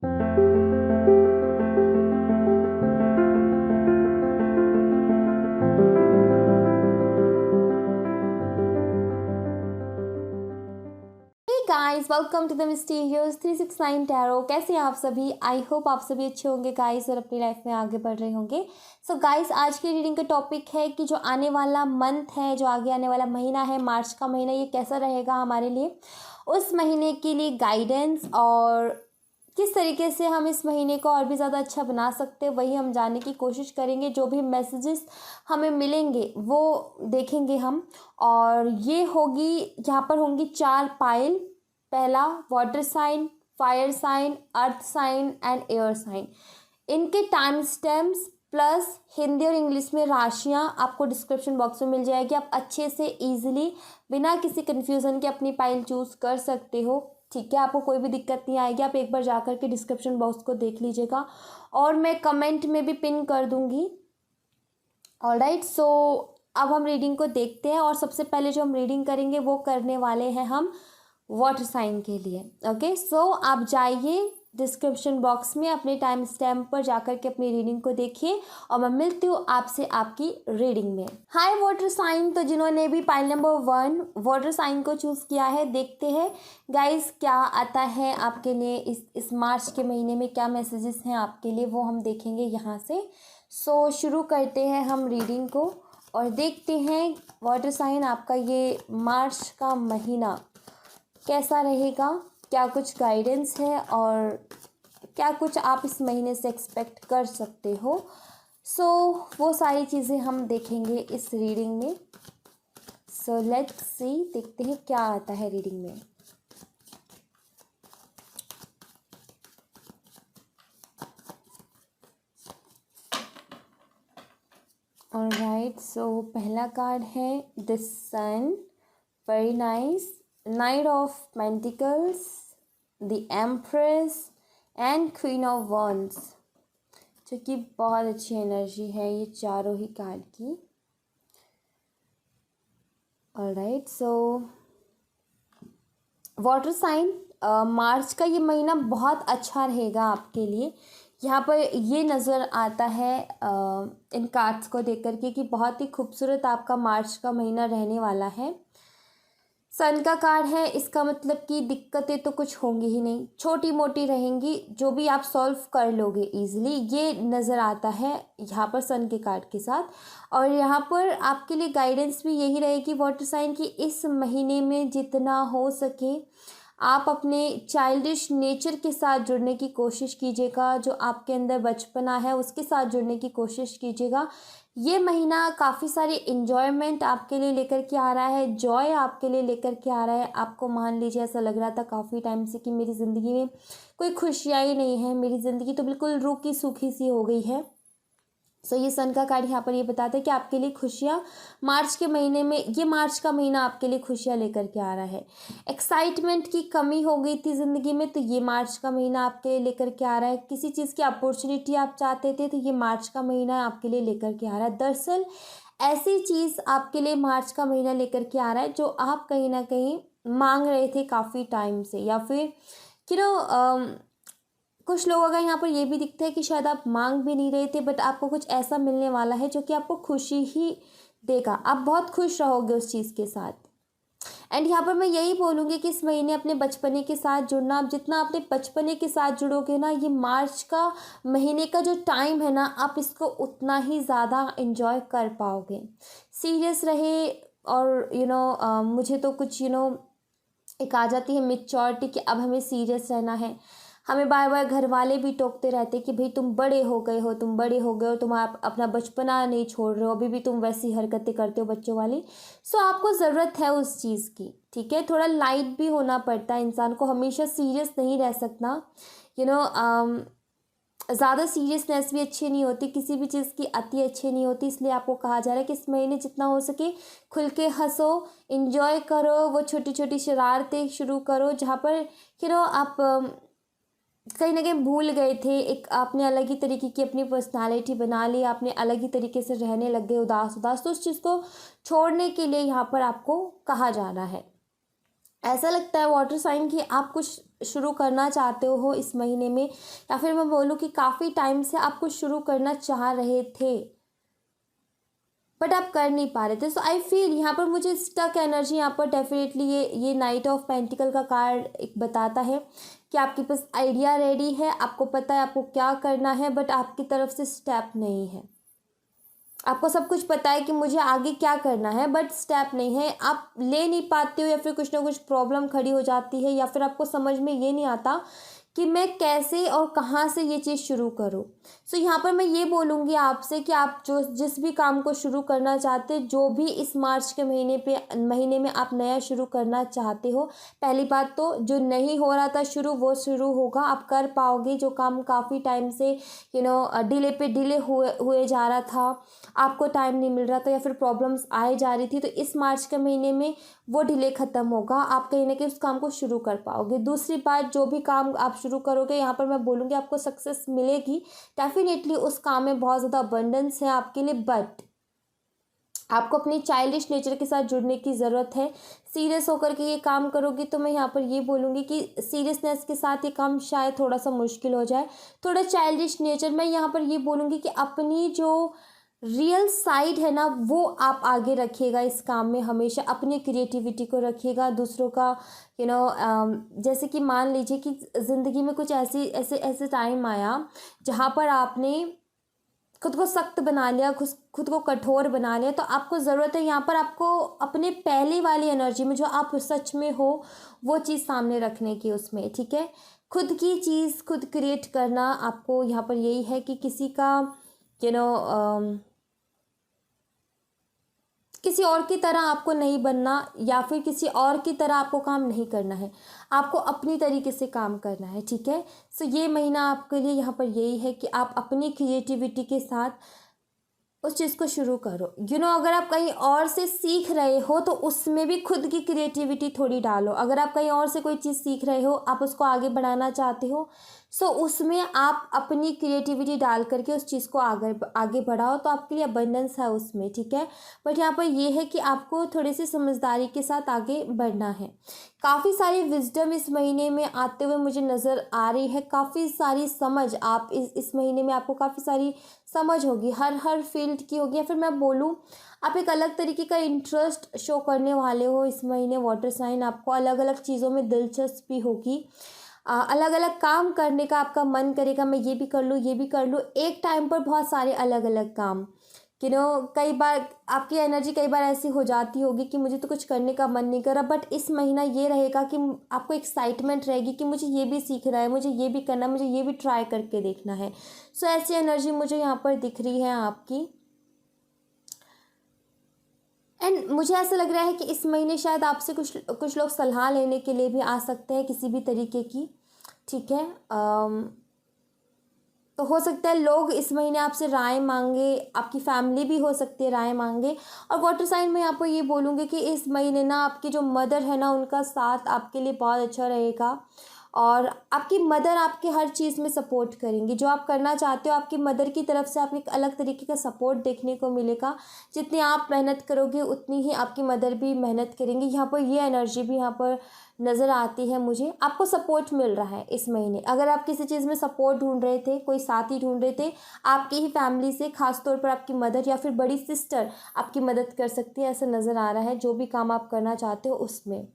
Guys welcome to the mysterious 369 tarot. कैसे हैं आप सभी? आई होप आप सभी अच्छे होंगे गाइस और अपनी लाइफ में आगे बढ़ रहे होंगे। सो गाइस, आज की रीडिंग का टॉपिक है कि जो आने वाला मंथ है, जो आगे आने वाला महीना है, मार्च का महीना, ये कैसा रहेगा हमारे लिए। उस महीने के लिए गाइडेंस और किस तरीके से हम इस महीने को और भी ज़्यादा अच्छा बना सकते हैं, वही हम जानने की कोशिश करेंगे। जो भी मैसेजेस हमें मिलेंगे वो देखेंगे हम। और ये होगी, यहाँ पर होंगी 4 पाइल। पहला water sign, fire sign, earth sign and air sign. इनके टाइम स्टैम्प्स प्लस हिंदी और इंग्लिश में राशियाँ आपको डिस्क्रिप्शन बॉक्स में मिल जाएगी। आप अच्छे से इजीली बिना किसी कन्फ्यूज़न के अपनी पाइल चूज़ कर सकते हो। ठीक है, आपको कोई भी दिक्कत नहीं आएगी। आप एक बार जाकर के डिस्क्रिप्शन बॉक्स को देख लीजिएगा और मैं कमेंट में भी पिन कर दूँगी। ऑलराइट, सो अब हम रीडिंग को देखते हैं। और सबसे पहले जो हम रीडिंग करेंगे वो करने वाले हैं हम वाटर साइन के लिए। ओके, सो आप जाइए डिस्क्रिप्शन बॉक्स में, अपने टाइम स्टैम्प पर जाकर के अपनी रीडिंग को देखिए और मैं मिलती हूँ आपसे आपकी रीडिंग में। हाय वाटर साइन, तो जिन्होंने भी पाइल नंबर 1 वाटर साइन को चूज़ किया है, देखते हैं गाइस क्या आता है आपके लिए इस मार्च के महीने में। क्या मैसेजेस हैं आपके लिए वो हम देखेंगे यहाँ से। सो शुरू करते हैं हम रीडिंग को और देखते हैं वाटर साइन आपका ये मार्च का महीना कैसा रहेगा, क्या कुछ गाइडेंस है और क्या कुछ आप इस महीने से एक्सपेक्ट कर सकते हो। सो वो सारी चीज़ें हम देखेंगे इस रीडिंग में। सो लेट्स सी, देखते हैं क्या आता है रीडिंग में। ऑलराइट, सो पहला कार्ड है the sun, very nice. Knight of pentacles, the empress and queen of wands, जो कि बहुत अच्छी एनर्जी है ये चारों ही कार्ड की। Alright, so water sign, March का ये महीना बहुत अच्छा रहेगा आपके लिए। यहाँ पर ये नज़र आता है इन कार्ड्स को देख करके कि बहुत ही खूबसूरत आपका मार्च का महीना रहने वाला है। सन का कार्ड है, इसका मतलब कि दिक्कतें तो कुछ होंगी ही नहीं, छोटी मोटी रहेंगी, जो भी आप सॉल्व कर लोगे इजीली, ये नज़र आता है यहाँ पर सन के कार्ड के साथ। और यहाँ पर आपके लिए गाइडेंस भी यही रहेगी वाटर साइन की इस महीने में जितना हो सके आप अपने चाइल्डिश नेचर के साथ जुड़ने की कोशिश कीजिएगा। जो आपके अंदर बचपना है उसके साथ जुड़ने की कोशिश कीजिएगा। ये महीना काफ़ी सारे इन्जॉयमेंट आपके लिए लेकर के आ रहा है, जॉय आपके लिए लेकर के आ रहा है। आपको मान लीजिए ऐसा लग रहा था काफ़ी टाइम से कि मेरी ज़िंदगी में कोई खुशियाँ ही नहीं है, मेरी ज़िंदगी तो बिल्कुल रूखी सूखी सी हो गई है। सो ये सन का कार्ड यहाँ पर ये बताता है कि आपके लिए खुशियाँ मार्च के महीने में, ये मार्च का महीना आपके लिए खुशियाँ लेकर के आ रहा है। एक्साइटमेंट की कमी हो गई थी ज़िंदगी में, तो ये मार्च का महीना आपके लिए लेकर के आ रहा है। किसी चीज़ की अपॉर्चुनिटी आप चाहते थे, तो ये मार्च का महीना आपके लिए लेकर के आ रहा है। दरअसल ऐसी चीज़ आपके लिए मार्च का महीना लेकर के आ रहा है जो आप कहीं ना कहीं मांग रहे थे काफ़ी टाइम से, या फिर कुछ लोगों का यहाँ पर ये भी दिखता है कि शायद आप मांग भी नहीं रहे थे, बट आपको कुछ ऐसा मिलने वाला है जो कि आपको खुशी ही देगा। आप बहुत खुश रहोगे उस चीज़ के साथ। एंड यहाँ पर मैं यही बोलूँगी कि इस महीने अपने बचपने के साथ जुड़ना, आप जितना अपने बचपने के साथ जुड़ोगे ना, ये मार्च का महीने का जो टाइम है ना, आप इसको उतना ही ज़्यादा इन्जॉय कर पाओगे। सीरियस रहे और मुझे तो कुछ एक आ जाती है मैच्योरिटी कि अब हमें सीरियस रहना है। हमें बार बार घर वाले भी टोकते रहते कि भाई तुम बड़े हो गए हो, तुम बड़े हो गए हो, तुम आप अपना बचपना नहीं छोड़ रहे हो, अभी भी तुम वैसी हरकतें करते हो बच्चों वाली। सो आपको ज़रूरत है उस चीज़ की, ठीक है। थोड़ा लाइट भी होना पड़ता है इंसान को, हमेशा सीरियस नहीं रह सकता। ज़्यादा सीरियसनेस भी अच्छी नहीं होती, किसी भी चीज़ की अति अच्छी नहीं होती। इसलिए आपको कहा जा रहा है कि इस महीने जितना हो सके खुल के हंसो, इंजॉय करो, वो छोटी छोटी शरारतें शुरू करो जहाँ पर आप कहीं ना कहीं भूल गए थे। एक आपने अलग ही तरीके की अपनी पर्सनालिटी बना ली, आपने अलग ही तरीके से रहने लग गए उदास उदास, तो उस चीज़ को छोड़ने के लिए यहाँ पर आपको कहा जा रहा है। ऐसा लगता है वाटर साइन कि आप कुछ शुरू करना चाहते हो इस महीने में, या फिर मैं बोलूँ कि काफ़ी टाइम से आप कुछ शुरू करना चाह रहे थे बट आप कर नहीं पा रहे थे। सो आई फील यहाँ पर मुझे स्टक एनर्जी यहाँ पर डेफिनेटली ये नाइट ऑफ पेंटिकल का कार्ड एक बताता है कि आपके पास आइडिया रेडी है, आपको पता है आपको क्या करना है, बट आपकी तरफ से स्टेप नहीं है। आपको सब कुछ पता है कि मुझे आगे क्या करना है, बट स्टेप नहीं है, आप ले नहीं पाते हो, या फिर कुछ ना कुछ प्रॉब्लम खड़ी हो जाती है, या फिर आपको समझ में ये नहीं आता कि मैं कैसे और कहाँ से ये चीज़ शुरू करूँ। सो यहाँ पर मैं ये बोलूँगी आपसे कि आप जो जिस भी काम को शुरू करना चाहते, जो भी इस मार्च के महीने में आप नया शुरू करना चाहते हो, पहली बात तो जो नहीं हो रहा था शुरू, वो शुरू होगा, आप कर पाओगे। जो काम काफ़ी टाइम से डिले पे डिले हुए जा रहा था, आपको टाइम नहीं मिल रहा था, या फिर प्रॉब्लम्स आए जा रही थी, तो इस मार्च के महीने में वो डिले ख़त्म होगा, आप कहीं ना कहीं उस काम को शुरू कर पाओगे। दूसरी बात, जो भी काम आप शुरू करोगे, यहाँ पर मैं बोलूँगी आपको सक्सेस मिलेगी डेफिनेटली। उस काम में बहुत ज़्यादा अबंडेंस है आपके लिए, बट आपको अपनी चाइल्डिश नेचर के साथ जुड़ने की ज़रूरत है। सीरियस होकर के ये काम करोगी तो मैं यहाँ पर ये बोलूँगी कि सीरियसनेस के साथ ये काम शायद थोड़ा सा मुश्किल हो जाए, थोड़ा चाइल्डिश नेचर। मैं यहाँ पर ये बोलूँगी कि अपनी जो रियल साइड है ना, वो आप आगे रखिएगा इस काम में, हमेशा अपनी क्रिएटिविटी को रखिएगा। दूसरों का जैसे कि मान लीजिए कि ज़िंदगी में कुछ ऐसे टाइम आया जहाँ पर आपने खुद को सख्त बना लिया, खुद को कठोर बना लिया, तो आपको ज़रूरत है यहाँ पर आपको अपने पहले वाली एनर्जी में जो आप सच में हो वो चीज़ सामने रखने की उसमें, ठीक है। खुद की चीज़ खुद क्रिएट करना आपको यहाँ पर यही है कि किसी का किसी और की तरह आपको नहीं बनना, या फिर किसी और की तरह आपको काम नहीं करना है, आपको अपनी तरीके से काम करना है, ठीक है। सो ये महीना आपके लिए यहाँ पर यही है कि आप अपनी क्रिएटिविटी के साथ उस चीज़ को शुरू करो। अगर आप कहीं और से सीख रहे हो तो उसमें भी खुद की क्रिएटिविटी थोड़ी डालो। अगर आप कहीं और से कोई चीज़ सीख रहे हो, आप उसको आगे बढ़ाना चाहते हो, सो उसमें आप अपनी क्रिएटिविटी डाल करके उस चीज़ को आगे बढ़ाओ, तो आपके लिए अबंडेंस है उसमें, ठीक है। बट यहाँ पर ये है कि आपको थोड़ी सी समझदारी के साथ आगे बढ़ना है। काफ़ी सारी विजडम इस महीने में आते हुए मुझे नज़र आ रही है, काफ़ी सारी समझ आप इस महीने में आपको काफ़ी सारी समझ होगी, हर फील्ड की होगी, या फिर मैं बोलूँ आप एक अलग तरीके का इंटरेस्ट शो करने वाले हो इस महीने। वाटर साइन, आपको अलग अलग चीज़ों में दिलचस्पी होगी, अलग अलग काम करने का आपका मन करेगा, मैं ये भी कर लूँ ये भी कर लूँ, एक टाइम पर बहुत सारे अलग अलग काम। कई बार आपकी एनर्जी कई बार ऐसी हो जाती होगी कि मुझे तो कुछ करने का मन नहीं कर रहा, बट इस महीना ये रहेगा कि आपको एक्साइटमेंट रहेगी कि मुझे ये भी सीखना है, मुझे ये भी करना है, मुझे ये भी ट्राई करके देखना है। सो ऐसी एनर्जी मुझे यहाँ पर दिख रही है आपकी। एंड मुझे ऐसा लग रहा है कि इस महीने शायद आपसे कुछ लोग सलाह लेने के लिए भी आ सकते हैं किसी भी तरीके की, ठीक है। तो हो सकता है लोग इस महीने आपसे राय मांगे, आपकी फैमिली भी हो सकती है राय मांगे। और वाटर साइन में आपको ये बोलूँगी कि इस महीने ना आपकी जो मदर है ना, उनका साथ आपके लिए बहुत अच्छा रहेगा, और आपकी मदर आपके हर चीज़ में सपोर्ट करेंगी। जो आप करना चाहते हो, आपकी मदर की तरफ से आपको एक अलग तरीके का सपोर्ट देखने को मिलेगा। जितनी आप मेहनत करोगे उतनी ही आपकी मदर भी मेहनत करेंगी। यहाँ पर ये एनर्जी भी यहाँ पर नज़र आती है मुझे, आपको सपोर्ट मिल रहा है इस महीने। अगर आप किसी चीज़ में सपोर्ट ढूंढ रहे थे, कोई साथी ढूंढ रहे थे, आपकी ही फैमिली से, खासतौर पर आपकी मदर या फिर बड़ी सिस्टर आपकी मदद कर सकती है, ऐसा नज़र आ रहा है जो भी काम आप करना चाहते हो उसमें।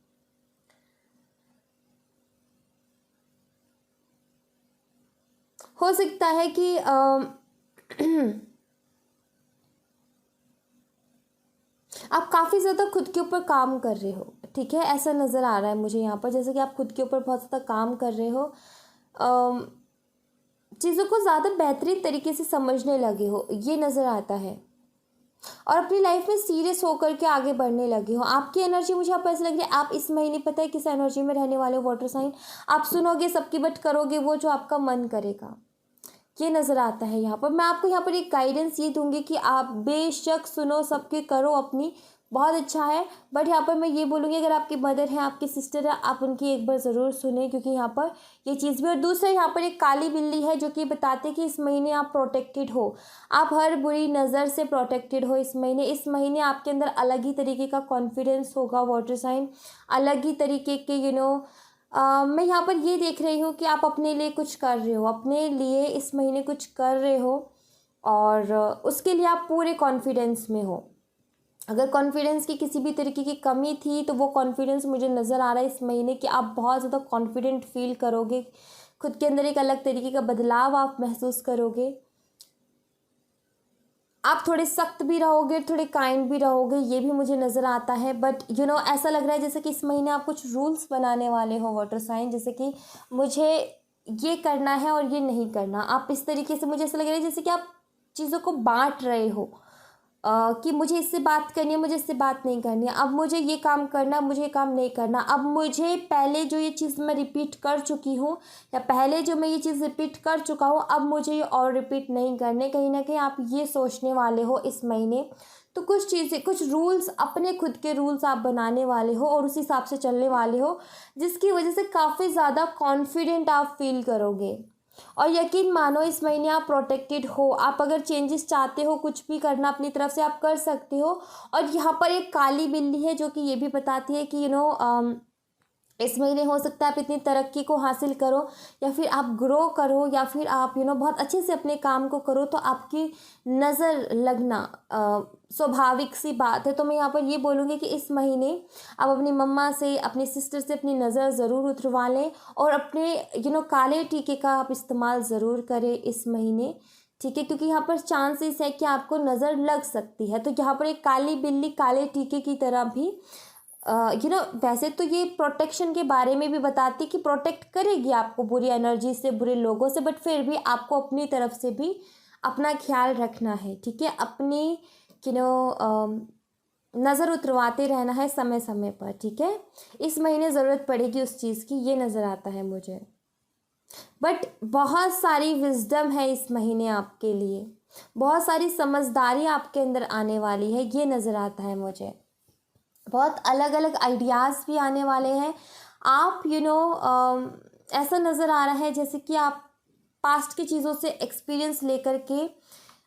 हो सकता है कि आप काफ़ी ज़्यादा खुद के ऊपर काम कर रहे हो, ठीक है, ऐसा नज़र आ रहा है मुझे यहाँ पर, जैसे कि आप खुद के ऊपर बहुत ज़्यादा काम कर रहे हो, चीज़ों को ज़्यादा बेहतरीन तरीके से समझने लगे हो, ये नज़र आता है, और अपनी लाइफ में सीरियस होकर के आगे बढ़ने लगे हो। आपकी एनर्जी मुझे यहाँ पर ऐसा लग रहा है, आप इस महीने पता है किस एनर्जी में रहने वाले हो वाटर साइन, आप सुनोगे सबकी बट करोगे वो जो आपका मन करेगा, ये नज़र आता है यहाँ पर। मैं आपको यहाँ पर एक गाइडेंस ये दूंगी कि आप बेशक सुनो सबके, करो अपनी, बहुत अच्छा है। बट यहाँ पर मैं ये बोलूँगी अगर आपकी मदर है, आपकी सिस्टर है, आप उनकी एक बार ज़रूर सुने, क्योंकि यहाँ पर ये चीज़ भी। और दूसरा यहाँ पर एक काली बिल्ली है जो कि बताते कि इस महीने आप प्रोटेक्टेड हो, आप हर बुरी नज़र से प्रोटेक्टेड हो इस महीने। इस महीने आपके अंदर अलग ही तरीके का कॉन्फिडेंस होगा वाटर साइन, अलग ही तरीके के मैं यहाँ पर ये देख रही हूँ कि आप अपने लिए कुछ कर रहे हो, अपने लिए इस महीने कुछ कर रहे हो और उसके लिए आप पूरे कॉन्फिडेंस में हो। अगर कॉन्फिडेंस की किसी भी तरीके की कमी थी तो वो कॉन्फिडेंस मुझे नज़र आ रहा है इस महीने कि आप बहुत ज़्यादा कॉन्फिडेंट फील करोगे, खुद के अंदर एक अलग तरीके का बदलाव आप महसूस करोगे। आप थोड़े सख्त भी रहोगे, थोड़े काइंड भी रहोगे, ये भी मुझे नज़र आता है। बट ऐसा लग रहा है जैसे कि इस महीने आप कुछ रूल्स बनाने वाले हो वाटर साइन, जैसे कि मुझे ये करना है और ये नहीं करना। आप इस तरीके से, मुझे ऐसा लग रहा है जैसे कि आप चीज़ों को बांट रहे हो कि मुझे इससे बात करनी है, मुझे इससे बात नहीं करनी है, अब मुझे ये काम करना, मुझे ये काम नहीं करना, अब मुझे पहले जो ये चीज़ मैं रिपीट कर चुकी हूँ या पहले जो मैं ये चीज़ रिपीट कर चुका हूँ, अब मुझे ये और रिपीट नहीं करने। कहीं ना कहीं आप ये सोचने वाले हो इस महीने। तो कुछ चीज़ें, कुछ रूल्स, अपने खुद के रूल्स आप बनाने वाले हो और उस हिसाब से चलने वाले हो, जिसकी वजह से काफ़ी ज़्यादा कॉन्फिडेंट आप फील करोगे। और यकीन मानो इस महीने आप प्रोटेक्टेड हो। आप अगर चेंजेस चाहते हो, कुछ भी करना अपनी तरफ से, आप कर सकते हो। और यहाँ पर एक काली बिल्ली है जो कि ये भी बताती है कि इस महीने हो सकता है आप इतनी तरक्की को हासिल करो या फिर आप ग्रो करो या फिर आप बहुत अच्छे से अपने काम को करो, तो आपकी नज़र लगना स्वाभाविक सी बात है। तो मैं यहाँ पर ये बोलूँगी कि इस महीने आप अपनी मम्मा से, अपनी सिस्टर से अपनी नज़र ज़रूर उतरवा लें और अपने काले टीके का आप इस्तेमाल ज़रूर करें इस महीने, ठीक है, क्योंकि यहाँ पर चांसेस है कि आपको नज़र लग सकती है। तो यहाँ पर एक काली बिल्ली काले टीके की तरह भी वैसे तो ये प्रोटेक्शन के बारे में भी बताती कि प्रोटेक्ट करेगी आपको बुरी एनर्जी से, बुरे लोगों से, बट फिर भी आपको अपनी तरफ से भी अपना ख्याल रखना है, ठीक है। अपनी नज़र उतरवाते रहना है समय समय पर, ठीक है। इस महीने ज़रूरत पड़ेगी उस चीज़ की, ये नज़र आता है मुझे। बट बहुत सारी विजडम है इस महीने आपके लिए, बहुत सारी समझदारी आपके अंदर आने वाली है, ये नज़र आता है मुझे। बहुत अलग अलग आइडियाज़ भी आने वाले हैं। आप ऐसा नज़र आ रहा है जैसे कि आप पास्ट की चीज़ों से एक्सपीरियंस लेकर के,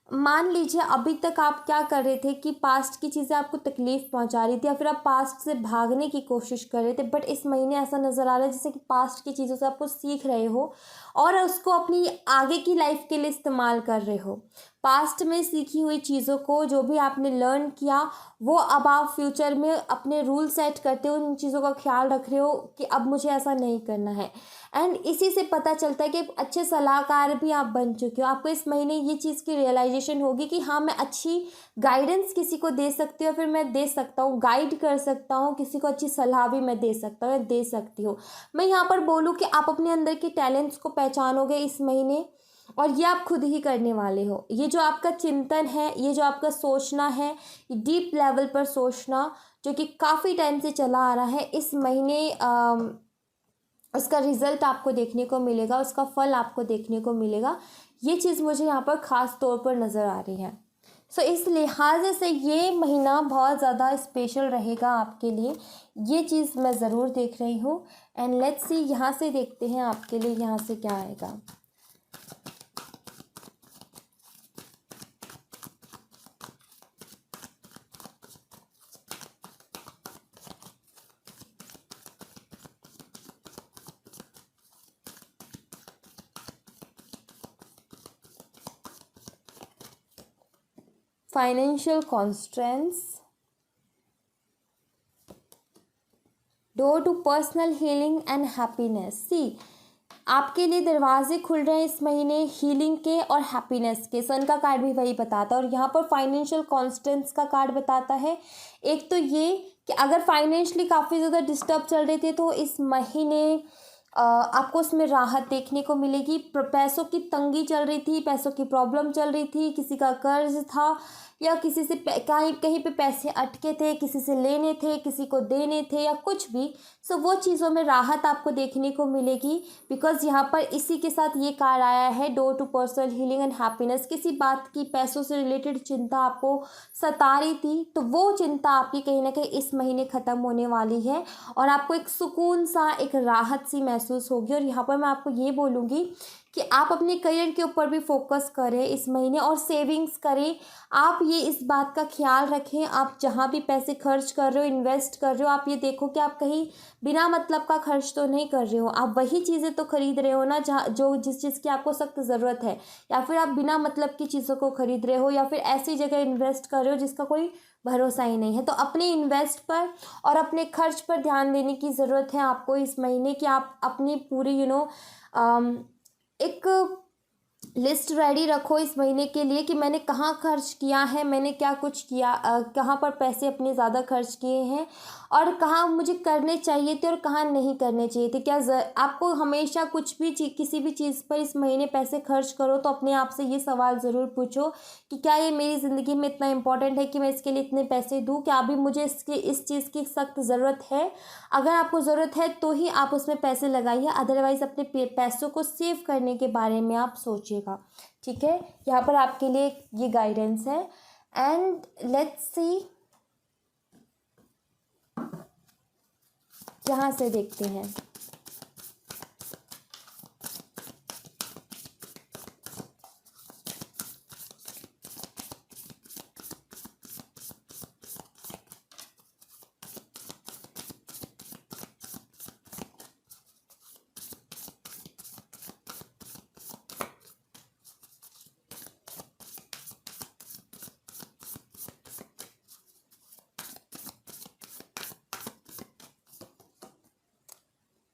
मान लीजिए अभी तक आप क्या कर रहे थे कि पास्ट की चीज़ें आपको तकलीफ़ पहुंचा रही थी या फिर आप पास्ट से भागने की कोशिश कर रहे थे, बट इस महीने ऐसा नज़र आ रहा है जैसे कि पास्ट की चीज़ों से आप कुछ सीख रहे हो और उसको अपनी आगे की लाइफ के लिए इस्तेमाल कर रहे हो। पास्ट में सीखी हुई चीज़ों को, जो भी आपने लर्न किया, वो अब आप फ्यूचर में अपने रूल सेट करते हो, उन चीज़ों का ख्याल रख रहे हो कि अब मुझे ऐसा नहीं करना है। एंड इसी से पता चलता है कि अच्छे सलाहकार भी आप बन चुके हो। आपको इस महीने ये चीज़ की रियलाइजेशन होगी कि हाँ, मैं अच्छी गाइडेंस किसी को दे सकती हूँ, फिर मैं दे सकता हूँ, गाइड कर सकता हूँ, किसी को अच्छी सलाह भी मैं दे सकता हूँ या दे सकती हूँ। मैं यहाँ पर बोलूँ कि आप अपने अंदर के टैलेंट्स को पहचानोगे इस महीने, और ये आप खुद ही करने वाले हो। ये जो आपका चिंतन है, ये जो आपका सोचना है, डीप लेवल पर सोचना, जो कि काफ़ी टाइम से चला आ रहा है, इस महीने उसका रिज़ल्ट आपको देखने को मिलेगा, उसका फल आपको देखने को मिलेगा। ये चीज़ मुझे यहाँ पर ख़ास तौर पर नज़र आ रही है। सो इस लिहाज से ये महीना बहुत ज़्यादा स्पेशल रहेगा आपके लिए, ये चीज़ मैं ज़रूर देख रही हूँ। एंड लेट्स सी, यहाँ से देखते हैं आपके लिए यहाँ से क्या आएगा। Financial constraints, door to personal healing and happiness. See, आपके लिए दरवाजे खुल रहे हैं इस महीने हीलिंग के और हैप्पीनेस के। सन का कार्ड भी वही बताता है और यहाँ पर फाइनेंशियल कॉन्स्टेंट्स का कार्ड बताता है। एक तो ये कि अगर फाइनेंशियली काफ़ी ज़्यादा डिस्टर्ब चल रहे थे तो इस महीने आपको उसमें राहत देखने को मिलेगी। पैसों की तंगी चल रही थी, पैसों की प्रॉब्लम चल रही थी, किसी का कर्ज था या किसी से कहीं कहीं पे पैसे अटके थे, किसी से लेने थे, किसी को देने थे या कुछ भी, सो वो चीज़ों में राहत आपको देखने को मिलेगी। बिकॉज यहाँ पर इसी के साथ ये कार्ड आया है, door to personal healing and happiness. किसी बात की, पैसों से रिलेटेड चिंता आपको सता रही थी, तो वो चिंता आपकी कहीं ना कहीं इस महीने ख़त्म होने वाली है और आपको एक सुकून सा, एक राहत सी महसूस होगी। और यहाँ पर मैं आपको ये बोलूँगी कि आप अपने करियर के ऊपर भी फोकस करें इस महीने और सेविंग्स करें। आप ये इस बात का ख्याल रखें, आप जहाँ भी पैसे खर्च कर रहे हो, इन्वेस्ट कर रहे हो, आप ये देखो कि आप कहीं बिना मतलब का खर्च तो नहीं कर रहे हो। आप वही चीज़ें तो खरीद रहे हो ना जहाँ जिस चीज़ की आपको सख्त ज़रूरत है, या फिर आप बिना मतलब की चीज़ों को खरीद रहे हो, या फिर ऐसी जगह इन्वेस्ट कर रहे हो जिसका कोई भरोसा ही नहीं है। तो अपने इन्वेस्ट पर और अपने खर्च पर ध्यान देने की ज़रूरत है आपको इस महीने, कि आप अपनी पूरी एक लिस्ट रेडी रखो इस महीने के लिए कि मैंने कहाँ खर्च किया है, मैंने क्या कुछ किया, कहाँ पर पैसे अपने ज़्यादा खर्च किए हैं, और कहाँ मुझे करने चाहिए थे और कहाँ नहीं करने चाहिए थे। आपको हमेशा कुछ भी किसी भी चीज़ पर इस महीने पैसे खर्च करो तो अपने आप से ये सवाल ज़रूर पूछो कि क्या ये मेरी ज़िंदगी में इतना इम्पोर्टेंट है कि मैं इसके लिए इतने पैसे दूँ, क्या अभी मुझे इस चीज़ की सख्त ज़रूरत है। अगर आपको ज़रूरत है तो ही आप उसमें पैसे लगाइए, अदरवाइज़ अपने पैसों को सेव करने के बारे में आप सोचिएगा। ठीक है, यहाँ पर आपके लिए ये गाइडेंस है। एंड लेट्स सी, यहाँ से देखते हैं।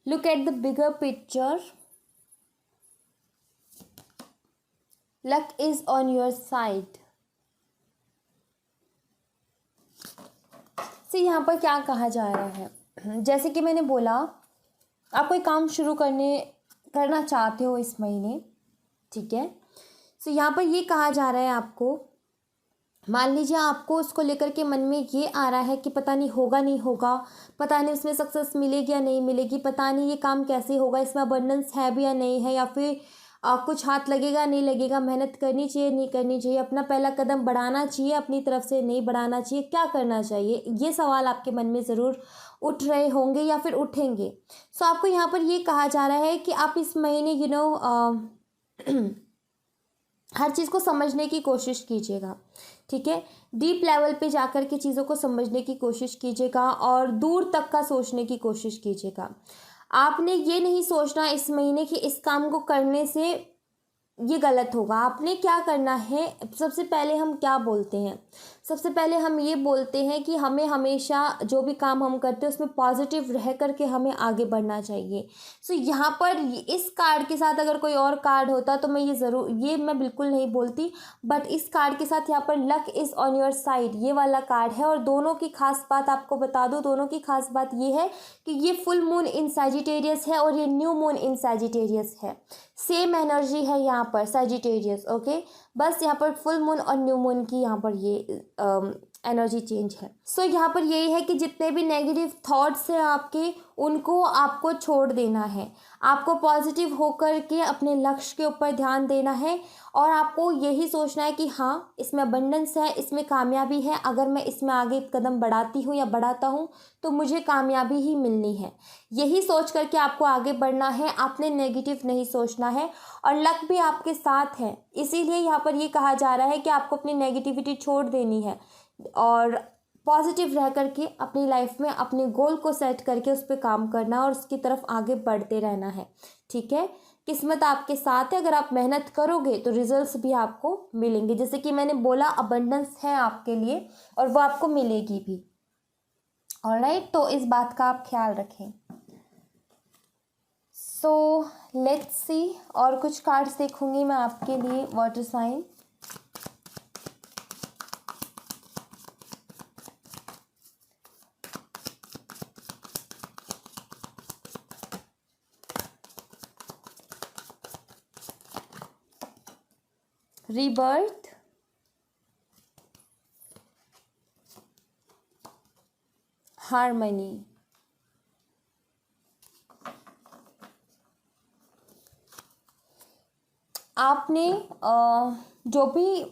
Look at the bigger picture. Luck is on your side. यहाँ पर क्या कहा जा रहा है, जैसे कि मैंने बोला, आप कोई काम शुरू करना चाहते हो इस महीने, ठीक है। यहाँ पर ये कहा जा रहा है आपको, मान लीजिए आपको उसको लेकर के मन में ये आ रहा है कि पता नहीं होगा नहीं होगा, पता नहीं उसमें सक्सेस मिलेगी या नहीं मिलेगी, पता नहीं ये काम कैसे होगा, इसमें अबंडेंस है भी या नहीं है, या फिर कुछ हाथ लगेगा नहीं लगेगा, मेहनत करनी चाहिए नहीं करनी चाहिए, अपना पहला कदम बढ़ाना चाहिए अपनी तरफ से नहीं बढ़ाना चाहिए, क्या करना चाहिए, ये सवाल आपके मन में ज़रूर उठ रहे होंगे या फिर उठेंगे। सो आपको यहाँ पर ये कहा जा रहा है कि आप इस महीने हर चीज़ को समझने की कोशिश कीजिएगा, ठीक है। डीप लेवल पे जाकर के चीज़ों को समझने की कोशिश कीजिएगा और दूर तक का सोचने की कोशिश कीजिएगा। आपने ये नहीं सोचना इस महीने कि इस काम को करने से ये गलत होगा। आपने क्या करना है, सबसे पहले हम क्या बोलते हैं, सबसे पहले हम ये बोलते हैं कि हमें हमेशा जो भी काम हम करते हैं उसमें पॉजिटिव रह करके हमें आगे बढ़ना चाहिए। सो यहाँ पर इस कार्ड के साथ अगर कोई और कार्ड होता तो मैं ये मैं बिल्कुल नहीं बोलती, बट इस कार्ड के साथ यहाँ पर luck is on your side ये वाला कार्ड है। और दोनों की खास बात आपको बता दूँ, दोनों की खास बात ये है कि ये फुल मून इन सैजिटेरियस है और ये न्यू मून इन सैजिटेरियस है। सेम एनर्जी है यहाँ पर सैजिटेरियस, ओके। बस यहाँ पर फुल मून और न्यू मून की यहाँ पर ये एनर्जी चेंज है। सो यहाँ पर यही है कि जितने भी नेगेटिव थॉट्स हैं आपके, उनको आपको छोड़ देना है। आपको पॉजिटिव होकर के अपने लक्ष्य के ऊपर ध्यान देना है और आपको यही सोचना है कि हाँ, इसमें अबंडेंस है, इसमें कामयाबी है, अगर मैं इसमें आगे कदम बढ़ाती हूँ या बढ़ाता हूँ तो मुझे कामयाबी ही मिलनी है। यही सोच करके आपको आगे बढ़ना है, आपने नेगेटिव नहीं सोचना है। और लक भी आपके साथ है, इसीलिए यहाँ पर ये कहा जा रहा है कि आपको अपनी नेगेटिविटी छोड़ देनी है और पॉजिटिव रह करके अपनी लाइफ में अपने गोल को सेट करके उस पर काम करना और उसकी तरफ आगे बढ़ते रहना है, ठीक है। किस्मत आपके साथ है, अगर आप मेहनत करोगे तो रिजल्ट्स भी आपको मिलेंगे। जैसे कि मैंने बोला, अबंडेंस है आपके लिए और वो आपको मिलेगी भी। ऑलराइट, तो इस बात का आप ख्याल रखें। सो लेट्स सी, और कुछ कार्ड्स देखूंगी मैं आपके लिए। Water sign, rebirth, harmony. आपने जो भी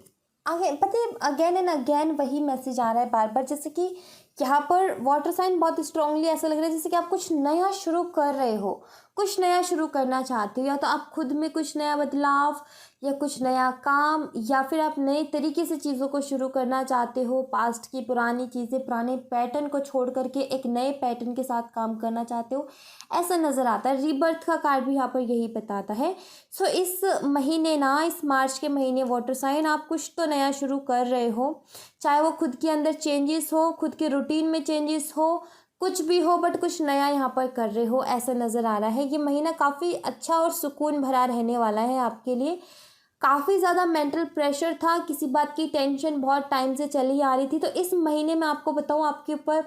आगे पता है, अगेन एंड अगेन वही मैसेज आ रहा है बार बार, जैसे कि यहाँ पर वाटर साइन बहुत स्ट्रांगली ऐसा लग रहा है जैसे कि आप कुछ नया शुरू कर रहे हो, कुछ नया शुरू करना चाहते हो, या तो आप खुद में कुछ नया बदलाव या कुछ नया काम, या फिर आप नए तरीके से चीज़ों को शुरू करना चाहते हो। पास्ट की पुरानी चीज़ें, पुराने पैटर्न को छोड़ करके एक नए पैटर्न के साथ काम करना चाहते हो, ऐसा नज़र आता है। रीबर्थ का कार्ड भी यहाँ पर यही बताता है। सो इस महीने ना, इस मार्च के महीने वाटर साइन, आप कुछ तो नया शुरू कर रहे हो, चाहे वो खुद के अंदर चेंजेस हो, खुद के रूटीन में चेंजेस हो, कुछ भी हो, बट कुछ नया यहाँ पर कर रहे हो, ऐसा नज़र आ रहा है। ये महीना काफ़ी अच्छा और सुकून भरा रहने वाला है आपके लिए। काफ़ी ज़्यादा मेंटल प्रेशर था, किसी बात की टेंशन बहुत टाइम से चली आ रही थी, तो इस महीने में आपको बताऊँ आपके ऊपर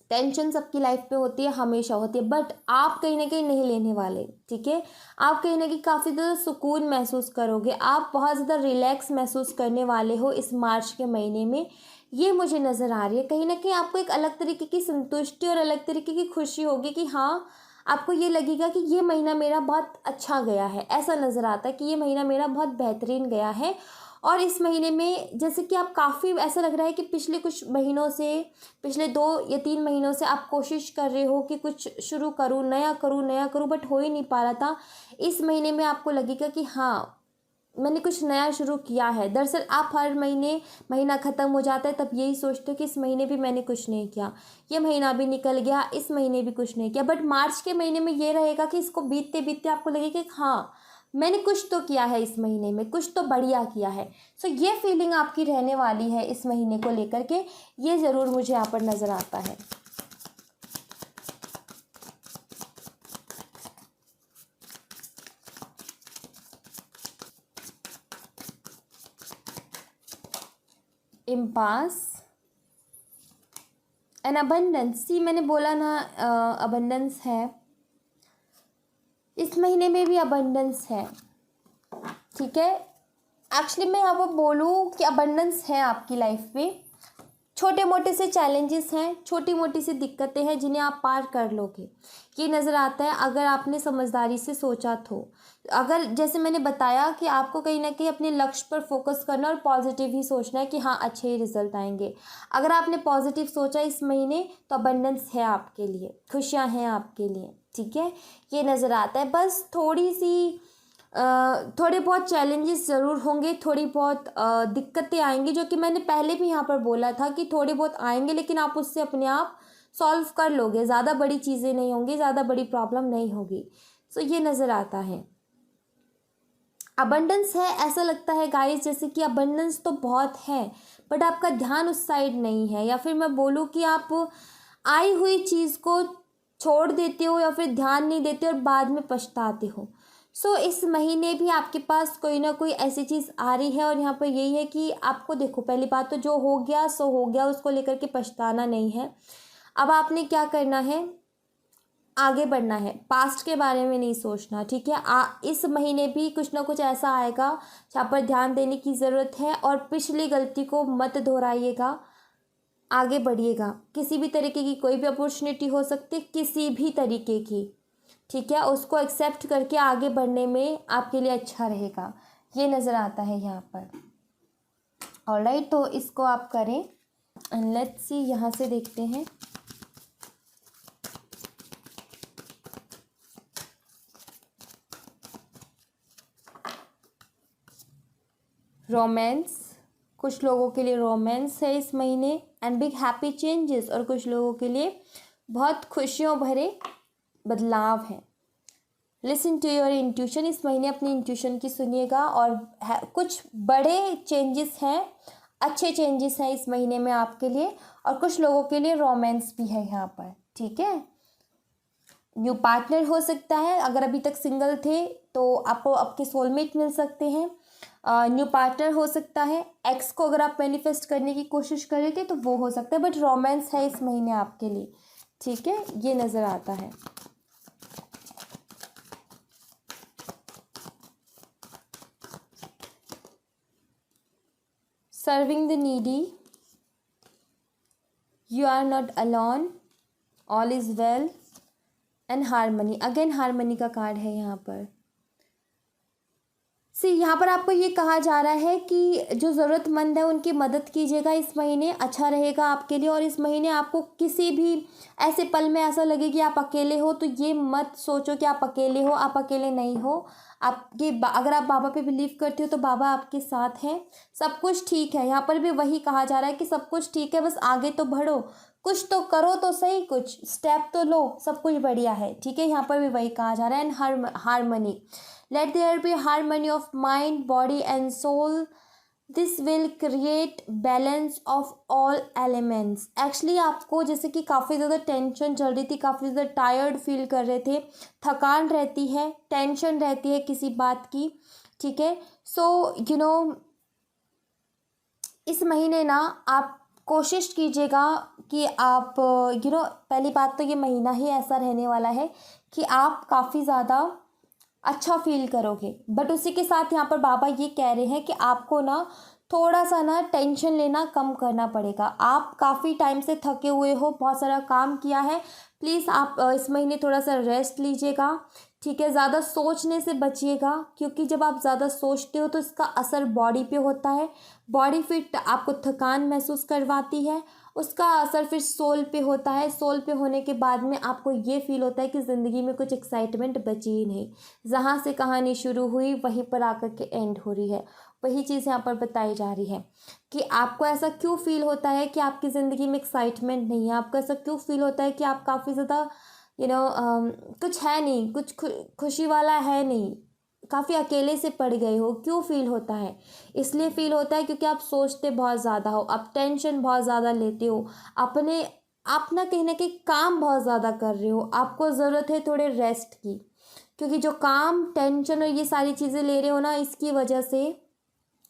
टेंशन सबकी लाइफ में होती है, हमेशा होती है, बट आप कहीं ना कहीं नहीं लेने वाले, ठीक है। आप कहीं ना कहीं काफ़ी ज़्यादा सुकून महसूस करोगे, आप बहुत ज़्यादा रिलैक्स महसूस करने वाले हो इस मार्च के महीने में। ये मुझे नज़र आ रही है। कहीं ना कहीं आपको एक अलग तरीके की संतुष्टि और अलग तरीके की खुशी होगी कि हाँ, आपको ये लगेगा कि ये महीना मेरा बहुत अच्छा गया है, ऐसा नज़र आता है कि ये महीना मेरा बहुत बेहतरीन गया है। और इस महीने में जैसे कि आप काफ़ी, ऐसा लग रहा है कि पिछले कुछ महीनों से, पिछले 2 या 3 महीनों से आप कोशिश कर रहे हो कि कुछ शुरू करूँ, नया करूँ, नया करूँ, बट हो ही नहीं पा रहा था। इस महीने में आपको लगेगा कि हाँ, मैंने कुछ नया शुरू किया है। दरअसल आप हर महीने, महीना ख़त्म हो जाता है तब यही सोचते हो कि इस महीने भी मैंने कुछ नहीं किया, ये महीना भी निकल गया, इस महीने भी कुछ नहीं किया, बट मार्च के महीने में ये रहेगा कि इसको बीतते बीतते आपको लगेगा कि हाँ, मैंने कुछ तो किया है इस महीने में, कुछ तो बढ़िया किया है। सो ये फीलिंग आपकी रहने वाली है इस महीने को लेकर के, ये ज़रूर मुझे यहाँ पर नज़र आता है। Impasse and abundance. सी मैंने बोला ना, अबंडेंस है इस महीने में भी, अबंडेंस है, ठीक है। एक्चुअली मैं यहाँ पर बोलूँ कि अबंडेंस है आपकी लाइफ में। छोटे मोटे से चैलेंजेस हैं, छोटी मोटी सी दिक्कतें हैं जिन्हें आप पार कर लोगे, ये नज़र आता है अगर आपने समझदारी से सोचा तो। अगर जैसे मैंने बताया कि आपको कहीं ना कहीं अपने लक्ष्य पर फोकस करना और पॉजिटिव ही सोचना है कि हाँ, अच्छे ही रिजल्ट आएंगे। अगर आपने पॉजिटिव सोचा इस महीने तो अबंडेंस है आपके लिए, खुशियाँ हैं आपके लिए, ठीक है, ये नज़र आता है। बस थोड़े बहुत चैलेंजेस ज़रूर होंगे, थोड़ी बहुत दिक्कतें आएंगी, जो कि मैंने पहले भी यहाँ पर बोला था कि थोड़े बहुत आएंगे, लेकिन आप उससे अपने आप सॉल्व कर लोगे, ज़्यादा बड़ी चीज़ें नहीं होंगी, ज़्यादा बड़ी प्रॉब्लम नहीं होगी। सो ये नज़र आता है। अबंडेंस है, ऐसा लगता है गाइस जैसे कि अबंडेंस तो बहुत है, बट आपका ध्यान उस साइड नहीं है, या फिर मैं बोलूँ कि आप आई हुई चीज़ को छोड़ देते हो या फिर ध्यान नहीं देते और बाद में पछताते हो। सो इस महीने भी आपके पास कोई ना कोई ऐसी चीज़ आ रही है, और यहाँ पर यही है कि आपको देखो, पहली बात तो जो हो गया सो हो गया, उसको लेकर के पछताना नहीं है। अब आपने क्या करना है, आगे बढ़ना है, पास्ट के बारे में नहीं सोचना, ठीक है। इस महीने भी कुछ ना कुछ ऐसा आएगा जहाँ पर ध्यान देने की ज़रूरत है, और पिछली गलती को मत दोहराइएगा, आगे बढ़िएगा। किसी भी तरीके की कोई भी अपॉर्चुनिटी हो सकती है, किसी भी तरीके की, ठीक है, उसको एक्सेप्ट करके आगे बढ़ने में आपके लिए अच्छा रहेगा, ये नज़र आता है यहाँ पर। ऑलराइट, तो इसको आप करें एंड लेट्स सी, यहाँ से देखते हैं। रोमांस, कुछ लोगों के लिए रोमांस है इस महीने, एंड बिग हैप्पी चेंजेस, और कुछ लोगों के लिए बहुत खुशियों भरे बदलाव हैं। लिसन टू योर इंट्यूशन, इस महीने अपनी इंट्यूशन की सुनिएगा, और कुछ बड़े चेंजेस हैं, अच्छे चेंजेस हैं इस महीने में आपके लिए, और कुछ लोगों के लिए रोमांस भी है यहाँ पर, ठीक है। न्यू पार्टनर हो सकता है, अगर अभी तक सिंगल थे तो आपको आपके सोलमेट मिल सकते हैं। न्यू पार्टनर हो सकता है, एक्स को अगर आप मैनिफेस्ट करने की कोशिश कर रहे थे तो वो हो सकता है, बट रोमांस है इस महीने आपके लिए, ठीक है, ये नज़र आता है। Serving the needy, you are not alone, all is well, and harmony, again harmony का कार्ड है यहाँ पर। सी यहाँ पर आपको ये कहा जा रहा है कि जो ज़रूरतमंद है उनकी मदद कीजिएगा इस महीने, अच्छा रहेगा आपके लिए। और इस महीने आपको किसी भी ऐसे पल में ऐसा लगे कि आप अकेले हो तो ये मत सोचो कि आप अकेले हो, आप अकेले नहीं हो। अगर आप बाबा पे बिलीव करते हो तो बाबा आपके साथ हैं, सब कुछ ठीक है। यहाँ पर भी वही कहा जा रहा है कि सब कुछ ठीक है, बस आगे तो बढ़ो, कुछ तो करो तो सही, कुछ स्टेप तो लो, सब कुछ बढ़िया है, ठीक है। यहाँ पर भी वही कहा जा रहा है। And harmony, let there be harmony of mind, body and soul. This will create balance of all elements. Actually आपको जैसे कि काफ़ी ज़्यादा टेंशन चल रही थी, काफ़ी ज़्यादा टायर्ड फील कर रहे थे, थकान रहती है, टेंशन रहती है किसी बात की, ठीक है। सो इस महीने ना आप कोशिश कीजिएगा कि आप पहली बात तो ये महीना ही ऐसा रहने वाला है कि आप काफ़ी ज़्यादा अच्छा फील करोगे। बट उसी के साथ यहाँ पर बाबा ये कह रहे हैं कि आपको ना थोड़ा सा ना टेंशन लेना कम करना पड़ेगा। आप काफ़ी टाइम से थके हुए हो, बहुत सारा काम किया है, प्लीज़ आप इस महीने थोड़ा सा रेस्ट लीजिएगा, ठीक है। ज़्यादा सोचने से बचिएगा, क्योंकि जब आप ज़्यादा सोचते हो तो इसका असर बॉडी पे होता है, बॉडी फिर आपको थकान महसूस करवाती है, उसका असर फिर सोल पे होता है, सोल पे होने के बाद में आपको ये फील होता है कि ज़िंदगी में कुछ एक्साइटमेंट बची ही नहीं, जहाँ से कहानी शुरू हुई वहीं पर आकर के एंड हो रही है। वही चीज़ यहाँ पर बताई जा रही है कि आपको ऐसा क्यों फील होता है कि आपकी ज़िंदगी में एक्साइटमेंट नहीं है, आपको ऐसा क्यों फील होता है कि आप काफ़ी ज़्यादा कुछ है नहीं, कुछ खुशी वाला है नहीं, काफ़ी अकेले से पड़ गए हो। क्यों फील होता है? इसलिए फील होता है क्योंकि आप सोचते बहुत ज़्यादा हो, आप टेंशन बहुत ज़्यादा लेते हो, आप ना कहीं ना कहीं काम बहुत ज़्यादा कर रहे हो। आपको ज़रूरत है थोड़े रेस्ट की, क्योंकि जो काम, टेंशन और ये सारी चीज़ें ले रहे हो ना, इसकी वजह से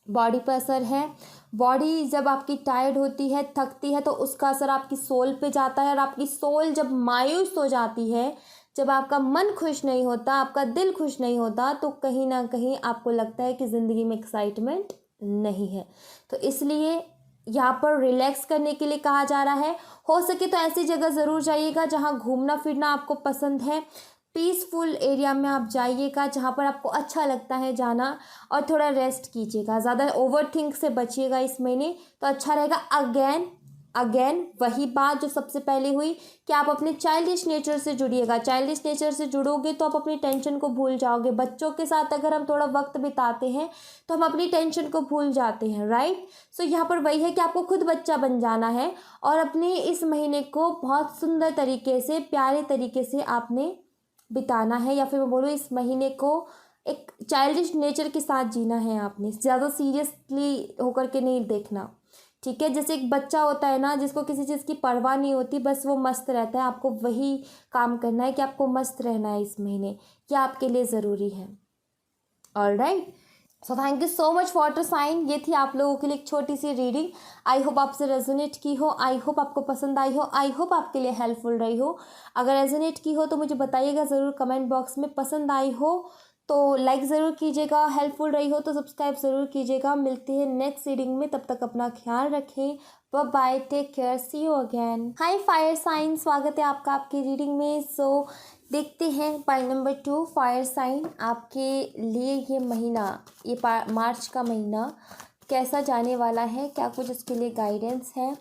बॉडी पर असर है। बॉडी जब आपकी टायर्ड होती है, थकती है, तो उसका असर आपकी सोल पे जाता है, और आपकी सोल जब मायूस हो जाती है, जब आपका मन खुश नहीं होता, आपका दिल खुश नहीं होता, तो कहीं ना कहीं आपको लगता है कि ज़िंदगी में एक्साइटमेंट नहीं है। तो इसलिए यहाँ पर रिलैक्स करने के लिए कहा जा रहा है। हो सके तो ऐसी जगह ज़रूर जाइएगा जहाँ घूमना फिरना आपको पसंद है, पीसफुल एरिया में आप जाइएगा जहाँ पर आपको अच्छा लगता है जाना, और थोड़ा रेस्ट कीजिएगा, ज़्यादा ओवर थिंक से बचिएगा इस महीने, तो अच्छा रहेगा। अगेन वही बात जो सबसे पहले हुई कि आप अपने चाइल्डिश नेचर से जुड़िएगा। चाइल्डिश नेचर से जुड़ोगे तो आप अपनी टेंशन को भूल जाओगे। बच्चों के साथ अगर हम थोड़ा वक्त बिताते हैं तो हम अपनी टेंशन को भूल जाते हैं, राइट। सो यहाँ पर वही है कि आपको खुद बच्चा बन जाना है, और अपने इस महीने को बहुत सुंदर तरीके से, प्यारे तरीके से आपने बिताना है, या फिर मैं बोलूँ इस महीने को एक चाइल्डिश नेचर के साथ जीना है आपने, ज़्यादा सीरियसली होकर के नहीं देखना, ठीक है। जैसे एक बच्चा होता है ना, जिसको किसी चीज़ की परवाह नहीं होती, बस वो मस्त रहता है, आपको वही काम करना है कि आपको मस्त रहना है इस महीने, ये आपके लिए ज़रूरी है। Alright, so thank you so much water sign. ये थी आप लोगों के लिए एक छोटी सी रीडिंग। आई होप आपसे रेजोनेट की हो, आई होप आपको पसंद आई हो, आई होप आपके लिए हेल्पफुल रही हो। अगर रेजोनेट की हो तो मुझे बताइएगा ज़रूर कमेंट बॉक्स में। पसंद आई हो तो लाइक ज़रूर कीजिएगा, हेल्पफुल रही हो तो सब्सक्राइब ज़रूर कीजिएगा। मिलते हैं नेक्स्ट रीडिंग में, तब तक अपना ख्याल रखें। Bye bye, take care, see you again. Hi fire sign, स्वागत है आपका आपकी रीडिंग में। सो देखते हैं पॉइंट नंबर 2, फायर साइन, आपके लिए ये महीना, ये मार्च का महीना कैसा जाने वाला है, क्या कुछ इसके लिए गाइडेंस है,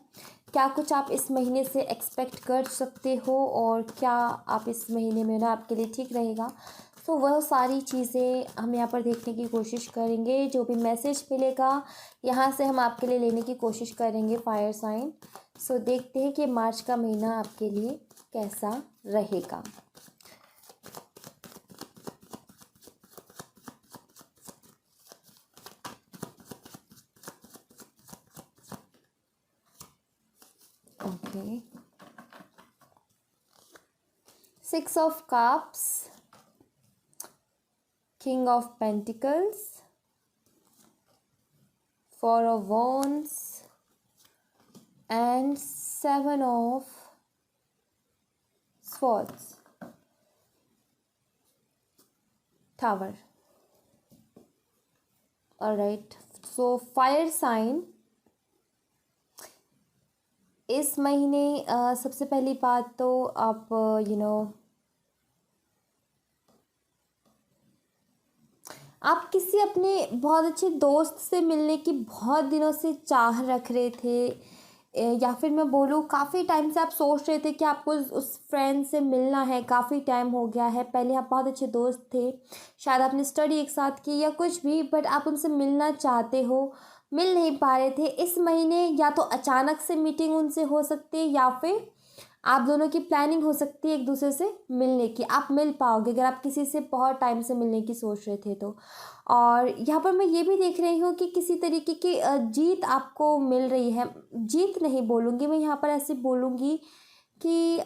क्या कुछ आप इस महीने से एक्सपेक्ट कर सकते हो, और क्या आप इस महीने में ना आपके लिए ठीक रहेगा। तो वह सारी चीज़ें हम यहाँ पर देखने की कोशिश करेंगे। जो भी मैसेज मिलेगा यहाँ से हम आपके लिए लेने की कोशिश करेंगे फायर साइन। सो देखते हैं कि मार्च का महीना आपके लिए कैसा रहेगा। Okay, 6 of Cups, King of Pentacles, 4 of Wands and 7 of Swords, Tower. Alright, so fire sign इस महीने सबसे पहली बात तो आप आप किसी अपने बहुत अच्छे दोस्त से मिलने की बहुत दिनों से चाह रख रहे थे, या फिर मैं बोलूँ काफ़ी टाइम से आप सोच रहे थे कि आपको उस फ्रेंड से मिलना है, काफ़ी टाइम हो गया है, पहले आप बहुत अच्छे दोस्त थे, शायद आपने स्टडी एक साथ की या कुछ भी, बट आप उनसे मिलना चाहते हो, मिल नहीं पा रहे थे। इस महीने या तो अचानक से मीटिंग उनसे हो सकती है या फिर आप दोनों की प्लानिंग हो सकती है एक दूसरे से मिलने की। आप मिल पाओगे अगर आप किसी से बहुत टाइम से मिलने की सोच रहे थे तो। और यहाँ पर मैं ये भी देख रही हूँ कि किसी तरीके की जीत आपको मिल रही है। जीत नहीं बोलूँगी मैं यहाँ पर, ऐसे बोलूँगी कि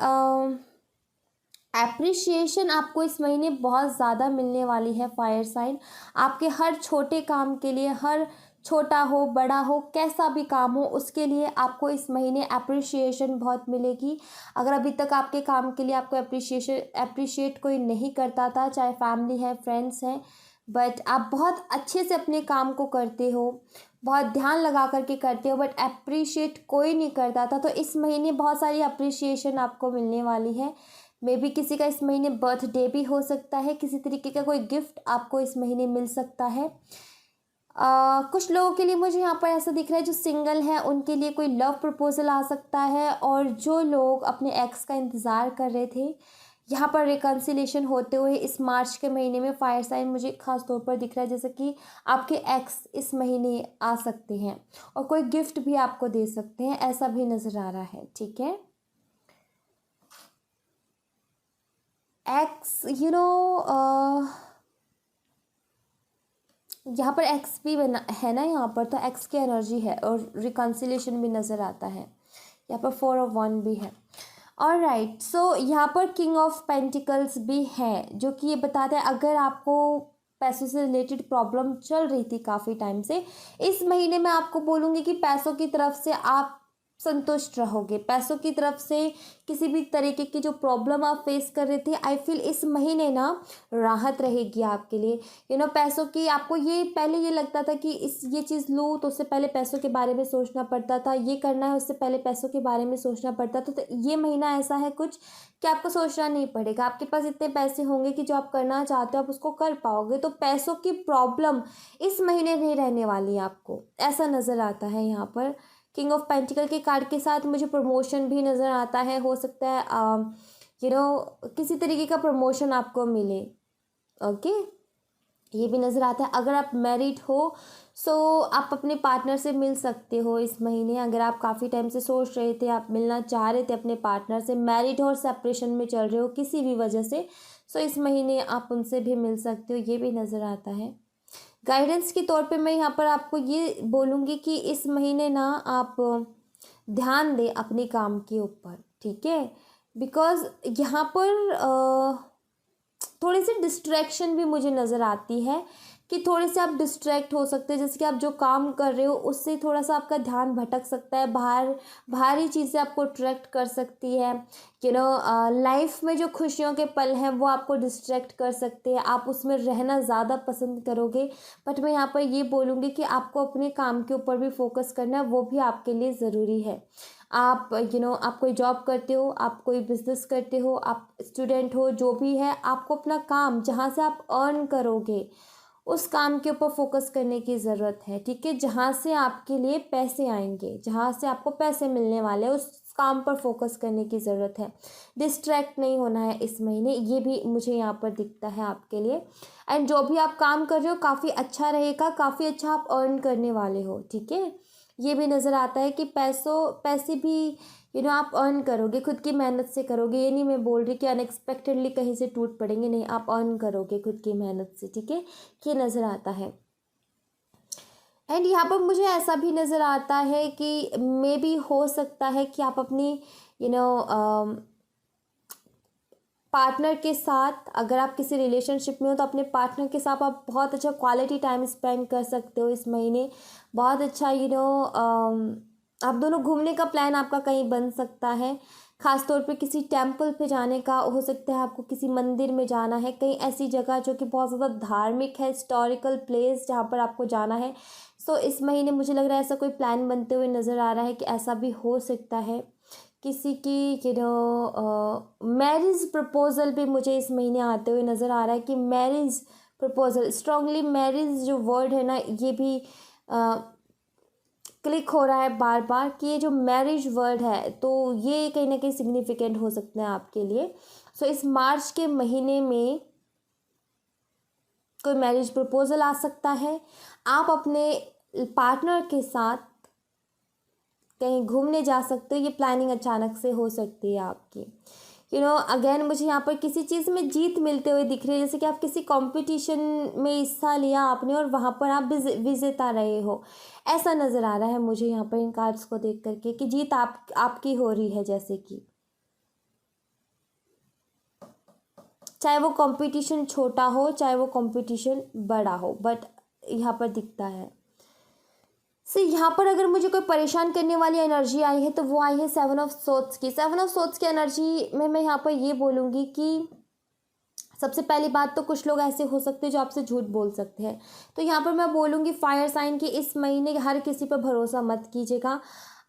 एप्रिशिएशन आपको इस महीने बहुत ज़्यादा मिलने वाली है फायर साइन। आपके हर छोटे काम के लिए, हर छोटा हो बड़ा हो कैसा भी काम हो, उसके लिए आपको इस महीने एप्रिशिएशन बहुत मिलेगी। अगर अभी तक आपके काम के लिए आपको एप्रिशिएट कोई नहीं करता था, चाहे फैमिली है, फ्रेंड्स हैं, बट आप बहुत अच्छे से अपने काम को करते हो, बहुत ध्यान लगा करके करते हो, बट अप्रिशिएट कोई नहीं करता था, तो इस महीने बहुत सारी अप्रिशिएशन आपको मिलने वाली है। मे बी किसी का इस महीने बर्थडे भी हो सकता है, किसी तरीके का कोई गिफ्ट आपको इस महीने मिल सकता है। कुछ लोगों के लिए मुझे यहाँ पर ऐसा दिख रहा है जो सिंगल है उनके लिए कोई लव प्रपोजल आ सकता है, और जो लोग अपने एक्स का इंतज़ार कर रहे थे, यहाँ पर रिकन्सिलेशन होते हुए इस मार्च के महीने में फायर साइन मुझे खास तौर पर दिख रहा है, जैसे कि आपके एक्स इस महीने आ सकते हैं और कोई गिफ्ट भी आपको दे सकते हैं, ऐसा भी नज़र आ रहा है। ठीक है, एक्स यहाँ पर एक्स भी बना है ना, यहाँ पर तो एक्स की एनर्जी है और रिकन्सिलेशन भी नज़र आता है। यहाँ पर 4 of 1 भी है। और राइट, सो यहाँ पर किंग ऑफ पेंटिकल्स भी है, जो कि ये बताता है अगर आपको पैसों से रिलेटेड प्रॉब्लम चल रही थी काफ़ी टाइम से, इस महीने में आपको बोलूँगी कि पैसों की तरफ से आप संतुष्ट रहोगे। पैसों की तरफ से किसी भी तरीके की जो प्रॉब्लम आप फेस कर रहे थे, आई फील इस महीने ना राहत रहेगी आपके लिए। पैसों की आपको ये पहले ये लगता था कि ये चीज़ लूँ तो उससे पहले पैसों के बारे में सोचना पड़ता था, ये करना है उससे पहले पैसों के बारे में सोचना पड़ता था। तो ये महीना ऐसा है कुछ कि आपको सोचना नहीं पड़ेगा, आपके पास इतने पैसे होंगे कि जो आप करना चाहते हो आप उसको कर पाओगे। तो पैसों की प्रॉब्लम इस महीने नहीं रहने वाली आपको, ऐसा नज़र आता है। यहाँ पर किंग ऑफ पेंटिकल के कार्ड के साथ मुझे प्रमोशन भी नज़र आता है। हो सकता है किसी तरीके का प्रमोशन आपको मिले। ओके, ये भी नज़र आता है। अगर आप मैरिड हो सो आप अपने पार्टनर से मिल सकते हो इस महीने। अगर आप काफ़ी टाइम से सोच रहे थे, आप मिलना चाह रहे थे अपने पार्टनर से, मैरिड हो और सेपरेशन में चल रहे हो किसी भी वजह से, सो इस महीने आप उनसे भी मिल सकते हो, ये भी नज़र आता है। गाइडेंस के तौर पे मैं यहाँ पर आपको ये बोलूँगी कि इस महीने ना आप ध्यान दें अपने काम के ऊपर। ठीक है, बिकॉज़ यहाँ पर थोड़ी सी डिस्ट्रैक्शन भी मुझे नज़र आती है कि थोड़े से आप डिस्ट्रैक्ट हो सकते हैं, जैसे कि आप जो काम कर रहे हो उससे थोड़ा सा आपका ध्यान भटक सकता है, बाहरी चीज़ें आपको अट्रैक्ट कर सकती है। लाइफ में जो खुशियों के पल हैं वो आपको डिस्ट्रैक्ट कर सकते हैं, आप उसमें रहना ज़्यादा पसंद करोगे। बट मैं यहाँ पर ये बोलूँगी कि आपको अपने काम के ऊपर भी फोकस करना है, वो भी आपके लिए ज़रूरी है। आप आप कोई जॉब करते हो, आप कोई बिजनेस करते हो, आप स्टूडेंट हो, जो भी है, आपको अपना काम जहाँ से आप अर्न करोगे उस काम के ऊपर फोकस करने की ज़रूरत है। ठीक है, जहाँ से आपके लिए पैसे आएंगे, जहाँ से आपको पैसे मिलने वाले हैं, उस काम पर फोकस करने की ज़रूरत है। डिस्ट्रैक्ट नहीं होना है इस महीने, ये भी मुझे यहाँ पर दिखता है आपके लिए। एंड जो भी आप काम कर रहे हो काफ़ी अच्छा रहेगा, काफ़ी अच्छा आप अर्न करने वाले हो। ठीक है, ये भी नज़र आता है कि पैसे भी आप अर्न करोगे, खुद की मेहनत से करोगे। ये नहीं मैं बोल रही कि अनएक्सपेक्टेडली कहीं से टूट पड़ेंगे, नहीं, आप अर्न करोगे खुद की मेहनत से। ठीक है, ये नज़र आता है। एंड यहाँ पर मुझे ऐसा भी नज़र आता है कि मे बी हो सकता है कि आप अपनी पार्टनर के साथ, अगर आप किसी रिलेशनशिप में हो तो अपने पार्टनर के साथ आप बहुत अच्छा क्वालिटी टाइम स्पेंड कर सकते हो इस महीने। बहुत अच्छा आप दोनों घूमने का प्लान आपका कहीं बन सकता है, ख़ास तौर पे किसी टेम्पल पे जाने का हो सकता है, आपको किसी मंदिर में जाना है, कहीं ऐसी जगह जो कि बहुत ज़्यादा धार्मिक है, हिस्टोरिकल प्लेस जहाँ पर आपको जाना है। सो इस महीने मुझे लग रहा है ऐसा कोई प्लान बनते हुए नज़र आ रहा है कि ऐसा भी हो सकता है। किसी की मैरिज प्रपोज़ल भी मुझे इस महीने आते हुए नज़र आ रहा है कि मैरिज प्रपोजल, स्ट्रांगली मैरिज जो वर्ड है ना, ये भी क्लिक हो रहा है बार बार कि ये जो मैरिज वर्ड है तो ये कहीं ना कहीं सिग्निफिकेंट हो सकते हैं आपके लिए। सो इस मार्च के महीने में कोई मैरिज प्रपोजल आ सकता है। आप अपने पार्टनर के साथ कहीं घूमने जा सकते हो, ये प्लानिंग अचानक से हो सकती है आपकी। अगेन मुझे यहाँ पर किसी चीज़ में जीत मिलते हुए दिख रही है, जैसे कि आप किसी कंपटीशन में हिस्सा लिया आपने और वहाँ पर आप विजेता रहे हो, ऐसा नज़र आ रहा है मुझे यहाँ पर इन कार्ड्स को देख करके कि जीत आपकी हो रही है, जैसे कि चाहे वो कंपटीशन छोटा हो चाहे वो कंपटीशन बड़ा हो, बट यहाँ पर दिखता है। यहाँ पर अगर मुझे कोई परेशान करने वाली एनर्जी आई है तो वो आई है 7 ऑफ सोर्ड्स की। 7 ऑफ सोर्ड्स की एनर्जी में मैं यहाँ पर ये बोलूँगी कि सबसे पहली बात तो कुछ लोग ऐसे हो सकते हैं जो आपसे झूठ बोल सकते हैं, तो यहाँ पर मैं बोलूँगी फायर साइन की इस महीने हर किसी पर भरोसा मत कीजिएगा।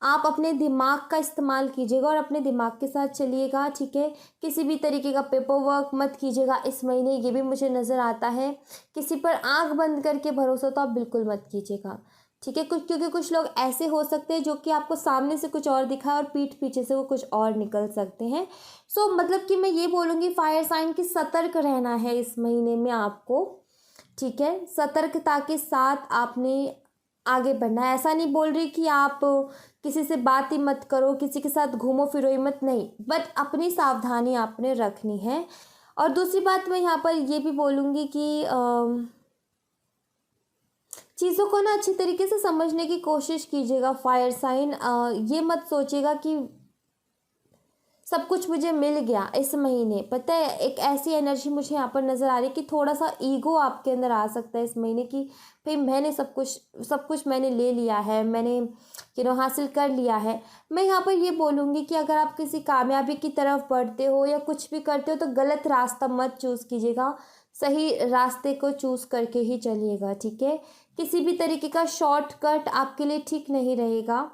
आप अपने दिमाग का इस्तेमाल कीजिएगा और अपने दिमाग के साथ चलिएगा, ठीक है। किसी भी तरीके का पेपर वर्क मत कीजिएगा इस महीने, ये भी मुझे नज़र आता है। किसी पर आंख बंद करके भरोसा तो आप बिल्कुल मत कीजिएगा, ठीक है। क्योंकि कुछ लोग ऐसे हो सकते हैं जो कि आपको सामने से कुछ और दिखा और पीठ पीछे से वो कुछ और निकल सकते हैं। मतलब कि मैं ये बोलूँगी फायर साइन की सतर्क रहना है इस महीने में आपको, ठीक है। सतर्कता के साथ आपने आगे बढ़ना है। ऐसा नहीं बोल रही कि आप किसी से बात ही मत करो, किसी के साथ घूमो फिरो ही मत, नहीं, बट अपनी सावधानी आपने रखनी है। और दूसरी बात मैं यहाँ पर ये भी बोलूँगी कि चीज़ों को ना अच्छी तरीके से समझने की कोशिश कीजिएगा फायर साइन। ये मत सोचिएगा कि सब कुछ मुझे मिल गया इस महीने। पता है, एक ऐसी एनर्जी मुझे यहाँ पर नज़र आ रही है कि थोड़ा सा ईगो आपके अंदर आ सकता है इस महीने की, भाई मैंने सब कुछ मैंने ले लिया है, मैंने हासिल कर लिया है। मैं यहाँ पर ये बोलूँगी कि अगर आप किसी कामयाबी की तरफ बढ़ते हो या कुछ भी करते हो तो गलत रास्ता मत चूज़ कीजिएगा, सही रास्ते को चूज़ करके ही चलिएगा, ठीक है। किसी भी तरीके का शॉर्टकट आपके लिए ठीक नहीं रहेगा।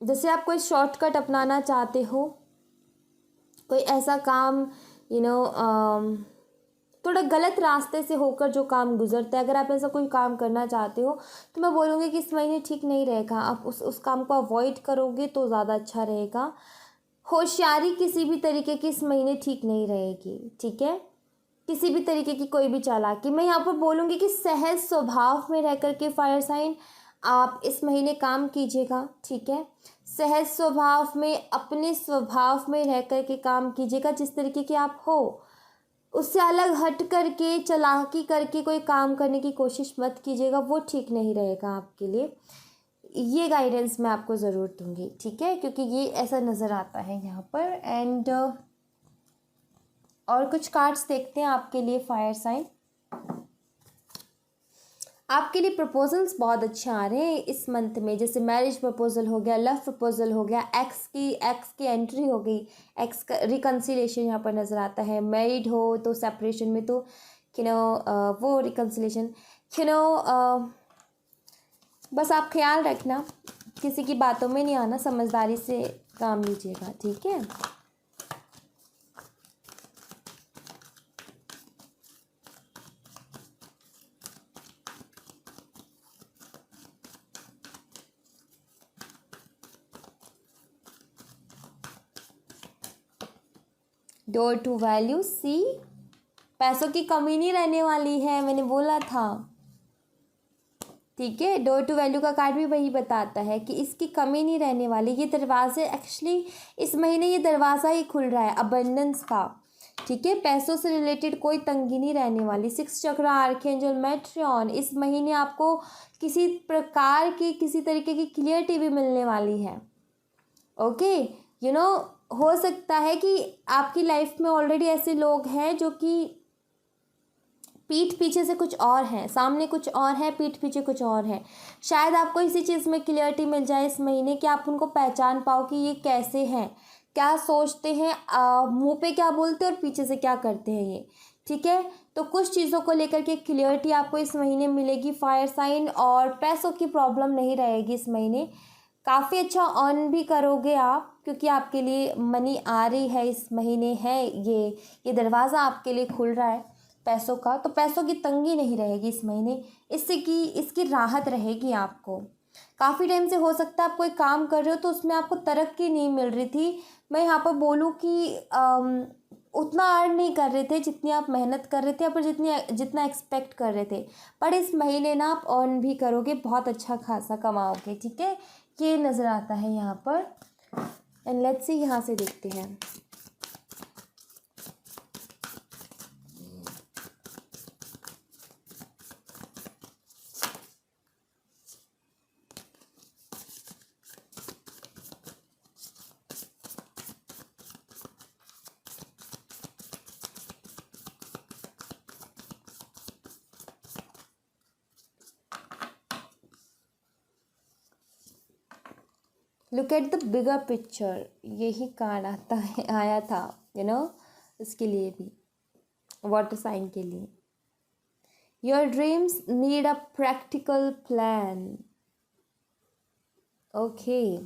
जैसे आप कोई शॉर्टकट अपनाना चाहते हो, कोई ऐसा काम थोड़ा गलत रास्ते से होकर जो काम गुजरता है, अगर आप ऐसा कोई काम करना चाहते हो तो मैं बोलूँगी कि इस महीने ठीक नहीं रहेगा। आप उस काम को अवॉइड करोगे तो ज़्यादा अच्छा रहेगा। होशियारी किसी भी तरीके की इस महीने ठीक नहीं रहेगी, ठीक है। किसी भी तरीके की कोई भी चालाकी, मैं यहाँ पर बोलूँगी कि सहज स्वभाव में रह कर के फायर साइन आप इस महीने काम कीजिएगा, ठीक है। सहज स्वभाव में, अपने स्वभाव में रह कर के काम कीजिएगा। जिस तरीके के आप हो उससे अलग हट करके चालाकी करके कोई काम करने की कोशिश मत कीजिएगा, वो ठीक नहीं रहेगा आपके लिए। ये गाइडेंस मैं आपको ज़रूर दूंगी, ठीक है, क्योंकि ये ऐसा नज़र आता है यहाँ पर। एंड और कुछ कार्ड्स देखते हैं आपके लिए फायर साइन। आपके लिए प्रपोजल्स बहुत अच्छे आ रहे हैं इस मंथ में, जैसे मैरिज प्रपोजल हो गया, लव प्रपोजल हो गया, एक्स की एंट्री हो गई, एक्स का रिकन्सिलेशन यहाँ पर नज़र आता है। मैरिड हो तो सेपरेशन में तो वो रिकन्सिलेशन बस आप ख्याल रखना, किसी की बातों में नहीं आना, समझदारी से काम लीजिएगा, ठीक है। डोर टू वैल्यू, सी पैसों की कमी नहीं रहने वाली है, मैंने बोला था, ठीक है। डोर टू वैल्यू का कार्ड भी वही बताता है कि इसकी कमी नहीं रहने वाली। ये दरवाजे एक्चुअली इस महीने ये दरवाज़ा ही खुल रहा है अबंडेंस का, ठीक है। पैसों से रिलेटेड कोई तंगी नहीं रहने वाली। 6 चक्रा आर्कएंजल मेट्रियन, इस महीने आपको किसी प्रकार की किसी तरीके की क्लियरिटी भी मिलने वाली है, ओके। हो सकता है कि आपकी लाइफ में ऑलरेडी ऐसे लोग हैं जो कि पीठ पीछे से कुछ और हैं, सामने कुछ और है, पीठ पीछे कुछ और है। शायद आपको इसी चीज़ में क्लियरिटी मिल जाए इस महीने कि आप उनको पहचान पाओ कि ये कैसे हैं, क्या सोचते हैं, मुंह पे क्या बोलते हैं और पीछे से क्या करते हैं ये, ठीक है। तो कुछ चीज़ों को लेकर के क्लियरिटी आपको इस महीने मिलेगी फायर साइन, और पैसों की प्रॉब्लम नहीं रहेगी इस महीने। काफ़ी अच्छा अर्न भी करोगे आप, क्योंकि आपके लिए मनी आ रही है इस महीने, है ये दरवाज़ा आपके लिए खुल रहा है पैसों का। तो पैसों की तंगी नहीं रहेगी इस महीने, इसकी राहत रहेगी आपको। काफ़ी टाइम से हो सकता है आप कोई काम कर रहे हो तो उसमें आपको तरक्की नहीं मिल रही थी। मैं यहाँ पर बोलूँ कि उतना अर्न नहीं कर रहे थे जितनी आप मेहनत कर रहे थे, या फिर जितना एक्सपेक्ट कर रहे थे। पर इस महीने ना आप अर्न भी करोगे, बहुत अच्छा खासा कमाओगे, ठीक है। ये नज़र आता है यहाँ पर। एंड लेट्स सी, यहाँ से देखते हैं। Look at the bigger picture, यही कार्ड आया था इसके लिए भी, वाटर साइन के लिए। Your dreams need a practical plan. Okay.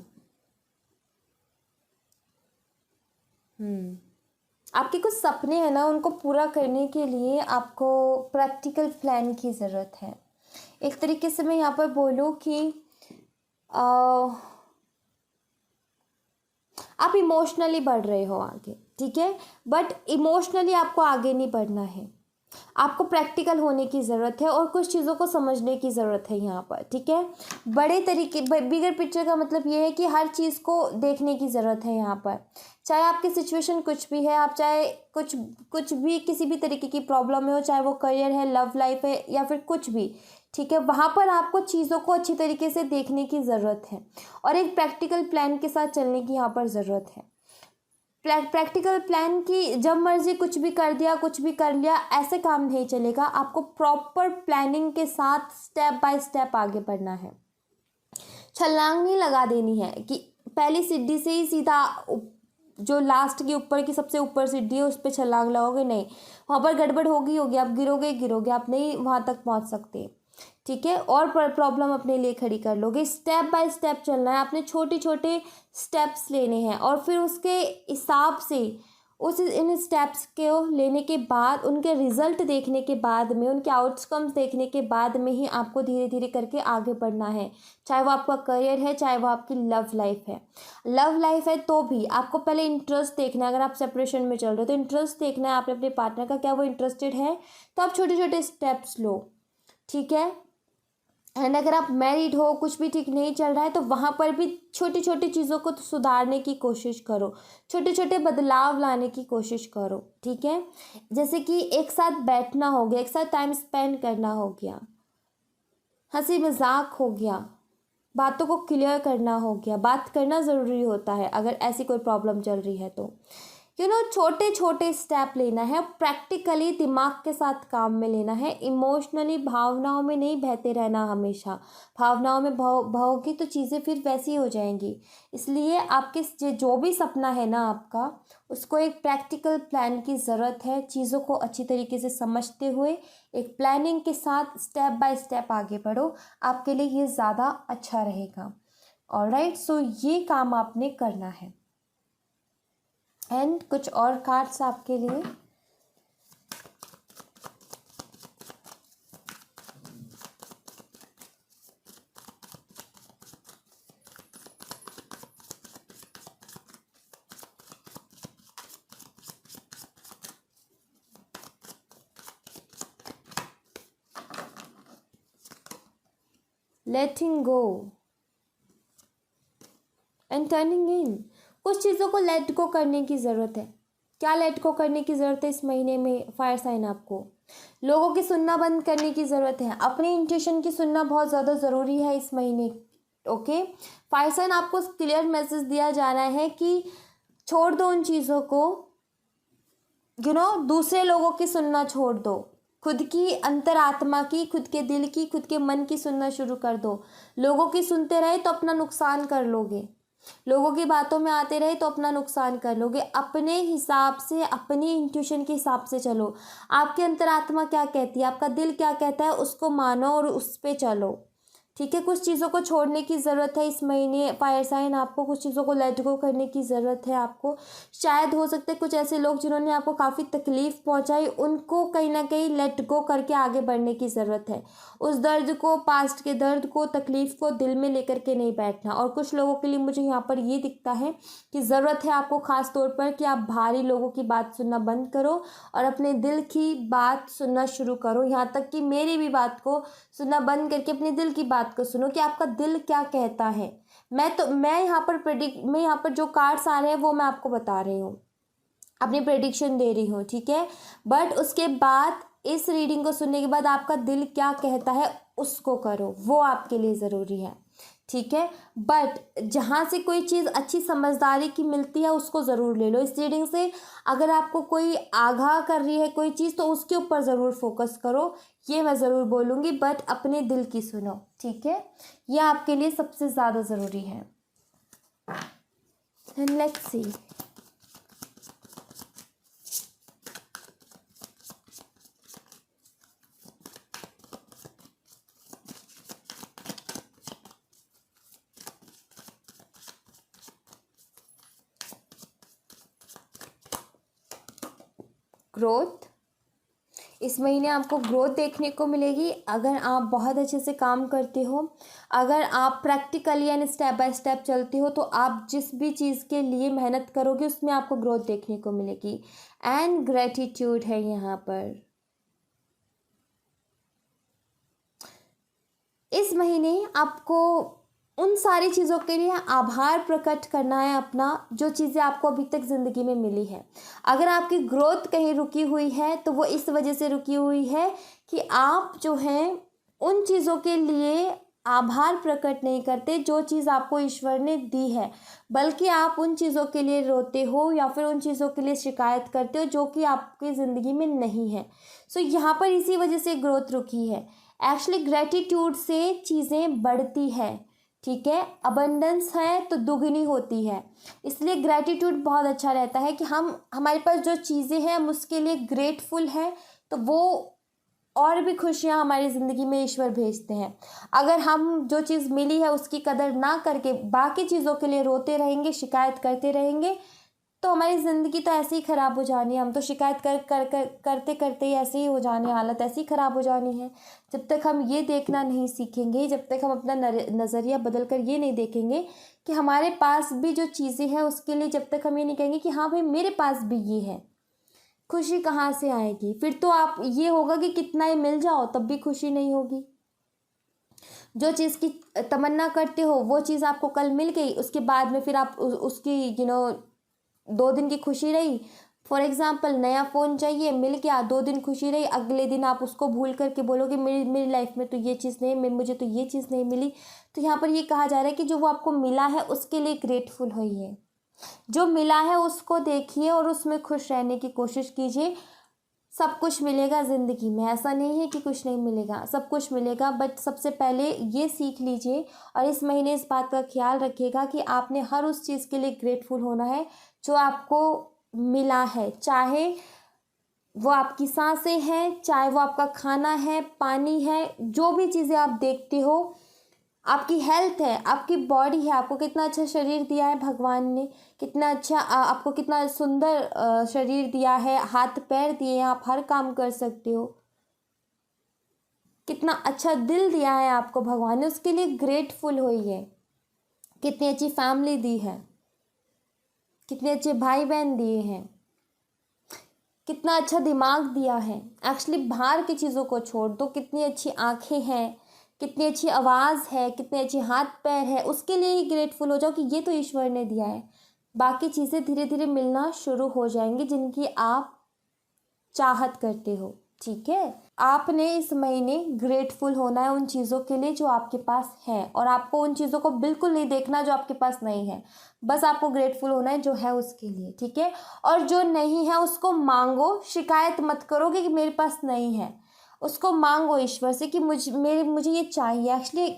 आपके कुछ सपने हैं ना, उनको पूरा करने के लिए आपको प्रैक्टिकल प्लान की ज़रूरत है। एक तरीके से मैं यहाँ पर बोलूँ कि आप इमोशनली बढ़ रहे हो आगे, ठीक है, बट इमोशनली आपको आगे नहीं बढ़ना है। आपको प्रैक्टिकल होने की ज़रूरत है और कुछ चीज़ों को समझने की ज़रूरत है यहाँ पर, ठीक है। बड़े तरीके बिगर पिक्चर का मतलब ये है कि हर चीज़ को देखने की ज़रूरत है यहाँ पर। चाहे आपकी सिचुएशन कुछ भी है, आप चाहे कुछ भी किसी भी तरीके की प्रॉब्लम में हो, चाहे वो करियर है, लव लाइफ है, या फिर कुछ भी, ठीक है, वहाँ पर आपको चीज़ों को अच्छी तरीके से देखने की ज़रूरत है और एक प्रैक्टिकल प्लान के साथ चलने की यहाँ पर ज़रूरत है। प्रैक्टिकल प्लान की जब मर्जी कुछ भी कर दिया, कुछ भी कर लिया, ऐसे काम नहीं चलेगा। आपको प्रॉपर प्लानिंग के साथ स्टेप बाय स्टेप आगे बढ़ना है। छलांग नहीं लगा देनी है कि पहली सीढ़ी से ही सीधा जो लास्ट की ऊपर की सबसे ऊपर सीढ़ी है उस पर छलांग लगाओगे, नहीं, वहाँ पर गड़बड़ होगी, आप गिरोगे, आप नहीं वहाँ तक पहुँच सकते, ठीक है। और प्रॉब्लम अपने लिए खड़ी कर लोगे। स्टेप बाय स्टेप चलना है, आपने छोटे छोटे स्टेप्स लेने हैं और फिर उसके हिसाब से इन स्टेप्स को लेने के बाद, उनके रिजल्ट देखने के बाद में, उनके आउटकम्स देखने के बाद में ही आपको धीरे धीरे करके आगे बढ़ना है। चाहे वो आपका करियर है, चाहे वो आपकी लव लाइफ है तो भी आपको पहले इंटरेस्ट देखना है। अगर आप सेपरेशन में चल रहे हो तो इंटरेस्ट देखना है आपने अपने पार्टनर का, क्या वो इंटरेस्टेड है, तो आप छोटे छोटे स्टेप्स लो, ठीक है। एंड अगर आप मैरिड हो, कुछ भी ठीक नहीं चल रहा है, तो वहाँ पर भी छोटी छोटी चीज़ों को सुधारने की कोशिश करो, छोटे छोटे बदलाव लाने की कोशिश करो, ठीक है। जैसे कि एक साथ बैठना हो गया, एक साथ टाइम स्पेंड करना हो गया, हंसी मजाक हो गया, बातों को क्लियर करना हो गया। बात करना ज़रूरी होता है अगर ऐसी कोई प्रॉब्लम चल रही है तो छोटे छोटे स्टेप लेना है, प्रैक्टिकली दिमाग के साथ काम में लेना है। इमोशनली भावनाओं में नहीं बहते रहना हमेशा। भावनाओं में बहोगे तो चीज़ें फिर वैसी हो जाएंगी। इसलिए आपके जो भी सपना है ना आपका, उसको एक प्रैक्टिकल प्लान की ज़रूरत है। चीज़ों को अच्छी तरीके से समझते हुए एक प्लानिंग के साथ स्टेप बाय स्टेप आगे बढ़ो, आपके लिए ये ज़्यादा अच्छा रहेगा। ऑलराइट, सो ये काम आपने करना है। एंड कुछ और कार्ड्स आपके लिए। लेटिंग गो एंड टर्निंग इन। कुछ चीज़ों को लेट गो करने की ज़रूरत है। क्या लेट गो करने की ज़रूरत है इस महीने में फायर साइन? आपको लोगों की सुनना बंद करने की ज़रूरत है। अपनी इंट्यूशन की सुनना बहुत ज़्यादा ज़रूरी है इस महीने, ओके। फायर साइन, आपको क्लियर मैसेज दिया जा रहा है कि छोड़ दो उन चीज़ों को, दूसरे लोगों की सुनना छोड़ दो। खुद की अंतरात्मा की, खुद के दिल की, खुद के मन की सुनना शुरू कर दो। लोगों की सुनते रहे तो अपना नुकसान कर लोगे। लोगों की बातों में आते रहे तो अपना नुकसान कर लोगे। अपने हिसाब से, अपनी इंट्यूशन के हिसाब से चलो। आपकी अंतरात्मा क्या कहती है, आपका दिल क्या कहता है, उसको मानो और उस पे चलो, ठीक है, कुछ चीज़ों को छोड़ने की ज़रूरत है इस महीने फायर साइन, आपको कुछ चीज़ों को लेट गो करने की ज़रूरत है। आपको शायद हो सकता है कुछ ऐसे लोग जिन्होंने आपको काफ़ी तकलीफ़ पहुंचाई, उनको कहीं ना कहीं लेट गो करके आगे बढ़ने की ज़रूरत है। उस दर्द को, पास्ट के दर्द को, तकलीफ़ को दिल में लेकर के नहीं बैठना। और कुछ लोगों के लिए मुझे यहाँ पर ये दिखता है कि ज़रूरत है आपको ख़ास तौर पर कि आप बाहरी लोगों की बात सुनना बंद करो और अपने दिल की बात सुनना शुरू करो। यहाँ तक कि मेरी भी बात को सुनना बंद करके अपने दिल की बात को सुनो कि आपका दिल क्या कहता है। मैं यहाँ पर जो कार्ड्स आ रहे हैं वो मैं आपको बता रही हूँ, अपनी प्रेडिक्शन दे रही हूँ, ठीक है। बट उसके बाद इस रीडिंग को सुनने के बाद आपका दिल क्या कहता है उसको करो, वो आपके लिए ज़रूरी है, ठीक है। बट जहाँ से कोई चीज़ अच्छी समझदारी की मिलती है उसको ज़रूर ले लो। इस रीडिंग से अगर आपको कोई आगाह कर रही है कोई चीज़ तो उसके ऊपर ज़रूर फोकस करो, ये मैं ज़रूर बोलूँगी। बट अपने दिल की सुनो, ठीक है, ये आपके लिए सबसे ज़्यादा ज़रूरी है। Let's see, growth. इस महीने आपको ग्रोथ देखने को मिलेगी अगर आप बहुत अच्छे से काम करते हो, अगर आप प्रैक्टिकली यानी स्टेप बाय स्टेप चलते हो, तो आप जिस भी चीज़ के लिए मेहनत करोगे उसमें आपको ग्रोथ देखने को मिलेगी। एंड ग्रेटिट्यूड है यहाँ पर। इस महीने आपको उन सारी चीज़ों के लिए आभार प्रकट करना है अपना, जो चीज़ें आपको अभी तक ज़िंदगी में मिली है। अगर आपकी ग्रोथ कहीं रुकी हुई है तो वो इस वजह से रुकी हुई है कि आप जो हैं उन चीज़ों के लिए आभार प्रकट नहीं करते जो चीज़ आपको ईश्वर ने दी है, बल्कि आप उन चीज़ों के लिए रोते हो या फिर उन चीज़ों के लिए शिकायत करते हो जो कि आपकी ज़िंदगी में नहीं है। सो यहाँ पर इसी वजह से ग्रोथ रुकी है। एक्चुअली ग्रेटिट्यूड से चीज़ें बढ़ती है, ठीक है। अबंडेंस है तो दुगनी होती है, इसलिए ग्रेटिट्यूड बहुत अच्छा रहता है कि हमारे पास जो चीज़ें हैं हम उसके लिए ग्रेटफुल हैं, तो वो और भी खुशियाँ हमारी ज़िंदगी में ईश्वर भेजते हैं। अगर हम जो चीज़ मिली है उसकी कदर ना करके बाकी चीज़ों के लिए रोते रहेंगे, शिकायत करते रहेंगे, तो हमारी ज़िंदगी तो ऐसे ही ख़राब हो जानी है। हम तो शिकायत करते करते ही ऐसे ही हो जाने, हालत ऐसी ही ख़राब हो जानी है। जब तक हम ये देखना नहीं सीखेंगे, जब तक हम अपना नज़रिया बदल कर ये नहीं देखेंगे कि हमारे पास भी जो चीज़ें हैं उसके लिए, जब तक हम ये नहीं कहेंगे कि हाँ भाई मेरे पास भी ये है, खुशी कहाँ से आएगी। फिर तो आप ये होगा कि कितना ही मिल जाओ तब भी खुशी नहीं होगी। जो चीज़ की तमन्ना करते हो वो चीज़ आपको कल मिल गई, उसके बाद में फिर आप उसकी 2 दिन की खुशी रही। फॉर एग्ज़ाम्पल नया फ़ोन चाहिए, मिल गया, 2 दिन खुशी रही, अगले दिन आप उसको भूल करके बोलोगे मेरी मेरी लाइफ में तो ये चीज़ नहीं, मुझे तो ये चीज़ नहीं मिली। तो यहाँ पर ये कहा जा रहा है कि जो वो आपको मिला है उसके लिए ग्रेटफुल होइए, जो मिला है उसको देखिए और उसमें खुश रहने की कोशिश कीजिए। सब कुछ मिलेगा ज़िंदगी में, ऐसा नहीं है कि कुछ नहीं मिलेगा, सब कुछ मिलेगा। बट सबसे पहले ये सीख लीजिए और इस महीने इस बात का ख्याल रखिएगा कि आपने हर उस चीज़ के लिए ग्रेटफुल होना है जो आपको मिला है, चाहे वो आपकी सांसें हैं, चाहे वो आपका खाना है, पानी है, जो भी चीज़ें आप देखते हो, आपकी हेल्थ है, आपकी बॉडी है, आपको कितना अच्छा शरीर दिया है भगवान ने, कितना अच्छा आपको कितना सुंदर शरीर दिया है, हाथ पैर दिए हैं, आप हर काम कर सकते हो, कितना अच्छा दिल दिया है आपको भगवान ने, उसके लिए ग्रेटफुल होइए। कितनी अच्छी फैमिली दी है, कितने अच्छे भाई बहन दिए हैं, कितना अच्छा दिमाग दिया है। एक्चुअली बाहर की चीज़ों को छोड़ दो, कितनी अच्छी आंखें हैं, कितनी अच्छी आवाज़ है, कितने अच्छे हाथ पैर है, उसके लिए ही ग्रेटफुल हो जाओ कि ये तो ईश्वर ने दिया है। बाकी चीज़ें धीरे धीरे मिलना शुरू हो जाएंगी जिनकी आप चाहत करते हो, ठीक है। आपने इस महीने ग्रेटफुल होना है उन चीज़ों के लिए जो आपके पास है, और आपको उन चीज़ों को बिल्कुल नहीं देखना जो आपके पास नहीं है, बस आपको ग्रेटफुल होना है जो है उसके लिए, ठीक है। और जो नहीं है उसको मांगो, शिकायत मत करो कि मेरे पास नहीं है, उसको मांगो ईश्वर से कि मुझे ये चाहिए। एक्चुअली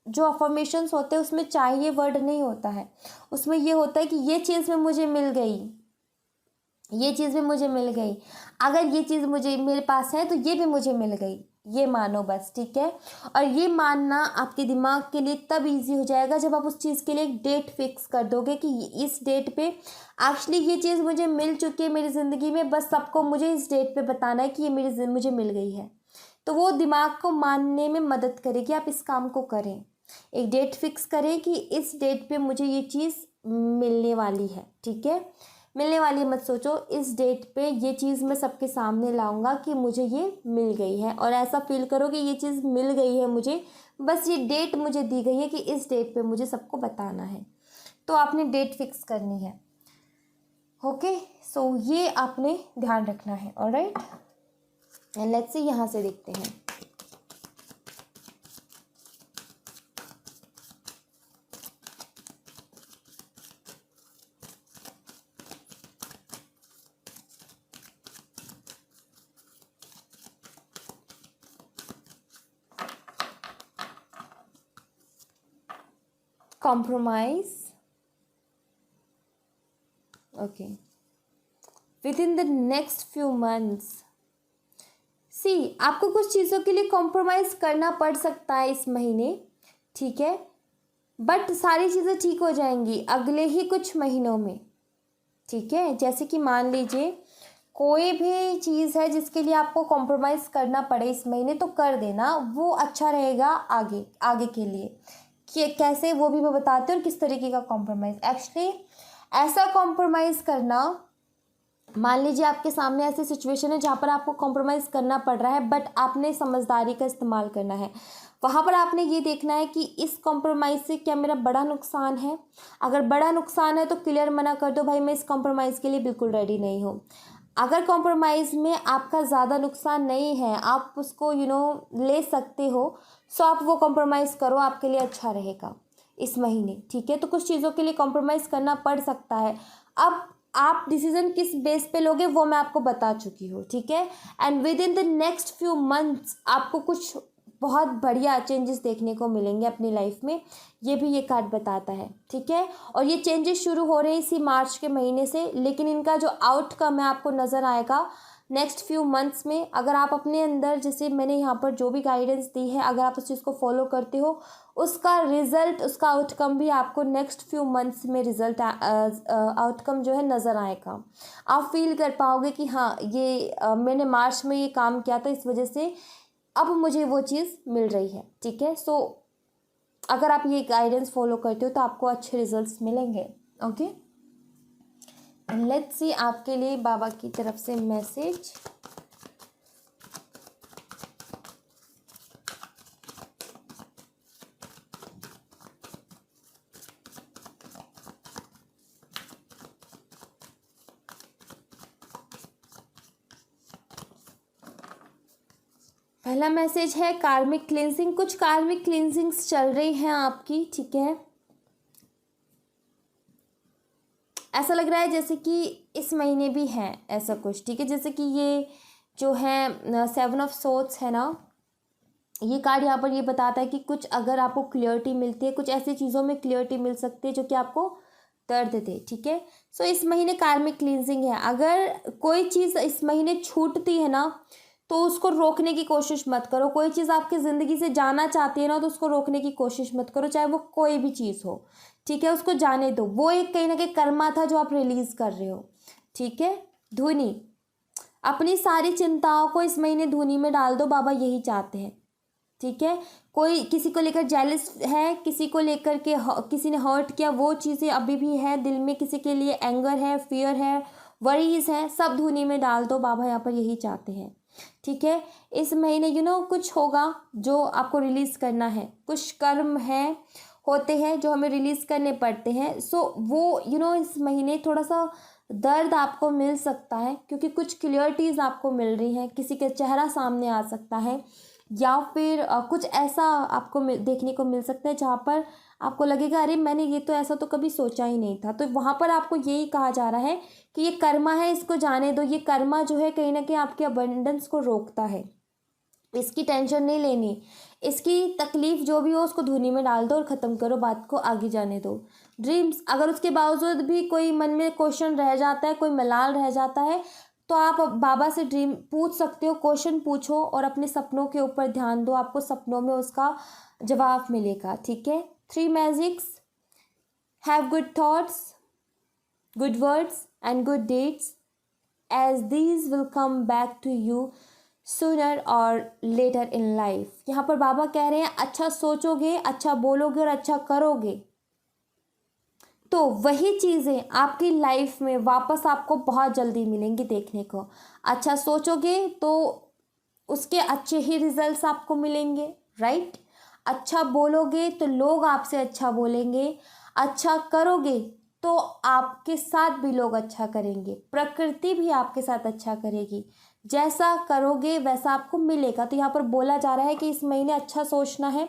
जो अफर्मेशंस होते हैं उसमें चाहिए वर्ड नहीं होता है, उसमें ये होता है कि ये चीज़ में मुझे मिल गई, ये चीज़ भी मुझे मिल गई, अगर ये चीज़ मुझे मेरे पास है तो ये भी मुझे मिल गई, ये मानो बस, ठीक है। और ये मानना आपके दिमाग के लिए तब इजी हो जाएगा जब आप उस चीज़ के लिए एक डेट फिक्स कर दोगे कि इस डेट पे एक्चुअली ये चीज़ मुझे मिल चुकी है मेरी ज़िंदगी में, बस सबको मुझे इस डेट पे बताना है कि ये मुझे मिल गई है। तो वो दिमाग को मानने में मदद करेगी, आप इस काम को करें। एक डेट फिक्स करें कि इस डेट पे मुझे ये चीज़ मिलने वाली है, ठीक है। मिलने वाली मत सोचो, इस डेट पे ये चीज़ मैं सबके सामने लाऊंगा कि मुझे ये मिल गई है, और ऐसा फील करो कि ये चीज़ मिल गई है मुझे, बस ये डेट मुझे दी गई है कि इस डेट पे मुझे सबको बताना है। तो आपने डेट फिक्स करनी है, ओके। सो ये आपने ध्यान रखना है, ऑलराइट। एंड लेट्स सी, यहाँ से देखते हैं। Compromise, okay, within the next few months. See, आपको कुछ चीज़ों के लिए कॉम्प्रोमाइज़ करना पड़ सकता है इस महीने, ठीक है, बट सारी चीज़ें ठीक हो जाएंगी अगले ही कुछ महीनों में, ठीक है। जैसे कि मान लीजिए कोई भी चीज़ है जिसके लिए आपको कॉम्प्रोमाइज़ करना पड़े इस महीने, तो कर देना, वो अच्छा रहेगा आगे आगे के लिए। कि कैसे वो भी मैं बताती हूँ, और किस तरीके का कॉम्प्रोमाइज़। एक्चुअली ऐसा कॉम्प्रोमाइज़ करना, मान लीजिए आपके सामने ऐसी सिचुएशन है जहाँ पर आपको कॉम्प्रोमाइज़ करना पड़ रहा है, बट आपने समझदारी का इस्तेमाल करना है। वहाँ पर आपने ये देखना है कि इस कॉम्प्रोमाइज़ से क्या मेरा बड़ा नुकसान है। अगर बड़ा नुकसान है तो क्लियर मना कर दो, भाई मैं इस कॉम्प्रोमाइज़ के लिए बिल्कुल रेडी नहीं हूँ। अगर कॉम्प्रोमाइज़ में आपका ज़्यादा नुकसान नहीं है, आप उसको ले सकते हो, सो आप वो कॉम्प्रोमाइज़ करो, आपके लिए अच्छा रहेगा इस महीने, ठीक है। तो कुछ चीज़ों के लिए कॉम्प्रोमाइज़ करना पड़ सकता है। अब आप डिसीजन किस बेस पे लोगे वो मैं आपको बता चुकी हूँ, ठीक है। And with in the next few months आपको कुछ बहुत बढ़िया चेंजेस देखने को मिलेंगे अपनी लाइफ में, ये भी ये कार्ड बताता है, ठीक है। और ये चेंजेस शुरू हो रहे हैं इसी मार्च के महीने से, लेकिन इनका जो आउटकम है आपको नज़र आएगा नेक्स्ट फ्यू मंथ्स में। अगर आप अपने अंदर, जैसे मैंने यहाँ पर जो भी गाइडेंस दी है, अगर आप उस चीज़ को फॉलो करते हो, उसका रिजल्ट, उसका आउटकम भी आपको नेक्स्ट फ्यू मंथ्स में रिजल्ट आउटकम जो है नज़र आएगा। आप फील कर पाओगे कि हाँ ये मैंने मार्च में ये काम किया था, इस वजह से अब मुझे वो चीज़ मिल रही है, ठीक है। सो अगर आप ये गाइडेंस फॉलो करते हो तो आपको अच्छे रिजल्ट्स मिलेंगे, ओके। लेट्स सी आपके लिए बाबा की तरफ से मैसेज। पहला मैसेज है कार्मिक क्लींजिंग। कुछ कार्मिक क्लींजिंग्स चल रही हैं आपकी, ठीक है। ऐसा लग रहा है जैसे कि इस महीने भी है ऐसा कुछ, ठीक है। जैसे कि ये जो है 7 ऑफ सोर्ड्स है ना, ये कार्ड यहाँ पर ये बताता है कि कुछ अगर आपको क्लियरिटी मिलती है, कुछ ऐसी चीज़ों में क्लियरिटी मिल सकती है जो कि आपको दर्द थे, ठीक है। सो इस महीने कार्मिक क्लींजिंग है। अगर कोई चीज़ इस महीने छूटती है ना, तो उसको रोकने की कोशिश मत करो। कोई चीज़ आपकी ज़िंदगी से जाना चाहती है ना, तो उसको रोकने की कोशिश मत करो, चाहे वो कोई भी चीज़ हो, ठीक है। उसको जाने दो, वो एक कहीं ना कहीं कर्मा था जो आप रिलीज़ कर रहे हो, ठीक है। धुनी, अपनी सारी चिंताओं को इस महीने धुनी में डाल दो, बाबा यही चाहते हैं, ठीक है। कोई किसी को लेकर जेलस है, किसी को लेकर के किसी ने हर्ट किया, वो चीज़ें अभी भी है दिल में, किसी के लिए एंगर है, फियर है, वरीज है, सब धुनी में डाल दो, बाबा यहाँ पर यही चाहते हैं, ठीक है। इस महीने कुछ होगा जो आपको रिलीज़ करना है, कुछ कर्म है होते हैं जो हमें रिलीज़ करने पड़ते हैं। सो वो इस महीने थोड़ा सा दर्द आपको मिल सकता है, क्योंकि कुछ क्लियरिटीज़ आपको मिल रही हैं, किसी का चेहरा सामने आ सकता है, या फिर कुछ ऐसा आपको देखने को मिल सकता है जहाँ पर आपको लगेगा अरे मैंने ये तो ऐसा तो कभी सोचा ही नहीं था। तो वहाँ पर आपको यही कहा जा रहा है कि ये कर्मा है, इसको जाने दो। ये कर्मा जो है कहीं ना कहीं आपके अबंडेंस को रोकता है, इसकी टेंशन नहीं लेनी, इसकी तकलीफ़ जो भी हो उसको धुनी में डाल दो और ख़त्म करो, बात को आगे जाने दो। ड्रीम्स, अगर उसके बावजूद भी कोई मन में क्वेश्चन रह जाता है, कोई मलाल रह जाता है, तो आप बाबा से ड्रीम पूछ सकते हो, क्वेश्चन पूछो और अपने सपनों के ऊपर ध्यान दो, आपको सपनों में उसका जवाब मिलेगा। ठीक है। 3 magics, have good thoughts, good words and good deeds as these will come back to you sooner or later in life। यहाँ पर बाबा कह रहे हैं अच्छा सोचोगे, अच्छा बोलोगे और अच्छा करोगे तो वही चीज़ें आपकी लाइफ में वापस आपको बहुत जल्दी मिलेंगी देखने को। अच्छा सोचोगे तो उसके अच्छे ही रिजल्ट्स आपको मिलेंगे, राइट। अच्छा बोलोगे तो लोग आपसे अच्छा बोलेंगे, अच्छा करोगे तो आपके साथ भी लोग अच्छा करेंगे, प्रकृति भी आपके साथ अच्छा करेगी। जैसा करोगे वैसा आपको मिलेगा। तो यहाँ पर बोला जा रहा है कि इस महीने अच्छा सोचना है,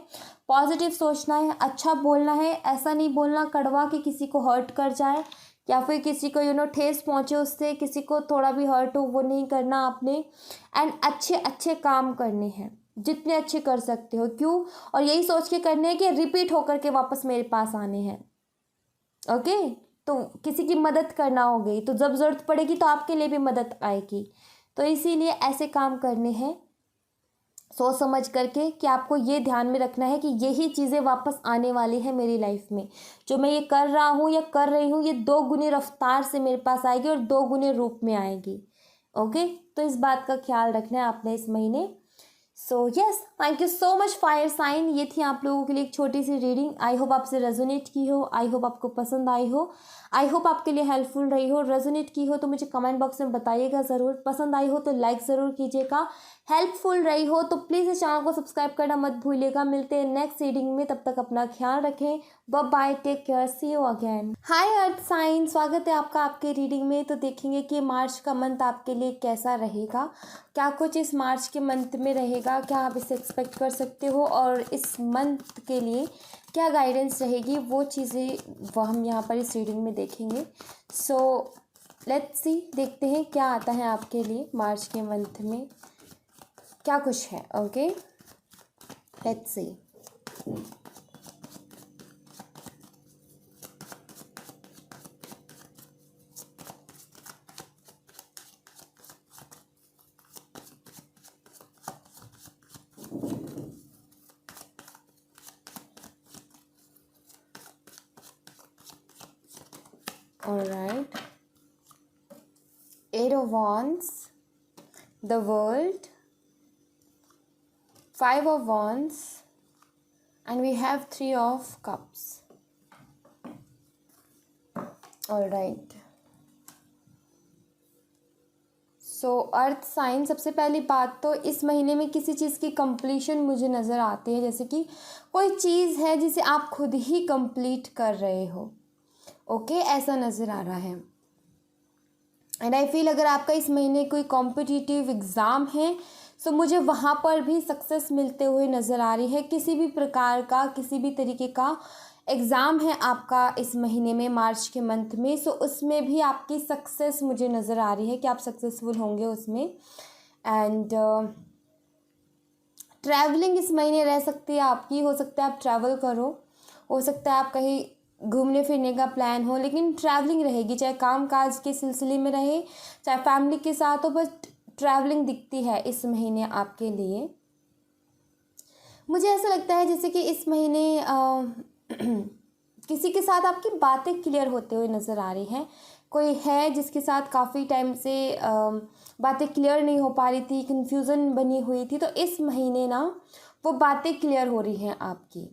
पॉजिटिव सोचना है, अच्छा बोलना है, ऐसा नहीं बोलना कड़वा कि किसी को हर्ट कर जाए या फिर किसी को ठेस पहुँचे उससे, किसी को थोड़ा भी हर्ट हो वो नहीं करना आपने। एंड अच्छे अच्छे काम करने हैं, जितने अच्छे कर सकते हो। क्यों? और यही सोच के करने हैं कि रिपीट होकर के वापस मेरे पास आने हैं। ओके। तो किसी की मदद करना हो गई तो जब ज़रूरत पड़ेगी तो आपके लिए भी मदद आएगी। तो इसीलिए ऐसे काम करने हैं सोच समझ करके कि आपको ये ध्यान में रखना है कि यही चीज़ें वापस आने वाली है मेरी लाइफ में। जो मैं ये कर रहा हूँ या कर रही हूँ ये 2 गुनी रफ्तार से मेरे पास आएगी और 2 गुने रूप में आएगी। ओके। तो इस बात का ख्याल रखना है आपने इस महीने। So yes, thank you so much fire sign. ये थी आप लोगों के लिए एक छोटी सी रीडिंग। आई होप आपसे रेजोनेट की हो, आई होप आपको पसंद आई हो, आई होप आपके लिए हेल्पफुल रही हो। रेजोनेट की हो तो मुझे कमेंट बॉक्स में बताइएगा ज़रूर, पसंद आई हो तो लाइक ज़रूर कीजिएगा, हेल्पफुल रही हो तो प्लीज़ इस चैनल को सब्सक्राइब करना मत भूलिएगा। मिलते हैं नेक्स्ट रीडिंग में, तब तक अपना ख्याल रखें। Bye bye, take care, see you again. Hi earth sign, स्वागत है आपका आपके रीडिंग में। तो देखेंगे कि मार्च का मंथ आपके लिए कैसा रहेगा, क्या कुछ इस मार्च के मंथ में रहेगा, क्या आप इसे एक्सपेक्ट कर सकते हो और इस मंथ के लिए क्या गाइडेंस रहेगी, वो चीज़ें वो हम यहाँ पर इस रीडिंग में देखेंगे। सो लेट्स सी, देखते हैं क्या आता है आपके लिए मार्च के मंथ में, क्या कुछ है। Okay, let's see. Alright, 8 of Wands, the World, 5 of Wands, and we have 3 of Cups. Alright, so earth sign, सबसे पहली बात तो इस महीने में किसी चीज़ की कंप्लीशन मुझे नज़र आती है, जैसे कि कोई चीज़ है जिसे आप खुद ही कंप्लीट कर रहे हो। ओके, ऐसा नज़र आ रहा है। एंड आई फील अगर आपका इस महीने कोई कॉम्पिटिटिव एग्ज़ाम है तो मुझे वहाँ पर भी सक्सेस मिलते हुए नज़र आ रही है। किसी भी प्रकार का, किसी भी तरीके का एग्ज़ाम है आपका इस महीने में, मार्च के मंथ में, सो उसमें भी आपकी सक्सेस मुझे नज़र आ रही है कि आप सक्सेसफुल होंगे उसमें। एंड ट्रैवलिंग इस महीने रह सकती है आपकी, हो सकता है आप ट्रैवल करो, हो सकता है आप कहीं घूमने फिरने का प्लान हो, लेकिन ट्रैवलिंग रहेगी, चाहे काम काज के सिलसिले में रहे चाहे फैमिली के साथ हो, बट ट्रैवलिंग दिखती है इस महीने आपके लिए। मुझे ऐसा लगता है जैसे कि इस महीने किसी के साथ आपकी बातें क्लियर होते हुए नज़र आ रही हैं। कोई है जिसके साथ काफ़ी टाइम से बातें क्लियर नहीं हो पा रही थी, कन्फ्यूज़न बनी हुई थी, तो इस महीने ना वो बातें क्लियर हो रही हैं आपकी।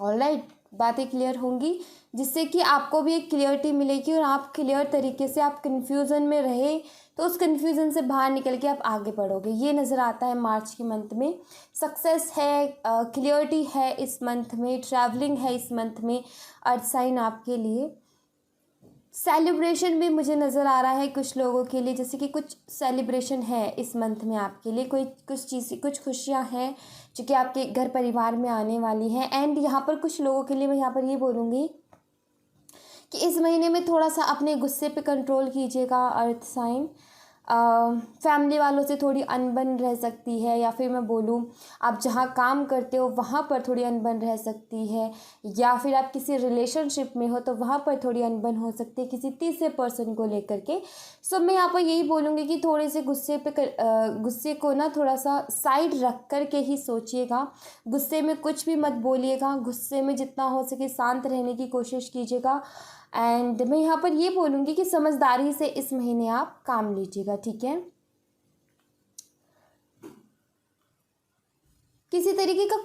ऑलराइट, बातें क्लियर होंगी जिससे कि आपको भी एक क्लियरिटी मिलेगी और आप क्लियर तरीके से, आप कन्फ्यूज़न में रहे तो उस कन्फ्यूज़न से बाहर निकल के आप आगे बढ़ोगे, ये नज़र आता है मार्च के मंथ में। सक्सेस है, क्लियरिटी है इस मंथ में, ट्रैवलिंग है इस मंथ में अर्थ साइन आपके लिए। सेलिब्रेशन भी मुझे नज़र आ रहा है कुछ लोगों के लिए, जैसे कि कुछ सेलिब्रेशन है इस मंथ में आपके लिए, कोई कुछ चीज़, कुछ खुशियाँ हैं जो कि आपके घर परिवार में आने वाली हैं। एंड यहाँ पर कुछ लोगों के लिए मैं यहाँ पर ये बोलूँगी कि इस महीने में थोड़ा सा अपने गुस्से पे कंट्रोल कीजिएगा अर्थ साइन। फैमिली वालों से थोड़ी अनबन रह सकती है, या फिर मैं बोलूँ आप जहाँ काम करते हो वहाँ पर थोड़ी अनबन रह सकती है, या फिर आप किसी रिलेशनशिप में हो तो वहाँ पर थोड़ी अनबन हो सकती है किसी तीसरे पर्सन को लेकर के। सो मैं यहाँ पर यही बोलूँगी कि थोड़े से गुस्से को ना थोड़ा सा साइड रख कर के ही सोचिएगा। गुस्से में कुछ भी मत बोलिएगा, गुस्से में जितना हो सके शांत रहने की कोशिश कीजिएगा। एंड मैं यहाँ पर ये बोलूँगी कि समझदारी से इस महीने आप काम लीजिएगा, ठीक है। किसी तरीके का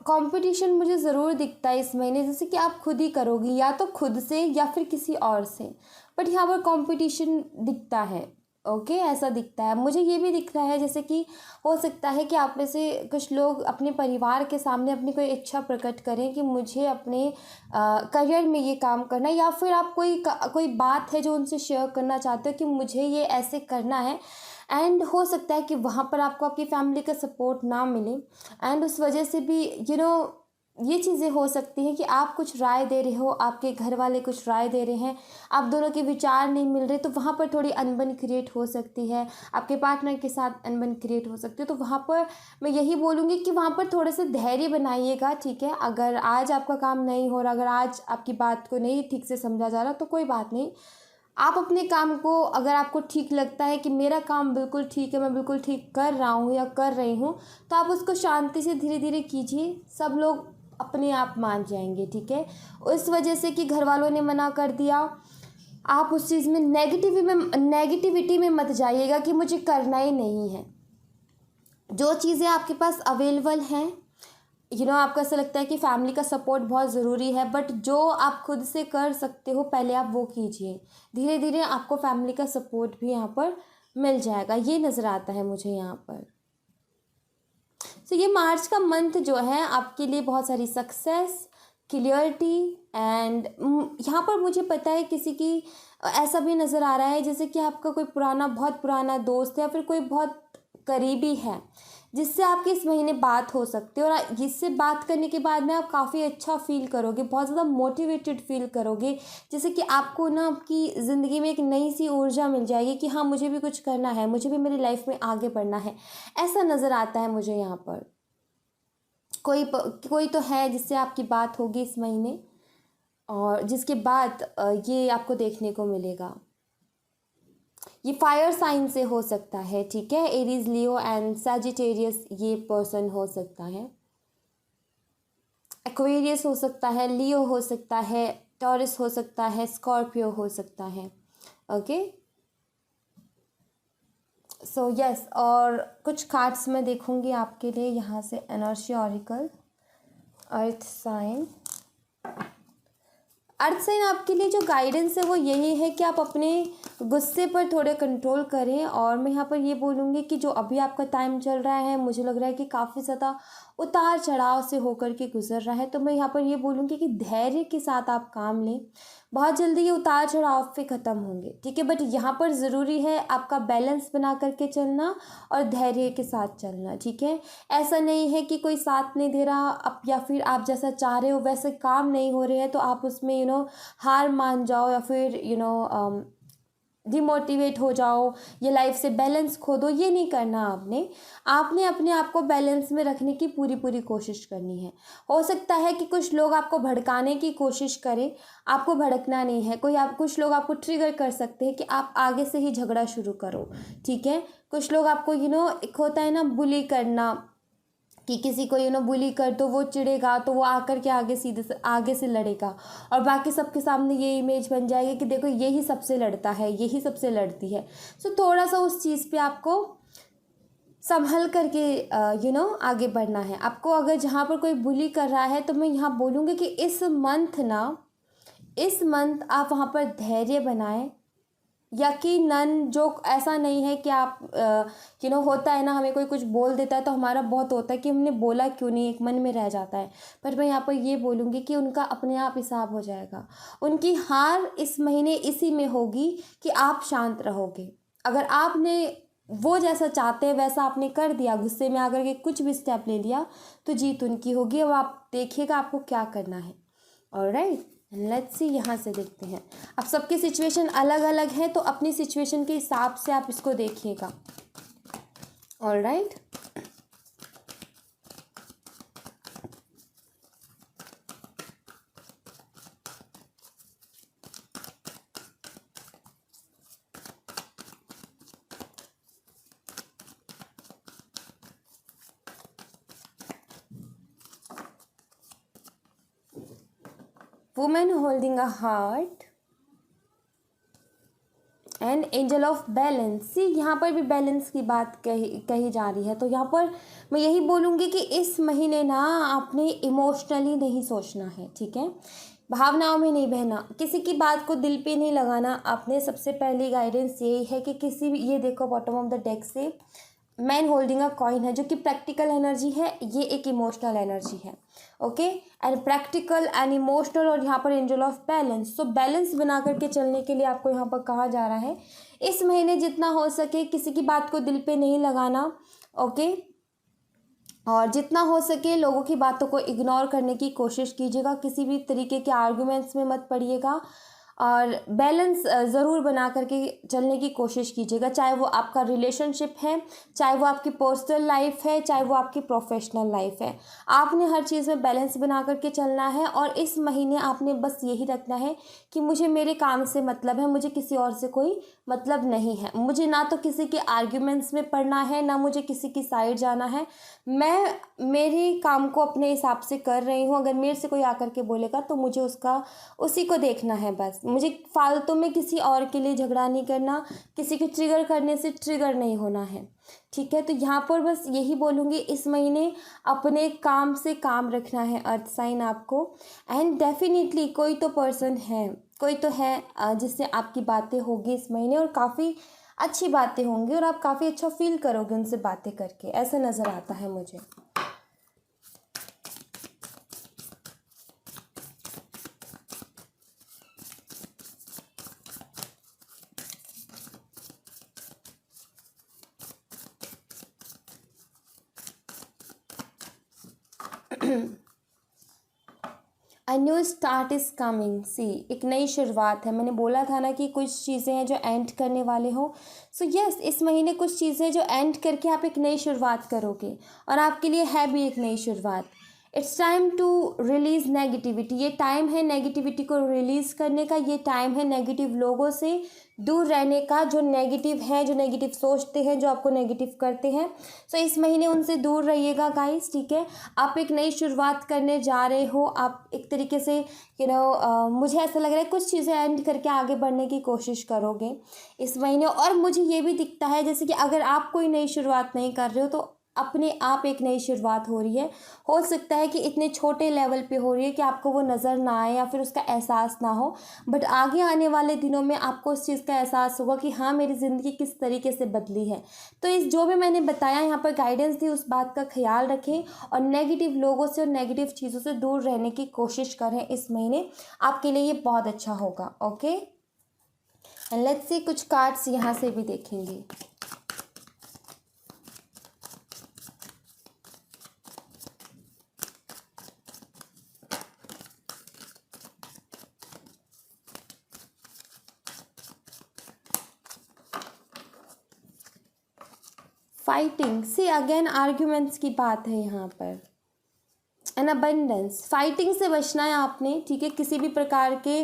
कंपटीशन मुझे ज़रूर दिखता है इस महीने, जैसे कि आप खुद ही करोगी, या तो खुद से या फिर किसी और से, बट यहाँ पर कंपटीशन दिखता है। ओके, ऐसा दिखता है मुझे। ये भी दिख रहा है जैसे कि हो सकता है कि आप में से कुछ लोग अपने परिवार के सामने अपनी कोई इच्छा प्रकट करें कि मुझे अपने करियर में ये काम करना है, या फिर आप कोई बात है जो उनसे शेयर करना चाहते हो कि मुझे ये ऐसे करना है। एंड हो सकता है कि वहाँ पर आपको आपकी फैमिली का सपोर्ट ना मिले, एंड उस वजह से भी ये चीज़ें हो सकती हैं कि आप कुछ राय दे रहे हो, आपके घर वाले कुछ राय दे रहे हैं, आप दोनों के विचार नहीं मिल रहे, तो वहाँ पर थोड़ी अनबन क्रिएट हो सकती है, आपके पार्टनर के साथ अनबन क्रिएट हो सकती है। तो वहाँ पर मैं यही बोलूँगी कि वहाँ पर थोड़े से धैर्य बनाइएगा, ठीक है। अगर आज आपका काम नहीं हो रहा, अगर आज आपकी बात को नहीं ठीक से समझा जा रहा, तो कोई बात नहीं, आप अपने काम को, अगर आपको ठीक लगता है कि मेरा काम बिल्कुल ठीक है, मैं बिल्कुल ठीक कर रहा हूँ या कर रही हूँ, तो आप उसको शांति से धीरे धीरे कीजिए। सब लोग अपने आप मान जाएंगे, ठीक है। उस वजह से कि घर वालों ने मना कर दिया, आप उस चीज़ में नेगेटिविटी में मत जाइएगा कि मुझे करना ही नहीं है। जो चीज़ें आपके पास अवेलेबल हैं, आपको ऐसा लगता है कि फैमिली का सपोर्ट बहुत ज़रूरी है, बट जो आप खुद से कर सकते हो पहले आप वो कीजिए। धीरे धीरे आपको फैमिली का सपोर्ट भी यहाँ पर मिल जाएगा, ये नज़र आता है मुझे यहाँ पर। तो ये मार्च का मंथ जो है आपके लिए बहुत सारी सक्सेस, क्लियरिटी, एंड यहाँ पर मुझे पता है किसी की ऐसा भी नज़र आ रहा है जैसे कि आपका कोई बहुत पुराना दोस्त है, या फिर कोई बहुत करीबी है जिससे आपकी इस महीने बात हो सकती है, और जिससे बात करने के बाद में आप काफ़ी अच्छा फील करोगे, बहुत ज़्यादा मोटिवेटेड फील करोगे, जैसे कि आपको ना आपकी ज़िंदगी में एक नई सी ऊर्जा मिल जाएगी कि हाँ, मुझे भी कुछ करना है, मुझे भी मेरी लाइफ में आगे बढ़ना है। ऐसा नज़र आता है मुझे यहाँ पर। कोई तो है जिससे आपकी बात होगी इस महीने, और जिसके बाद ये आपको देखने को मिलेगा। ये फायर साइन से हो सकता है, ठीक है। एरीज, लियो एंड सैजिटेरियस ये पर्सन हो सकता है, एक्वेरियस हो सकता है, लियो हो सकता है, टॉरस हो सकता है, स्कॉर्पियो हो सकता है। ओके, सो यस, और कुछ कार्ड्स मैं देखूंगी आपके लिए यहाँ से। एनर्जी ऑरिकल, अर्थ साइन आपके लिए जो गाइडेंस है वो यही है कि आप अपने गुस्से पर थोड़े कंट्रोल करें। और मैं यहाँ पर ये बोलूँगी कि जो अभी आपका टाइम चल रहा है, मुझे लग रहा है कि काफ़ी ज़्यादा उतार चढ़ाव से होकर के गुजर रहा है, तो मैं यहाँ पर ये बोलूँगी कि धैर्य के साथ आप काम लें, बहुत जल्दी ये उतार चढ़ाव पे ख़त्म होंगे, ठीक है। बट यहाँ पर ज़रूरी है आपका बैलेंस बना करके चलना और धैर्य के साथ चलना, ठीक है। ऐसा नहीं है कि कोई साथ नहीं दे रहा आप, या फिर आप जैसा चाह रहे हो वैसे काम नहीं हो रहे हैं तो आप उसमें हार मान जाओ, या फिर डिमोटिवेट हो जाओ, ये लाइफ से बैलेंस खो दो। ये नहीं करना आपने अपने आप को बैलेंस में रखने की पूरी कोशिश करनी है। हो सकता है कि कुछ लोग आपको भड़काने की कोशिश करें, आपको भड़कना नहीं है। कुछ लोग आपको ट्रिगर कर सकते हैं कि आप आगे से ही झगड़ा शुरू करो, ठीक है। कुछ लोग आपको एक होता है ना बुली करना, कि किसी को बुली कर तो वो चिढ़ेगा, तो वो आकर के आगे से लड़ेगा, और बाकी सबके सामने ये इमेज बन जाएगी कि देखो यही सबसे लड़ता है, यही सबसे लड़ती है। सो थोड़ा सा उस चीज़ पे आपको संभल करके आगे बढ़ना है आपको। अगर जहाँ पर कोई बुली कर रहा है तो मैं यहाँ बोलूँगी कि इस मंथ आप वहाँ पर धैर्य बनाएं। यकीनन जो ऐसा नहीं है कि आप होता है ना, हमें कोई कुछ बोल देता है तो हमारा बहुत होता है कि हमने बोला क्यों नहीं, एक मन में रह जाता है। पर मैं यहाँ पर ये बोलूँगी कि उनका अपने आप हिसाब हो जाएगा। उनकी हार इस महीने इसी में होगी कि आप शांत रहोगे। अगर आपने वो जैसा चाहते हैं वैसा आपने कर दिया, गुस्से में आकर के कुछ भी स्टेप ले लिया, तो जीत उनकी होगी। अब आप देखिएगा आपको क्या करना है। ऑलराइट, लेट्स सी, यहाँ से देखते हैं। अब सबकी सिचुएशन अलग अलग है, तो अपनी सिचुएशन के हिसाब से आप इसको देखिएगा। All right, women holding a heart and angel of balance. See, यहाँ पर भी बैलेंस की बात कही जा रही है। तो यहाँ पर मैं यही बोलूँगी कि इस महीने ना आपने इमोशनली नहीं सोचना है, ठीक है, भावनाओं में नहीं बहना, किसी की बात को दिल पे नहीं लगाना आपने। सबसे पहली गाइडेंस यही है कि किसी भी, ये देखो बॉटम ऑफ द डेक से मैन होल्डिंग अ कॉइन है, जो कि प्रैक्टिकल एनर्जी है, ये एक इमोशनल एनर्जी है। Okay, and practical and emotional, और यहाँ पर एंजल ऑफ बैलेंस। तो बैलेंस बना करके चलने के लिए आपको यहाँ पर कहा जा रहा है इस महीने जितना हो सके किसी की बात को दिल पे नहीं लगाना। ओके, और जितना हो सके लोगों की बातों को इग्नोर करने की कोशिश कीजिएगा, किसी भी तरीके के आर्गुमेंट्स में मत पड़िएगा, और बैलेंस ज़रूर बना करके चलने की कोशिश कीजिएगा, चाहे वो आपका रिलेशनशिप है, चाहे वो आपकी पर्सनल लाइफ है, चाहे वो आपकी प्रोफेशनल लाइफ है। आपने हर चीज़ में बैलेंस बना करके चलना है, और इस महीने आपने बस यही रखना है कि मुझे मेरे काम से मतलब है, मुझे किसी और से कोई मतलब नहीं है, मुझे ना तो किसी के आर्ग्यूमेंट्स में पड़ना है, ना मुझे किसी की साइड जाना है। मैं मेरे काम को अपने हिसाब से कर रही हूँ, अगर मेरे से कोई आकर के बोलेगा तो मुझे उसी को देखना है बस, मुझे फालतू में किसी और के लिए झगड़ा नहीं करना, किसी को ट्रिगर करने से ट्रिगर नहीं होना है, ठीक है। तो यहाँ पर बस यही बोलूँगी, इस महीने अपने काम से काम रखना है अर्थ साइन आपको। एंड डेफिनेटली कोई तो पर्सन है, कोई तो है जिससे आपकी बातें होगी इस महीने, और काफ़ी अच्छी बातें होंगी, और आप काफ़ी अच्छा फील करोगे उनसे बातें करके, ऐसा नज़र आता है मुझे। A new start is coming. See, एक नई शुरुआत है। मैंने बोला था ना कि कुछ चीज़ें हैं जो एंड करने वाले हो। सो यस, इस महीने कुछ चीज़ें जो एंड करके आप एक नई शुरुआत करोगे, और आपके लिए है भी एक नई शुरुआत। It's time to release negativity. ये टाइम है नेगेटिविटी को रिलीज़ करने का, ये टाइम है नेगेटिव लोगों से दूर रहने का, जो नेगेटिव है, जो नेगेटिव सोचते हैं, जो आपको नेगेटिव करते हैं। सो इस महीने उनसे दूर रहिएगा गाइस, ठीक है। आप एक नई शुरुआत करने जा रहे हो, आप एक तरीके से मुझे ऐसा लग रहा है कुछ चीज़ें एंड करके आगे बढ़ने की कोशिश करोगे इस महीने। और मुझे ये भी दिखता है जैसे कि अगर आप कोई नई शुरुआत नहीं कर रहे हो तो अपने आप एक नई शुरुआत हो रही है। हो सकता है कि इतने छोटे लेवल पे हो रही है कि आपको वो नज़र ना आए या फिर उसका एहसास ना हो, बट आगे आने वाले दिनों में आपको उस चीज़ का एहसास होगा कि हाँ, मेरी ज़िंदगी किस तरीके से बदली है। तो इस जो भी मैंने बताया यहाँ पर गाइडेंस दी, उस बात का ख्याल रखें, और नेगेटिव लोगों से और नेगेटिव चीज़ों से दूर रहने की कोशिश करें इस महीने, आपके लिए ये बहुत अच्छा होगा। ओके, एंड लेट्स सी, कुछ कार्ड्स यहाँ से भी देखेंगे। फाइटिंग, सी अगेन आर्ग्यूमेंट्स की बात है यहाँ पर। एन अबंडेंस, फाइटिंग से बचना है आपने, ठीक है। किसी भी प्रकार के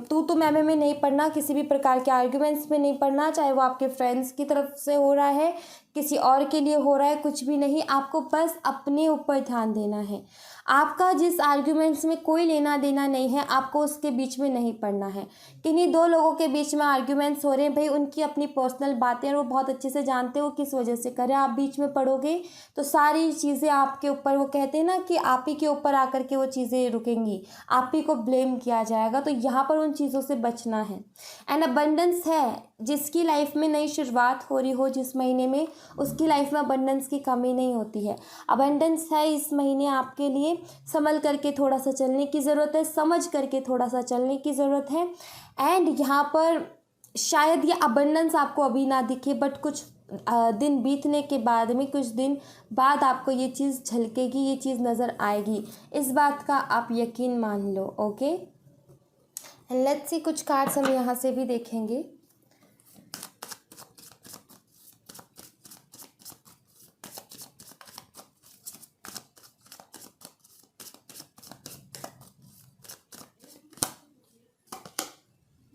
तू मैं में नहीं पड़ना, किसी भी प्रकार के आर्ग्यूमेंट्स में नहीं पड़ना, चाहे वो आपके फ्रेंड्स की तरफ से हो रहा है, किसी और के लिए हो रहा है, कुछ भी नहीं। आपको बस अपने ऊपर ध्यान देना है। आपका जिस आर्ग्यूमेंट्स में कोई लेना देना नहीं है, आपको उसके बीच में नहीं पड़ना है। किन्हीं दो लोगों के बीच में आर्ग्यूमेंट्स हो रहे हैं, भाई उनकी अपनी पर्सनल बातें, और वो बहुत अच्छे से जानते हो किस वजह से करें, आप बीच में पड़ोगे तो सारी चीज़ें आपके ऊपर, वो कहते हैं ना कि आप ही के ऊपर आकर के वो चीज़ें रुकेंगी, आप ही को ब्लेम किया जाएगा। तो यहाँ पर उन चीज़ों से बचना है। एंड अबंडेंस है, जिसकी लाइफ में नई शुरुआत हो रही हो जिस महीने में, उसकी लाइफ में अबंडेंस की कमी नहीं होती है। अबंडेंस है इस महीने आपके लिए। संभल करके थोड़ा सा चलने की ज़रूरत है, समझ करके थोड़ा सा चलने की ज़रूरत है। एंड यहाँ पर शायद ये अबंडेंस आपको अभी ना दिखे, बट कुछ दिन बीतने के बाद में, कुछ दिन बाद आपको ये चीज़ झलकेगी, ये चीज़ नज़र आएगी। इस बात का आप यकीन मान लो। ओके, एंड लेट्स सी कुछ कार्ड्स हम यहाँ से भी देखेंगे।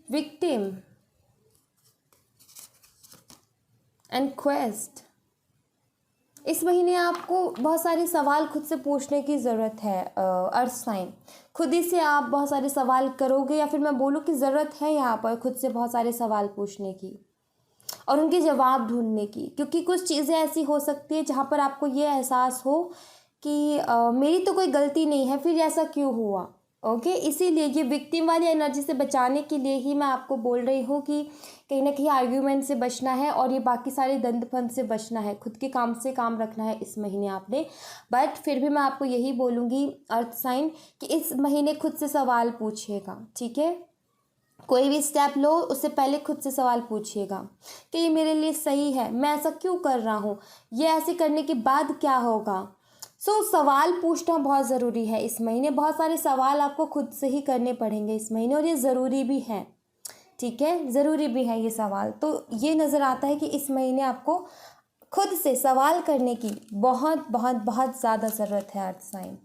Victim and quest. इस महीने आपको बहुत सारे सवाल खुद से पूछने की ज़रूरत है अर्थ साइन। खुद ही से आप बहुत सारे सवाल करोगे, या फिर मैं बोलूँ कि ज़रूरत है यहाँ पर खुद से बहुत सारे सवाल पूछने की और उनके जवाब ढूंढने की, क्योंकि कुछ चीज़ें ऐसी हो सकती है जहाँ पर आपको ये एहसास हो कि मेरी तो कोई गलती नहीं है, फिर ऐसा क्यों हुआ। ओके, इसीलिए ये विक्टिम वाली एनर्जी से बचाने के लिए ही मैं आपको बोल रही हूँ कि कहीं ना कहीं आर्ग्यूमेंट से बचना है और ये बाकी सारे दंड फंद से बचना है, खुद के काम से काम रखना है इस महीने आपने। बट फिर भी मैं आपको यही बोलूँगी अर्थ साइन कि इस महीने खुद से सवाल पूछिएगा, ठीक है। कोई भी स्टेप लो उससे पहले खुद से सवाल पूछिएगा कि ये मेरे लिए सही है, मैं ऐसा क्यों कर रहा हूँ, ये ऐसे करने के बाद क्या होगा। सवाल पूछना बहुत ज़रूरी है इस महीने। बहुत सारे सवाल आपको खुद से ही करने पड़ेंगे इस महीने, और ये ज़रूरी भी है, ठीक है, ज़रूरी भी है ये सवाल। तो ये नज़र आता है कि इस महीने आपको खुद से सवाल करने की बहुत बहुत बहुत ज़्यादा ज़रूरत है earth sign.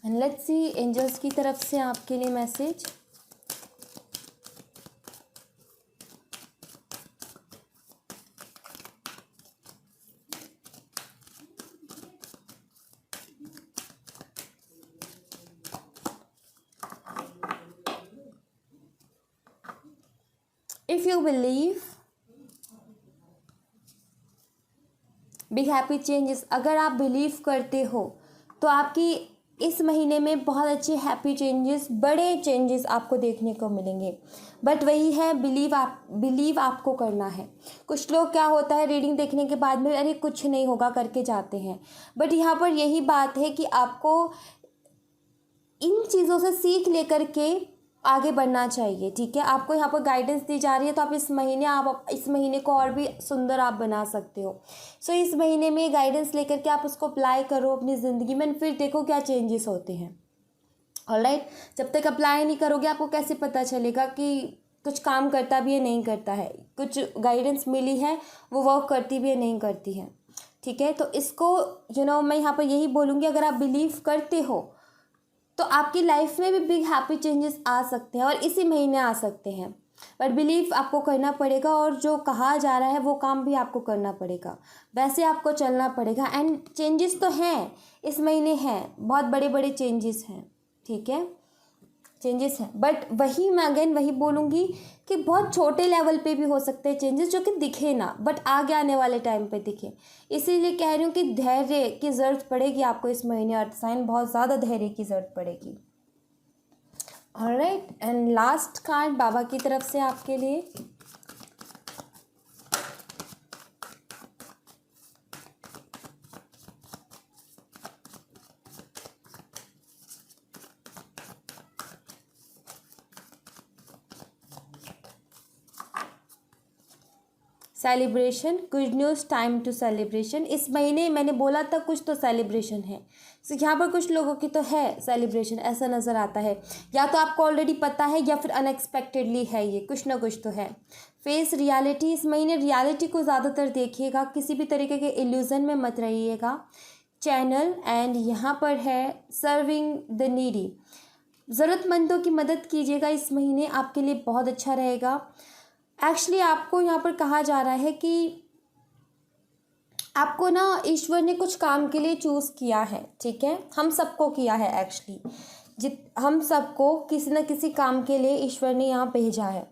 And let's see angels की तरफ से आपके लिए message. If you believe be happy changes. अगर आप बिलीव करते हो तो आपकी इस महीने में बहुत अच्छे हैप्पी चेंजेस, बड़े चेंजेस आपको देखने को मिलेंगे। बट वही है, बिलीव आपको करना है। कुछ लोग क्या होता है रीडिंग देखने के बाद में अरे कुछ नहीं होगा करके जाते हैं, बट यहाँ पर यही बात है कि आपको इन चीज़ों से सीख लेकर के आगे बढ़ना चाहिए, ठीक है। आपको यहाँ पर गाइडेंस दी जा रही है, तो आप इस महीने को और भी सुंदर आप बना सकते हो। इस महीने में गाइडेंस लेकर के आप उसको अप्लाई करो अपनी ज़िंदगी में, फिर देखो क्या चेंजेस होते हैं। ऑलराइट, जब तक अप्लाई नहीं करोगे आपको कैसे पता चलेगा कि कुछ काम करता भी है नहीं करता है, कुछ गाइडेंस मिली है वो वर्क करती भी है नहीं करती है, ठीक है। तो इसको मैं यहाँ पर यही बोलूँगी, अगर आप बिलीव करते हो तो आपकी लाइफ में भी बिग हैप्पी चेंजेस आ सकते हैं और इसी महीने आ सकते हैं। बट बिलीव आपको करना पड़ेगा, और जो कहा जा रहा है वो काम भी आपको करना पड़ेगा, वैसे आपको चलना पड़ेगा। एंड चेंजेस तो हैं इस महीने, हैं बहुत बड़े बड़े चेंजेस हैं, ठीक है, चेंजेस हैं। बट मैं अगेन वही बोलूँगी कि बहुत छोटे लेवल पे भी हो सकते हैं चेंजेस, जो कि दिखे ना, बट आगे आने वाले टाइम पे दिखे। इसीलिए कह रही हूँ कि धैर्य की ज़रूरत पड़ेगी आपको इस महीने अर्थ साइन, बहुत ज़्यादा धैर्य की ज़रूरत पड़ेगी। ऑलराइट, एंड लास्ट कार्ड बाबा की तरफ से आपके लिए। Celebration, good news, time to celebration. इस महीने मैंने बोला था कुछ तो सेलिब्रेशन है, यहाँ पर कुछ लोगों की तो है सेलिब्रेशन, ऐसा नज़र आता है। या तो आपको ऑलरेडी पता है या फिर अनएक्सपेक्टेडली है, ये कुछ ना कुछ तो है। फेस रियलिटी, इस महीने रियलिटी को ज़्यादातर देखिएगा, किसी भी तरीके के इल्यूज़न में मत रहिएगा। चैनल, एंड यहाँ पर है सर्विंग द नीडी, ज़रूरतमंदों की मदद कीजिएगा इस महीने, आपके लिए बहुत अच्छा रहेगा। एक्चुअली आपको यहाँ पर कहा जा रहा है कि आपको ना ईश्वर ने कुछ काम के लिए चूज़ किया है, ठीक है, हम सबको किया है एक्चुअली, हम सबको किसी न किसी काम के लिए ईश्वर ने यहाँ भेजा है।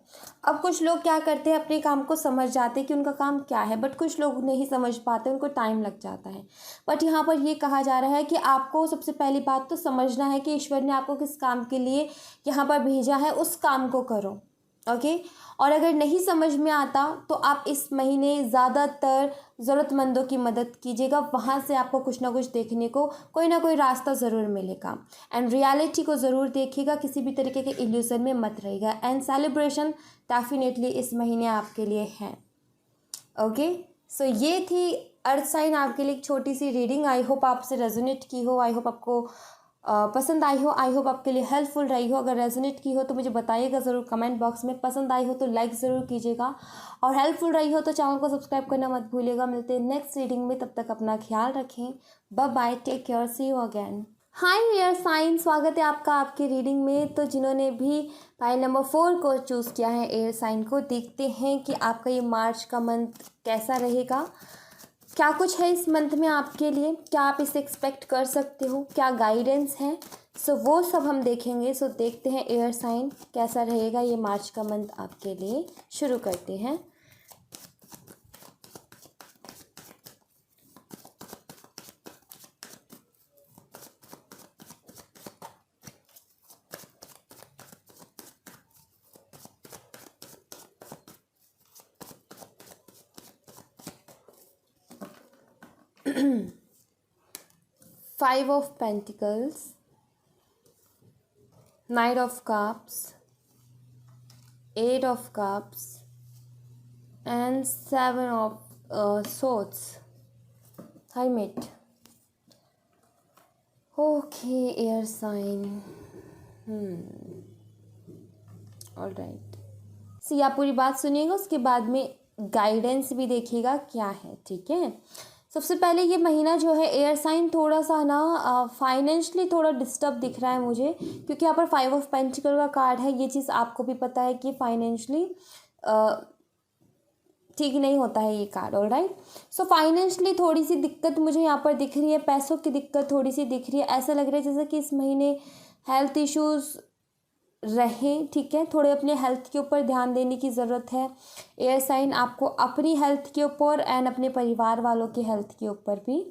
अब कुछ लोग क्या करते हैं, अपने काम को समझ जाते हैं कि उनका काम क्या है, बट कुछ लोग नहीं समझ पाते, उनको टाइम लग जाता है। बट यहाँ पर ये कहा जा रहा है कि आपको सबसे पहली बात तो समझना है कि ईश्वर ने आपको किस काम के लिए यहाँ पर भेजा है, उस काम को करो, ओके। और अगर नहीं समझ में आता तो आप इस महीने ज़्यादातर ज़रूरतमंदों की मदद कीजिएगा, वहाँ से आपको कुछ ना कुछ देखने को, कोई ना कोई रास्ता ज़रूर मिलेगा। एंड रियलिटी को ज़रूर देखिएगा, किसी भी तरीके के इल्यूज़न में मत रहिएगा। एंड सेलिब्रेशन डेफिनेटली इस महीने आपके लिए है, ओके। सो ये थी अर्थ साइन आपके लिए एक छोटी सी रीडिंग। आई होप आपसे रेजोनेट की हो, आई होप आपको पसंद आई हो, आई होप आपके लिए हेल्पफुल रही हो। अगर रेजोनेट की हो तो मुझे बताइएगा ज़रूर कमेंट बॉक्स में। पसंद आई हो तो लाइक ज़रूर कीजिएगा, और हेल्पफुल रही हो तो चैनल को सब्सक्राइब करना मत भूलिएगा। मिलते हैं नेक्स्ट रीडिंग में, तब तक अपना ख्याल रखें। Bye bye, take care, see you again. Hi air sign, स्वागत है आपका आपकी रीडिंग में। तो जिन्होंने भी पाइल नंबर 4 को चूज़ किया है एयर साइन को, देखते हैं कि आपका ये मार्च का मंथ कैसा रहेगा, क्या कुछ है इस मंथ में आपके लिए, क्या आप इसे एक्सपेक्ट कर सकते हो, क्या गाइडेंस है। सो वो सब हम देखेंगे। सो देखते हैं एयर साइन कैसा रहेगा ये मार्च का मंथ आपके लिए। शुरू करते हैं। Five of Pentacles, Knight of Cups, Eight of Cups, and Seven of Swords. Hermit. Okay, air sign. All right. सी आप पूरी बात सुनिएगा, उसके बाद में गाइडेंस भी देखिएगा क्या है, ठीक है। सबसे पहले ये महीना जो है एयर साइन थोड़ा सा ना फाइनेंशियली थोड़ा डिस्टर्ब दिख रहा है मुझे, क्योंकि यहाँ पर 5 ऑफ पेंटिकल का कार्ड है। ये चीज़ आपको भी पता है कि फाइनेंशियली ठीक नहीं होता है ये कार्ड। All right. सो फाइनेंशियली थोड़ी सी दिक्कत मुझे यहाँ पर दिख रही है, पैसों की दिक्कत थोड़ी सी दिख रही है। ऐसा लग रहा है जैसे कि इस महीने हेल्थ इश्यूज़ रहें, ठीक है। थोड़े अपने हेल्थ के ऊपर ध्यान देने की ज़रूरत है एयर साइन, आपको अपनी हेल्थ के ऊपर एंड अपने परिवार वालों की हेल्थ के ऊपर भी।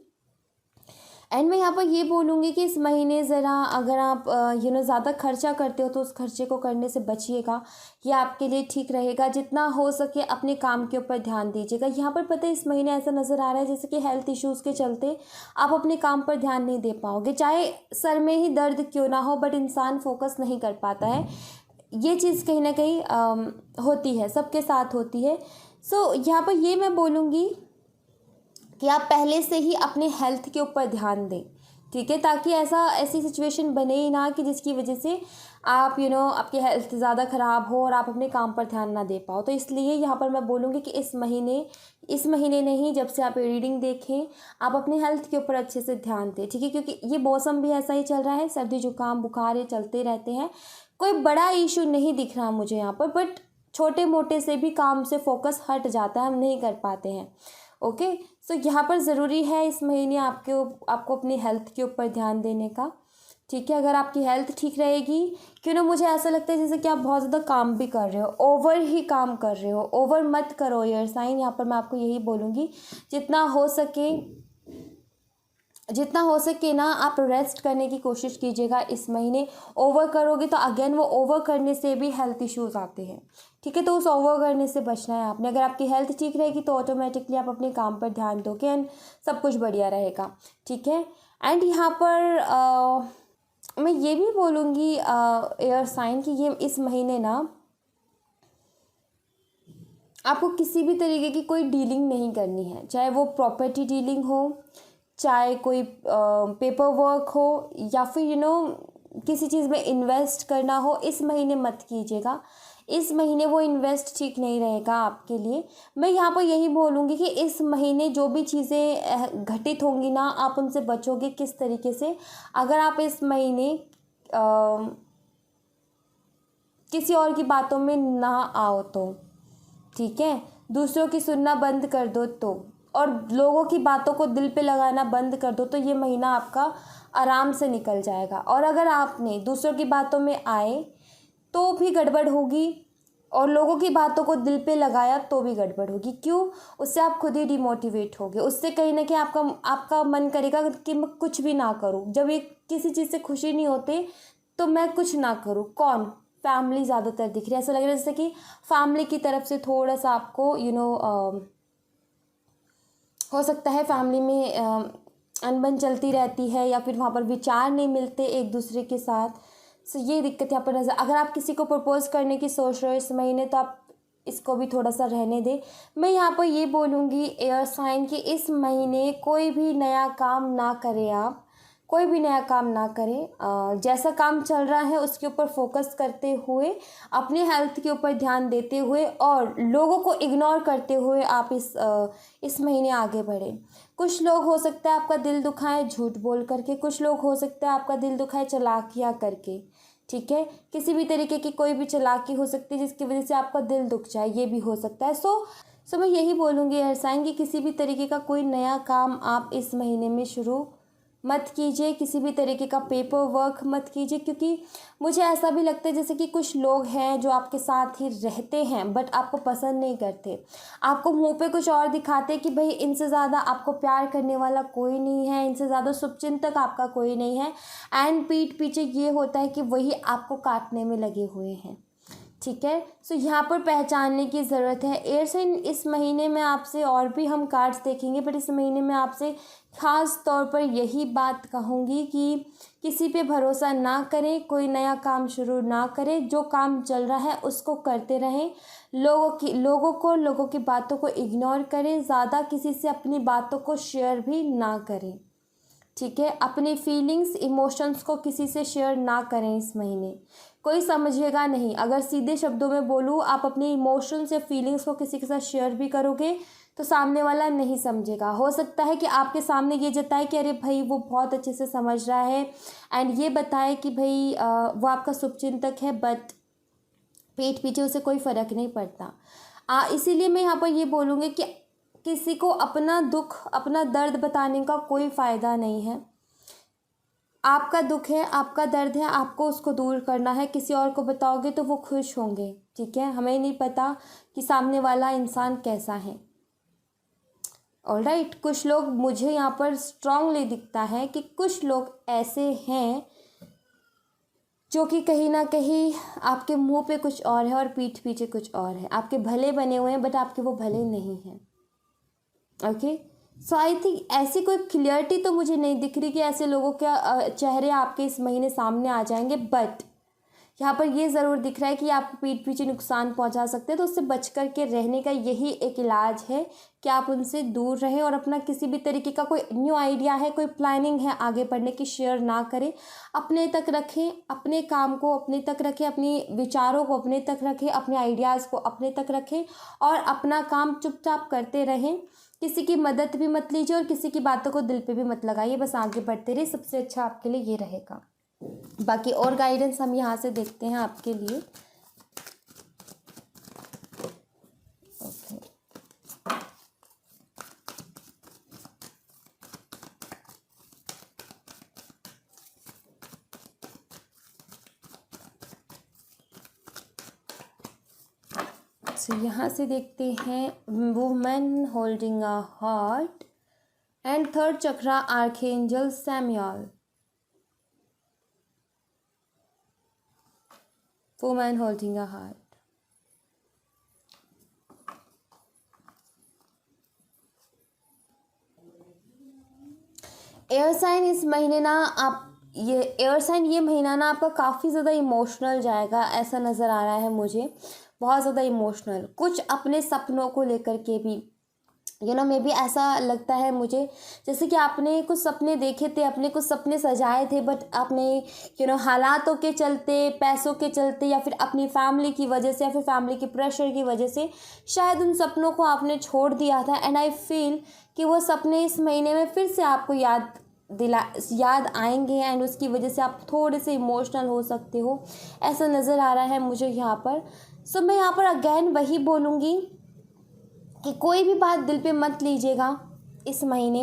एंड मैं यहाँ पर ये बोलूँगी कि इस महीने ज़रा अगर आप ज़्यादा खर्चा करते हो तो उस खर्चे को करने से बचिएगा, ये आपके लिए ठीक रहेगा। जितना हो सके अपने काम के ऊपर ध्यान दीजिएगा। यहाँ पर पता है इस महीने ऐसा नज़र आ रहा है जैसे कि हेल्थ इश्यूज़ के चलते आप अपने काम पर ध्यान नहीं दे पाओगे, चाहे सर में ही दर्द क्यों ना हो, बट इंसान फोकस नहीं कर पाता है। ये चीज़ कहीं ना कहीं होती है, सबके साथ होती है। सो यहाँ पर ये मैं बोलूँगी कि आप पहले से ही अपने हेल्थ के ऊपर ध्यान दें, ठीक है, ताकि ऐसी सिचुएशन बने ही ना कि जिसकी वजह से आप आपकी हेल्थ ज़्यादा ख़राब हो और आप अपने काम पर ध्यान ना दे पाओ। तो इसलिए यहाँ पर मैं बोलूँगी कि इस महीने नहीं, जब से आप रीडिंग देखें आप अपने हेल्थ के ऊपर अच्छे से ध्यान दें, ठीक है, क्योंकि ये मौसम भी ऐसा ही चल रहा है, सर्दी जुकाम बुखार ये चलते रहते हैं। कोई बड़ा इशू नहीं दिख रहा मुझे यहाँ पर, बट छोटे मोटे से भी काम से फोकस हट जाता है, हम नहीं कर पाते हैं। ओके। सो यहाँ पर ज़रूरी है इस महीने आपको अपनी हेल्थ के ऊपर ध्यान देने का, ठीक है। अगर आपकी हेल्थ ठीक रहेगी, क्यों ना मुझे ऐसा लगता है जैसे कि आप बहुत ज़्यादा काम भी कर रहे हो, ओवर ही काम कर रहे हो। ओवर मत करो एयर साइन, यहाँ पर मैं आपको यही बोलूँगी जितना हो सके ना आप रेस्ट करने की कोशिश कीजिएगा इस महीने। ओवर करोगे तो अगेन वो ओवर करने से भी हेल्थ इश्यूज़ आते हैं, ठीक है। तो उस ओवर करने से बचना है आपने। अगर आपकी हेल्थ ठीक रहेगी तो ऑटोमेटिकली आप अपने काम पर ध्यान दोगे एंड सब कुछ बढ़िया रहेगा, ठीक है। एंड यहाँ पर मैं ये भी बोलूँगी एयर साइन कि ये इस महीने ना आपको किसी भी तरीके की कोई डीलिंग नहीं करनी है, चाहे वो प्रॉपर्टी डीलिंग हो, चाहे कोई पेपर वर्क हो, या फिर किसी चीज़ में इन्वेस्ट करना हो। इस महीने मत कीजिएगा, इस महीने वो इन्वेस्ट ठीक नहीं रहेगा आपके लिए। मैं यहाँ पर यही बोलूँगी कि इस महीने जो भी चीज़ें घटित होंगी ना, आप उनसे बचोगे किस तरीके से, अगर आप इस महीने किसी और की बातों में ना आओ तो, ठीक है। दूसरों की सुनना बंद कर दो तो, और लोगों की बातों को दिल पे लगाना बंद कर दो, तो ये महीना आपका आराम से निकल जाएगा। और अगर आपने दूसरों की बातों में आए तो भी गड़बड़ होगी, और लोगों की बातों को दिल पे लगाया तो भी गड़बड़ होगी। क्यों? उससे आप खुद ही डिमोटिवेट होगे, उससे कहीं ना कहीं आपका मन करेगा कि मैं कुछ भी ना करूँ। जब ये किसी चीज़ से खुशी नहीं होते तो मैं कुछ ना करूँ। कौन? फैमिली ज़्यादातर दिख रही है। ऐसा लग रहा है जैसे कि फैमिली की तरफ से थोड़ा सा आपको हो सकता है फैमिली में अनबन चलती रहती है, या फिर वहाँ पर विचार नहीं मिलते एक दूसरे के साथ। सो ये दिक्कत यहाँ पर नजर। अगर आप किसी को प्रपोज करने की सोच रहे हो इस महीने, तो आप इसको भी थोड़ा सा रहने दे। मैं यहाँ पर ये बोलूँगी एयर साइन कि इस महीने कोई भी नया काम ना करें, आप कोई भी नया काम ना करें। जैसा काम चल रहा है उसके ऊपर फोकस करते हुए, अपनी हेल्थ के ऊपर ध्यान देते हुए और लोगों को इग्नोर करते हुए आप इस महीने आगे बढ़ें। कुछ लोग हो सकता है आपका दिल दुखाएं झूठ बोल करके, कुछ लोग हो सकता है आपका दिल दुखाएं चालाकियाँ करके, ठीक है। किसी भी तरीके की कोई भी चालाकी हो सकती है जिसकी वजह से आपका दिल दुख जाए, ये भी हो सकता है। सो मैं यही बोलूँगी एयर साइन कि किसी भी तरीके का कोई नया काम आप इस महीने में शुरू मत कीजिए, किसी भी तरीके का पेपर वर्क मत कीजिए, क्योंकि मुझे ऐसा भी लगता है जैसे कि कुछ लोग हैं जो आपके साथ ही रहते हैं बट आपको पसंद नहीं करते, आपको मुंह पे कुछ और दिखाते हैं कि भाई इनसे ज़्यादा आपको प्यार करने वाला कोई नहीं है, इनसे ज़्यादा शुभचिंतक आपका कोई नहीं है, एंड पीठ पीछे ये होता है कि वही आपको काटने में लगे हुए हैं, ठीक है। सो यहाँ पर पहचानने की ज़रूरत है। एयर साइन इस महीने में आपसे और भी हम कार्ड्स देखेंगे, बट इस महीने में आपसे ख़ास तौर पर यही बात कहूँगी कि किसी पे भरोसा ना करें, कोई नया काम शुरू ना करें, जो काम चल रहा है उसको करते रहें, लोगों की बातों को इग्नोर करें, ज़्यादा किसी से अपनी बातों को शेयर भी ना करें, ठीक है। अपनी फीलिंग्स इमोशंस को किसी से शेयर ना करें इस महीने, कोई समझेगा नहीं। अगर सीधे शब्दों में बोलूँ, आप अपने इमोशंस या फीलिंग्स को किसी के साथ शेयर भी करोगे तो सामने वाला नहीं समझेगा। हो सकता है कि आपके सामने ये जताए कि अरे भाई वो बहुत अच्छे से समझ रहा है, एंड ये बताए कि भाई वो आपका शुभचिंतक है, बट पीठ पीछे उसे कोई फ़र्क नहीं पड़ता। इसीलिए मैं यहाँ पर ये बोलूँगी कि किसी को अपना दुख, अपना दर्द बताने का कोई फ़ायदा नहीं है। आपका दुख है, आपका दर्द है, आपको उसको दूर करना है। किसी और को बताओगे तो वो खुश होंगे, ठीक है। हमें नहीं पता कि सामने वाला इंसान कैसा है, ऑलराइट। कुछ लोग, मुझे यहाँ पर स्ट्रांगली दिखता है कि कुछ लोग ऐसे हैं जो कि कहीं ना कहीं आपके मुंह पे कुछ और है और पीठ पीछे कुछ और है। आपके भले बने हुए हैं बट आपके वो भले नहीं हैं, ओके। सो आई थिंक ऐसी कोई क्लियरिटी तो मुझे नहीं दिख रही कि ऐसे लोगों के चेहरे आपके इस महीने सामने आ जाएंगे, बट यहाँ पर ये ज़रूर दिख रहा है कि आपको पीठ पीछे नुकसान पहुँचा सकते हैं। तो उससे बच कर के रहने का यही एक इलाज है कि आप उनसे दूर रहें और अपना किसी भी तरीके का कोई न्यू आइडिया है, कोई प्लानिंग है आगे बढ़ने की, शेयर ना करें, अपने तक रखें, अपने काम को अपने तक रखें, अपनी विचारों को अपने तक रखें, अपने आइडियाज़ को अपने तक रखें और अपना काम चुपचाप करते रहें। किसी की मदद भी मत लीजिए और किसी की बातों को दिल पे भी मत लगाइए, बस आगे बढ़ते रहिए, सबसे अच्छा आपके लिए ये रहेगा। बाकी और गाइडेंस हम यहाँ से देखते हैं आपके लिए। तो यहाँ से देखते हैं women holding a heart and third chakra archangel Samuel. Women holding a heart. Air sign इस महीने ना एयर साइन ये महीना ना आपका काफ़ी ज़्यादा इमोशनल जाएगा, ऐसा नज़र आ रहा है मुझे, बहुत ज़्यादा इमोशनल। कुछ अपने सपनों को लेकर के भी मे बी ऐसा लगता है मुझे जैसे कि आपने कुछ सपने देखे थे, अपने कुछ सपने सजाए थे, बट आपने हालातों के चलते, पैसों के चलते या फिर अपनी फैमिली की वजह से या फिर फैमिली के प्रेशर की वजह से शायद उन सपनों को आपने छोड़ दिया था। एंड आई फील कि वो सपने इस महीने में फिर से आपको याद आएंगे एंड उसकी वजह से आप थोड़े से इमोशनल हो सकते हो, ऐसा नज़र आ रहा है मुझे यहाँ पर। सो मैं यहाँ पर अगेन वही बोलूँगी कि कोई भी बात दिल पे मत लीजिएगा इस महीने।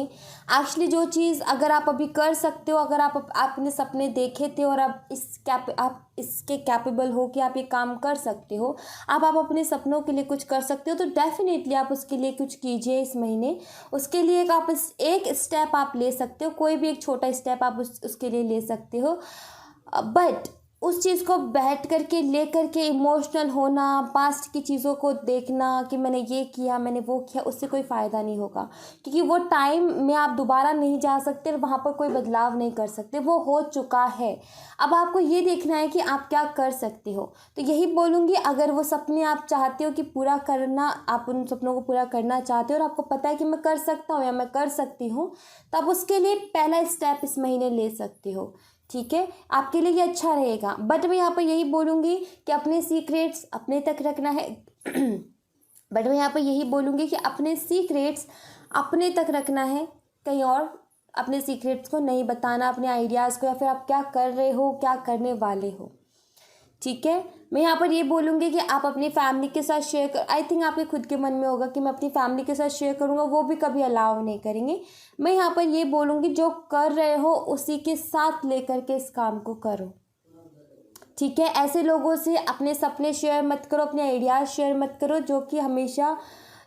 एक्चुअली जो चीज़ अगर आप अभी कर सकते हो, अगर आप अपने सपने देखे थे और आप इसके कैपेबल हो कि आप ये काम कर सकते हो, आप अपने सपनों के लिए कुछ कर सकते हो, तो डेफिनेटली आप उसके लिए कुछ कीजिए इस महीने। उसके लिए एक स्टेप आप ले सकते हो, कोई भी एक छोटा स्टेप आप उसके लिए ले सकते हो, बट उस चीज़ को बैठ कर के ले कर के इमोशनल होना, पास्ट की चीज़ों को देखना कि मैंने ये किया, मैंने वो किया, उससे कोई फ़ायदा नहीं होगा, क्योंकि वो टाइम में आप दोबारा नहीं जा सकते और वहाँ पर कोई बदलाव नहीं कर सकते, वो हो चुका है। अब आपको ये देखना है कि आप क्या कर सकते हो। तो यही बोलूँगी, अगर वो सपने आप चाहते हो कि पूरा करना, आप उन सपनों को पूरा करना चाहते हो और आपको पता है कि मैं कर सकता हूँ या मैं कर सकती हूँ, तो आप उसके लिए पहला स्टेप इस महीने ले सकते हो। ठीक है, आपके लिए ये अच्छा रहेगा। बट मैं यहाँ पर यही बोलूँगी कि अपने सीक्रेट्स अपने तक रखना है। बट मैं यहाँ पर यही बोलूँगी कि अपने सीक्रेट्स अपने तक रखना है, कहीं और अपने सीक्रेट्स को नहीं बताना, अपने आइडियाज़ को, या फिर आप क्या कर रहे हो, क्या करने वाले हो। ठीक है, मैं यहाँ पर ये बोलूँगी कि आप अपनी फैमिली के साथ शेयर कर, आई थिंक आपके खुद के मन में होगा कि मैं अपनी फैमिली के साथ शेयर करूँगा, वो भी कभी अलाउ नहीं करेंगे। मैं यहाँ पर ये बोलूँगी, जो कर रहे हो उसी के साथ लेकर के इस काम को करो। ठीक है, ऐसे लोगों से अपने सपने शेयर मत करो, अपने आइडियाज़ शेयर मत करो जो कि हमेशा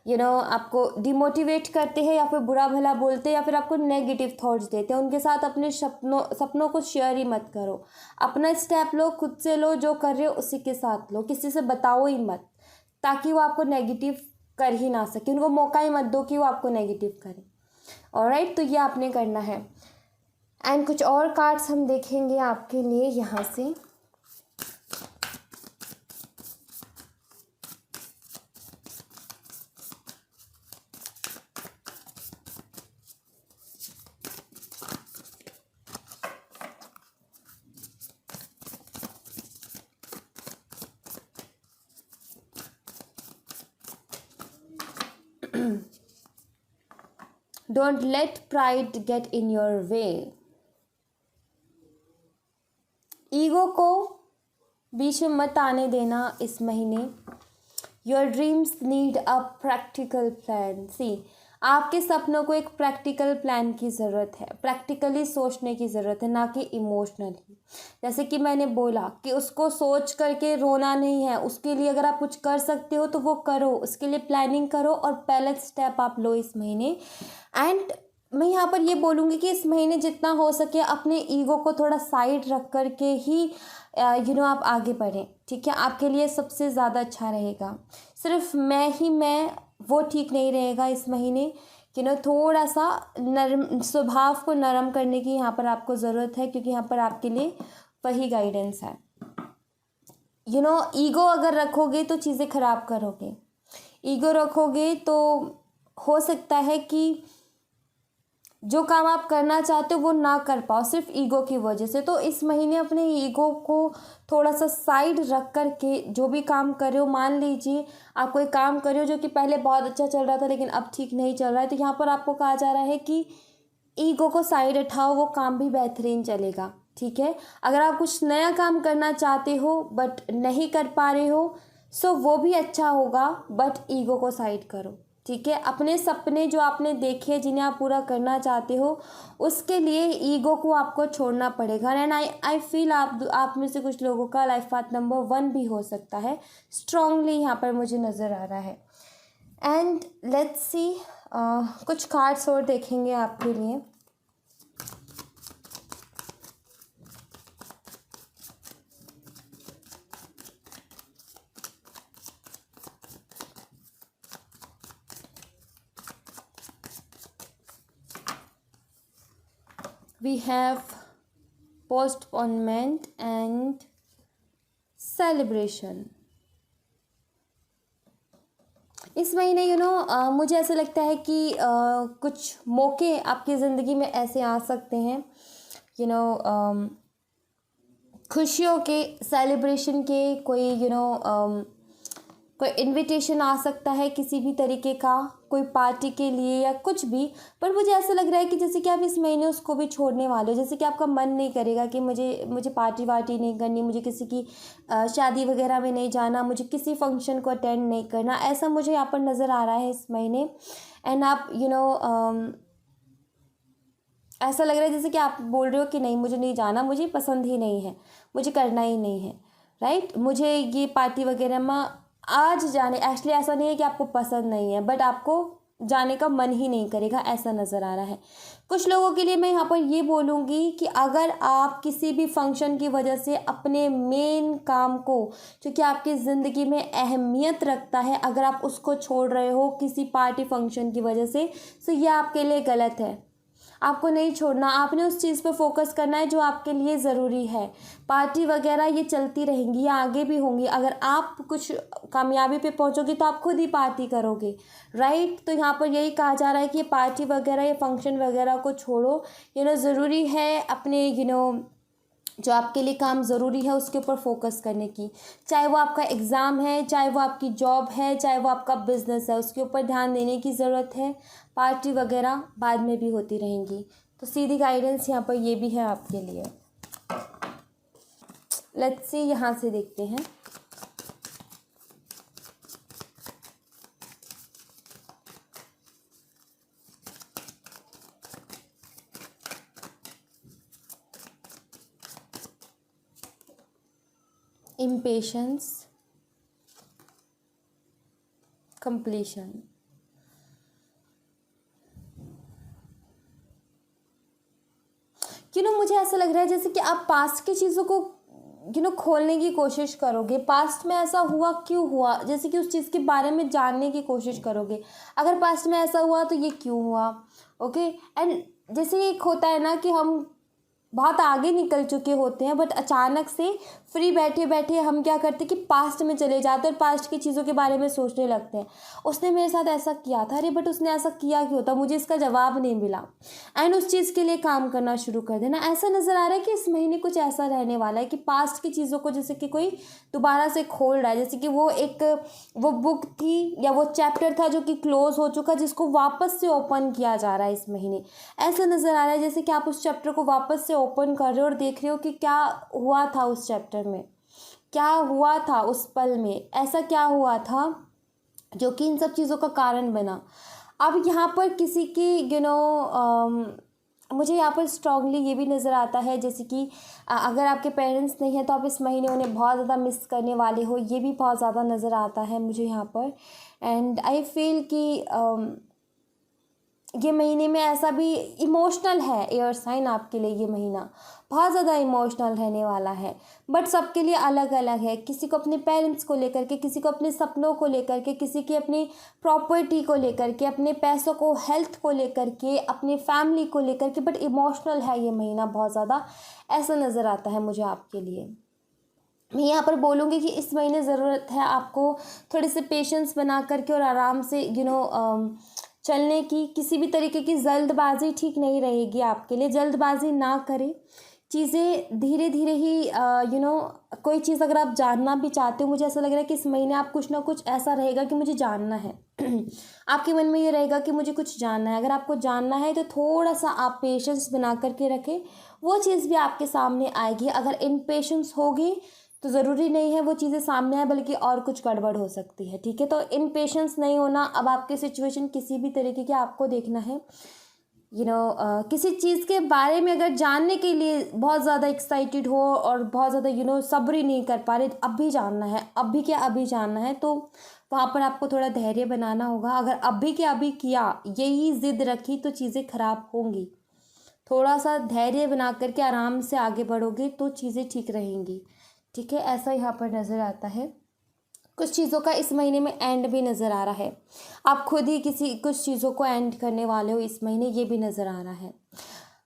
आपको डिमोटिवेट करते हैं या फिर बुरा भला बोलते हैं या फिर आपको नेगेटिव थॉट्स देते हैं। उनके साथ अपने सपनों को शेयर ही मत करो। अपना स्टेप लो, खुद से लो, जो कर रहे हो उसी के साथ लो, किसी से बताओ ही मत, ताकि वो आपको नेगेटिव कर ही ना सके। उनको मौका ही मत दो कि वो आपको नेगेटिव करें। ऑलराइट, तो ये आपने करना है। एंड कुछ और कार्ड्स हम देखेंगे आपके लिए यहाँ से। Don't let pride get in your way. Ego को बीच में मत आने देना इस महीने। Your dreams need a practical plan. See, आपके सपनों को एक प्रैक्टिकल प्लान की ज़रूरत है, प्रैक्टिकली सोचने की ज़रूरत है, ना कि इमोशनली। जैसे कि मैंने बोला कि उसको सोच करके रोना नहीं है, उसके लिए अगर आप कुछ कर सकते हो तो वो करो, उसके लिए प्लानिंग करो और पहला स्टेप आप लो इस महीने। एंड मैं यहाँ पर ये बोलूँगी कि इस महीने जितना हो सके अपने ईगो को थोड़ा साइड रख कर के ही आप आगे बढ़ें। ठीक है, आपके लिए सबसे ज़्यादा अच्छा रहेगा। सिर्फ मैं वो ठीक नहीं रहेगा इस महीने। थोड़ा सा नरम स्वभाव को नरम करने की यहाँ पर आपको ज़रूरत है, क्योंकि यहाँ पर आपके लिए वही गाइडेंस है। ईगो अगर रखोगे तो चीज़ें ख़राब करोगे। ईगो रखोगे तो हो सकता है कि जो काम आप करना चाहते हो वो ना कर पाओ, सिर्फ ईगो की वजह से। तो इस महीने अपने ईगो को थोड़ा सा साइड रख कर के जो भी काम कर रहे हो, मान लीजिए आप कोई काम कर रहे हो जो कि पहले बहुत अच्छा चल रहा था लेकिन अब ठीक नहीं चल रहा है, तो यहाँ पर आपको कहा जा रहा है कि ईगो को साइड हटाओ, वो काम भी बेहतरीन चलेगा। ठीक है, अगर आप कुछ नया काम करना चाहते हो बट नहीं कर पा रहे हो, सो वो भी अच्छा होगा, बट ईगो को साइड करो। ठीक है, अपने सपने जो आपने देखे जिन्हें आप पूरा करना चाहते हो, उसके लिए ईगो को आपको छोड़ना पड़ेगा। एंड आई फील आप में से कुछ लोगों का लाइफ पाथ नंबर 1 भी हो सकता है, स्ट्रांगली यहाँ पर मुझे नज़र आ रहा है। एंड लेट्स सी, कुछ कार्ड्स और देखेंगे आपके लिए। We have postponement and celebration. इस महीने मुझे ऐसा लगता है कि कुछ मौके आपकी ज़िंदगी में ऐसे आ सकते हैं, खुशियों के, सेलिब्रेशन के, कोई इनविटेशन आ सकता है किसी भी तरीके का, कोई पार्टी के लिए या कुछ भी। पर मुझे ऐसा लग रहा है कि जैसे कि आप इस महीने उसको भी छोड़ने वाले हो, जैसे कि आपका मन नहीं करेगा कि मुझे पार्टी वार्टी नहीं करनी, मुझे किसी की शादी वगैरह में नहीं जाना, मुझे किसी फंक्शन को अटेंड नहीं करना, ऐसा मुझे यहाँ पर नज़र आ रहा है इस महीने। एंड आप ऐसा लग रहा है जैसे कि आप बोल रहे हो कि नहीं, मुझे नहीं जाना, मुझे पसंद ही नहीं है, मुझे करना ही नहीं है, राइट। मुझे ये पार्टी वगैरह में आज जाने, एक्चुअली ऐसा नहीं है कि आपको पसंद नहीं है, बट आपको जाने का मन ही नहीं करेगा, ऐसा नज़र आ रहा है। कुछ लोगों के लिए मैं यहाँ पर ये बोलूँगी कि अगर आप किसी भी फंक्शन की वजह से अपने मेन काम को, जो कि आपकी ज़िंदगी में अहमियत रखता है, अगर आप उसको छोड़ रहे हो किसी पार्टी फंक्शन की वजह से, तो ये आपके लिए गलत है। आपको नहीं छोड़ना, आपने उस चीज़ पर फोकस करना है जो आपके लिए ज़रूरी है। पार्टी वगैरह ये चलती रहेंगी, ये आगे भी होंगी। अगर आप कुछ कामयाबी पे पहुंचोगे तो आप खुद ही पार्टी करोगे, राइट। तो यहाँ पर यही कहा जा रहा है कि ये पार्टी वगैरह, ये फंक्शन वगैरह को छोड़ो। ज़रूरी है अपने जो आपके लिए काम ज़रूरी है उसके ऊपर फोकस करने की। चाहे वो आपका एग्ज़ाम है, चाहे वो आपकी जॉब है, चाहे वो आपका बिज़नेस है, उसके ऊपर ध्यान देने की ज़रूरत है। पार्टी वगैरह बाद में भी होती रहेंगी। तो सीधी गाइडेंस यहाँ पर ये भी है आपके लिए। लेट्स सी, यहाँ से देखते हैं। Impatience, completion. मुझे ऐसा लग रहा है जैसे कि आप पास्ट की चीज़ों को खोलने की कोशिश करोगे। पास्ट में ऐसा हुआ क्यों हुआ, जैसे कि उस चीज़ के बारे में जानने की कोशिश करोगे। अगर पास्ट में ऐसा हुआ तो ये क्यों हुआ, ओके। एंड जैसे एक होता है ना कि हम बहुत आगे निकल चुके होते हैं, बट अचानक से फ्री बैठे बैठे हम क्या करते हैं कि पास्ट में चले जाते हैं और पास्ट की चीज़ों के बारे में सोचने लगते हैं। उसने मेरे साथ ऐसा किया था, अरे बट उसने ऐसा किया क्यों था, मुझे इसका जवाब नहीं मिला। एंड उस चीज़ के लिए काम करना शुरू कर देना। ऐसा नज़र आ रहा है कि इस महीने कुछ ऐसा रहने वाला है कि पास्ट की चीज़ों को जैसे कि कोई दोबारा से खोल रहा है। जैसे कि वो बुक थी या वो चैप्टर था जो कि क्लोज हो चुका, जिसको वापस से ओपन किया जा रहा है इस महीने। ऐसा नज़र आ रहा है जैसे कि आप उस चैप्टर को वापस से ओपन कर रहे हो और देख रहे हो कि क्या हुआ था उस चैप्टर में, क्या हुआ था उस पल में, ऐसा क्या हुआ था जो कि इन सब चीज़ों का कारण बना। अब यहाँ पर किसी की मुझे यहाँ पर स्ट्रांगली ये भी नज़र आता है जैसे कि अगर आपके पेरेंट्स नहीं हैं तो आप इस महीने उन्हें बहुत ज़्यादा मिस करने वाले हो, ये भी बहुत ज़्यादा नज़र आता है मुझे यहाँ पर। एंड आई फील कि ये महीने में ऐसा भी इमोशनल है एयर साइन आपके लिए। ये महीना बहुत ज़्यादा इमोशनल रहने वाला है, बट सबके लिए अलग अलग है। किसी को अपने पेरेंट्स को लेकर के, किसी को अपने सपनों को लेकर के, किसी की अपनी प्रॉपर्टी को लेकर के, अपने पैसों को, हेल्थ को लेकर के, अपनी फैमिली को लेकर के, बट इमोशनल है ये महीना बहुत ज़्यादा, ऐसा नज़र आता है मुझे आपके लिए। मैं यहाँ पर बोलूँगी कि इस महीने ज़रूरत है आपको थोड़े से पेशेंस बना करके और आराम से चलने की। किसी भी तरीके की जल्दबाजी ठीक नहीं रहेगी आपके लिए। जल्दबाजी ना करें, चीज़ें धीरे धीरे ही कोई चीज़ अगर आप जानना भी चाहते हो, मुझे ऐसा लग रहा है कि इस महीने आप कुछ ना कुछ ऐसा रहेगा कि मुझे जानना है आपके मन में ये रहेगा कि मुझे कुछ जानना है। अगर आपको जानना है तो थोड़ा सा आप पेशेंस बना करके रखें, वो चीज़ भी आपके सामने आएगी। अगर इम्पेशेंस होगी तो ज़रूरी नहीं है वो चीज़ें सामने आए, बल्कि और कुछ गड़बड़ हो सकती है, ठीक है। तो इम्पेशेंस नहीं होना। अब आपकी सिचुएशन किसी भी तरीके की आपको देखना है, किसी चीज़ के बारे में अगर जानने के लिए बहुत ज़्यादा एक्साइटेड हो और बहुत ज़्यादा सब्र ही नहीं कर पा रहे, अभी जानना है, अभी के अभी जानना है, तो वहाँ पर आपको थोड़ा धैर्य बनाना होगा। अगर अभी के अभी किया, यही ज़िद रखी, तो चीज़ें ख़राब होंगी। थोड़ा सा धैर्य बना करके आराम से आगे बढ़ोगे तो चीज़ें ठीक रहेंगी, ठीक है। ऐसा यहाँ पर नज़र आता है। कुछ चीज़ों का इस महीने में एंड भी नज़र आ रहा है। आप खुद ही कुछ चीज़ों को एंड करने वाले हो इस महीने, ये भी नज़र आ रहा है।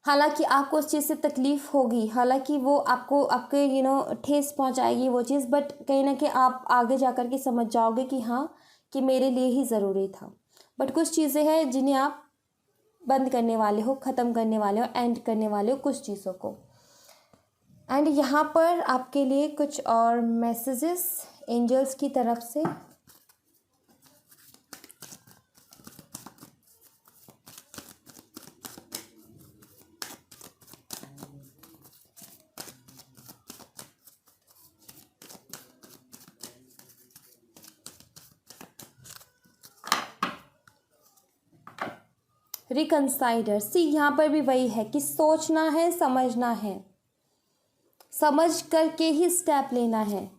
हालांकि आपको उस चीज़ से तकलीफ़ होगी, हालांकि वो आपके ठेस पहुंचाएगी वो चीज़, बट कहीं ना कहीं आप आगे जा कर के समझ जाओगे कि हाँ, कि मेरे लिए ही ज़रूरी था। बट कुछ चीज़ें हैं जिन्हें आप बंद करने वाले हो, ख़त्म करने वाले हो, एंड करने वाले हो कुछ चीज़ों को। एंड यहाँ पर आपके लिए कुछ और मैसेजेस एंजल्स की तरफ से। रिकंसाइलर, सी यहाँ पर भी वही है कि सोचना है, समझना है, समझ करके ही स्टेप लेना है,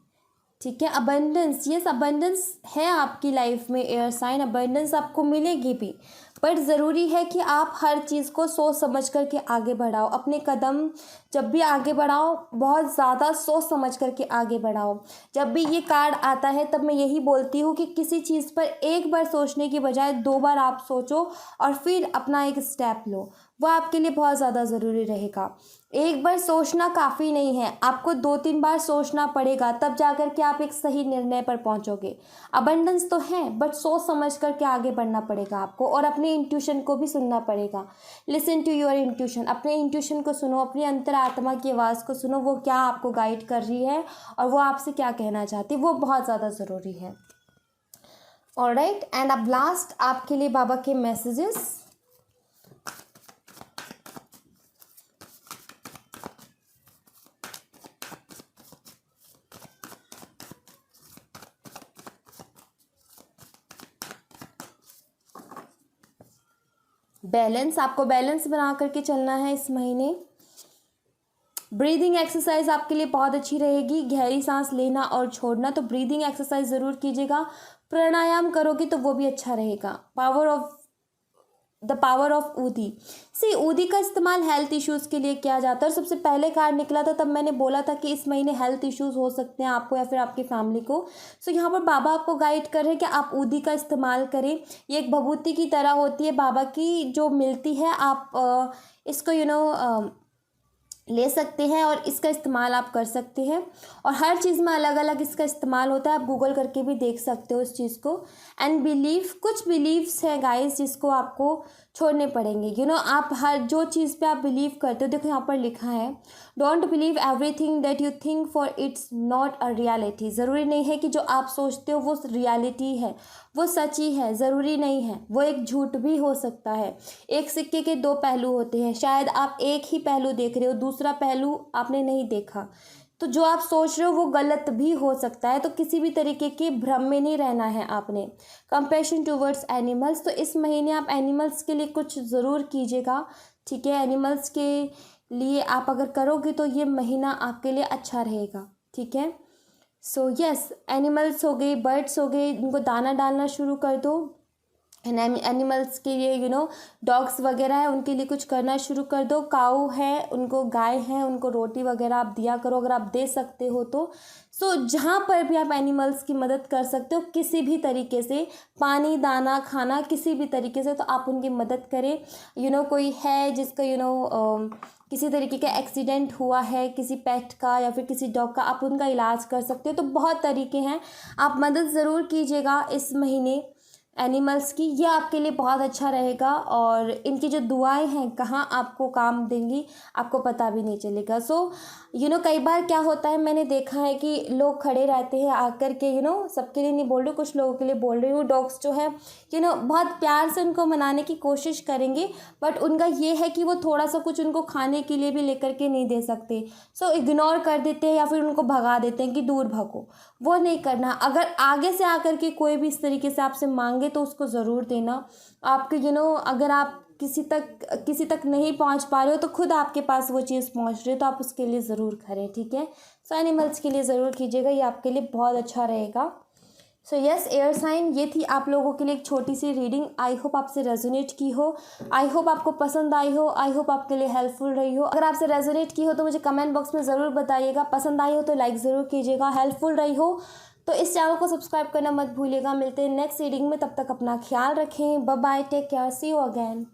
ठीक है। अबंडेंस, यस अबंडेंस है आपकी लाइफ में एयर साइन, अबंडेंस आपको मिलेगी भी, बट ज़रूरी है कि आप हर चीज़ को सोच समझ कर के आगे बढ़ाओ। अपने कदम जब भी आगे बढ़ाओ बहुत ज़्यादा सोच समझ कर के आगे बढ़ाओ। जब भी ये कार्ड आता है तब मैं यही बोलती हूँ कि किसी चीज़ पर एक बार सोचने की बजाय 2 बार आप सोचो और फिर अपना एक स्टेप लो, वो आपके लिए बहुत ज़्यादा ज़रूरी रहेगा। एक बार सोचना काफ़ी नहीं है, आपको 2-3 बार सोचना पड़ेगा, तब जाकर के आप एक सही निर्णय पर पहुंचोगे। अबंडेंस तो है बट सोच समझ कर के आगे बढ़ना पड़ेगा आपको, और अपने इंट्यूशन को भी सुनना पड़ेगा। लिसन टू योर इंट्यूशन, अपने इंट्यूशन को सुनो, अपनी अंतरात्मा की आवाज़ को सुनो, वो क्या आपको गाइड कर रही है और वो आपसे क्या कहना चाहती है, वो बहुत ज़्यादा ज़रूरी है। ऑलराइट, एंड अब लास्ट आपके लिए बाबा के मैसेजेस। बैलेंस, आपको बैलेंस बना करके चलना है इस महीने। ब्रीदिंग एक्सरसाइज आपके लिए बहुत अच्छी रहेगी, गहरी सांस लेना और छोड़ना, तो ब्रीदिंग एक्सरसाइज ज़रूर कीजिएगा। प्राणायाम करोगे तो वो भी अच्छा रहेगा। द पावर ऑफ ऊदी, सी ऊदी का इस्तेमाल हेल्थ इश्यूज़ के लिए किया जाता है, और सबसे पहले कार्ड निकला था तब मैंने बोला था कि इस महीने हेल्थ इश्यूज़ हो सकते हैं आपको या फिर आपकी फैमिली को। सो यहाँ पर बाबा आपको गाइड कर रहे हैं कि आप ऊदी का इस्तेमाल करें। ये एक भभूति की तरह होती है बाबा की जो मिलती है, आप इसको ले सकते हैं और इसका इस्तेमाल आप कर सकते हैं, और हर चीज़ में अलग अलग इसका इस्तेमाल होता है, आप गूगल करके भी देख सकते हो इस चीज़ को। एंड बिलीफ, कुछ बिलीव्स हैं गाइस जिसको आपको छोड़ने पड़ेंगे। आप हर जो चीज़ पे आप बिलीव करते हो, देखो यहाँ पर लिखा है don't believe everything that you think for its not a reality. ज़रूरी नहीं है कि जो आप सोचते हो वो रियलिटी है, वो सच्ची है, ज़रूरी नहीं है, वो एक झूठ भी हो सकता है। एक सिक्के के 2 पहलू होते हैं, शायद आप एक ही पहलू देख रहे हो, दूसरा पहलू आपने नहीं देखा, तो जो आप सोच रहे हो वो गलत भी हो सकता है। तो किसी भी तरीके के भ्रम में नहीं रहना है आपने। कंपैशन टूवर्ड्स एनिमल्स, तो इस महीने आप एनिमल्स के लिए कुछ ज़रूर कीजिएगा, ठीक है। एनिमल्स के लिए आप अगर करोगे तो ये महीना आपके लिए अच्छा रहेगा, ठीक है। सो यस, एनिमल्स हो गए, बर्ड्स हो गए, इनको दाना डालना शुरू कर दो। एनिमल्स के लिए डॉग्स वगैरह है उनके लिए कुछ करना शुरू कर दो। काऊ है, उनको गाय है, उनको रोटी वगैरह आप दिया करो अगर आप दे सकते हो तो। सो जहाँ पर भी आप एनिमल्स की मदद कर सकते हो किसी भी तरीके से, पानी दाना खाना किसी भी तरीके से, तो आप उनकी मदद करें। कोई है जिसका किसी तरीके का एक्सीडेंट हुआ है किसी पेट का या फिर किसी डॉग का, आप उनका इलाज कर सकते हो। तो बहुत तरीके हैं, आप मदद ज़रूर कीजिएगा इस महीने एनिमल्स की, ये आपके लिए बहुत अच्छा रहेगा। और इनकी जो दुआएं हैं कहाँ आपको काम देंगी आपको पता भी नहीं चलेगा। सो कई बार क्या होता है, मैंने देखा है कि लोग खड़े रहते हैं आकर के सबके लिए नहीं बोल रही, कुछ लोगों के लिए बोल रही हूँ, डॉग्स जो है बहुत प्यार से उनको मनाने की कोशिश करेंगे, बट उनका ये है कि वो थोड़ा सा कुछ उनको खाने के लिए भी लेकर के नहीं दे सकते। सो इग्नोर कर देते हैं या फिर उनको भगा देते हैं कि दूर भागो, वो नहीं करना। अगर आगे से आकर के कोई भी इस तरीके से आपसे मांगे तो उसको ज़रूर देना। आपके अगर आप किसी तक नहीं पहुंच पा रहे हो तो खुद आपके पास वो चीज़ पहुंच रही है तो आप उसके लिए ज़रूर करें, ठीक है। सो एनिमल्स के लिए ज़रूर कीजिएगा, ये आपके लिए बहुत अच्छा रहेगा। सो यस एयर साइन, ये थी आप लोगों के लिए एक छोटी सी रीडिंग। आई होप आपसे रेजोनेट की हो, आई होप आपको पसंद आई हो, आई होप आपके लिए हेल्पफुल रही हो। अगर आपसे रेजोनेट की हो तो मुझे कमेंट बॉक्स में ज़रूर बताइएगा, पसंद आई हो तो लाइक ज़रूर कीजिएगा, हेल्पफुल रही हो तो इस चैनल को सब्सक्राइब करना मत भूलिएगा। मिलते हैं नेक्स्ट रीडिंग में, तब तक अपना ख्याल रखें। Bye bye, take care, see you again.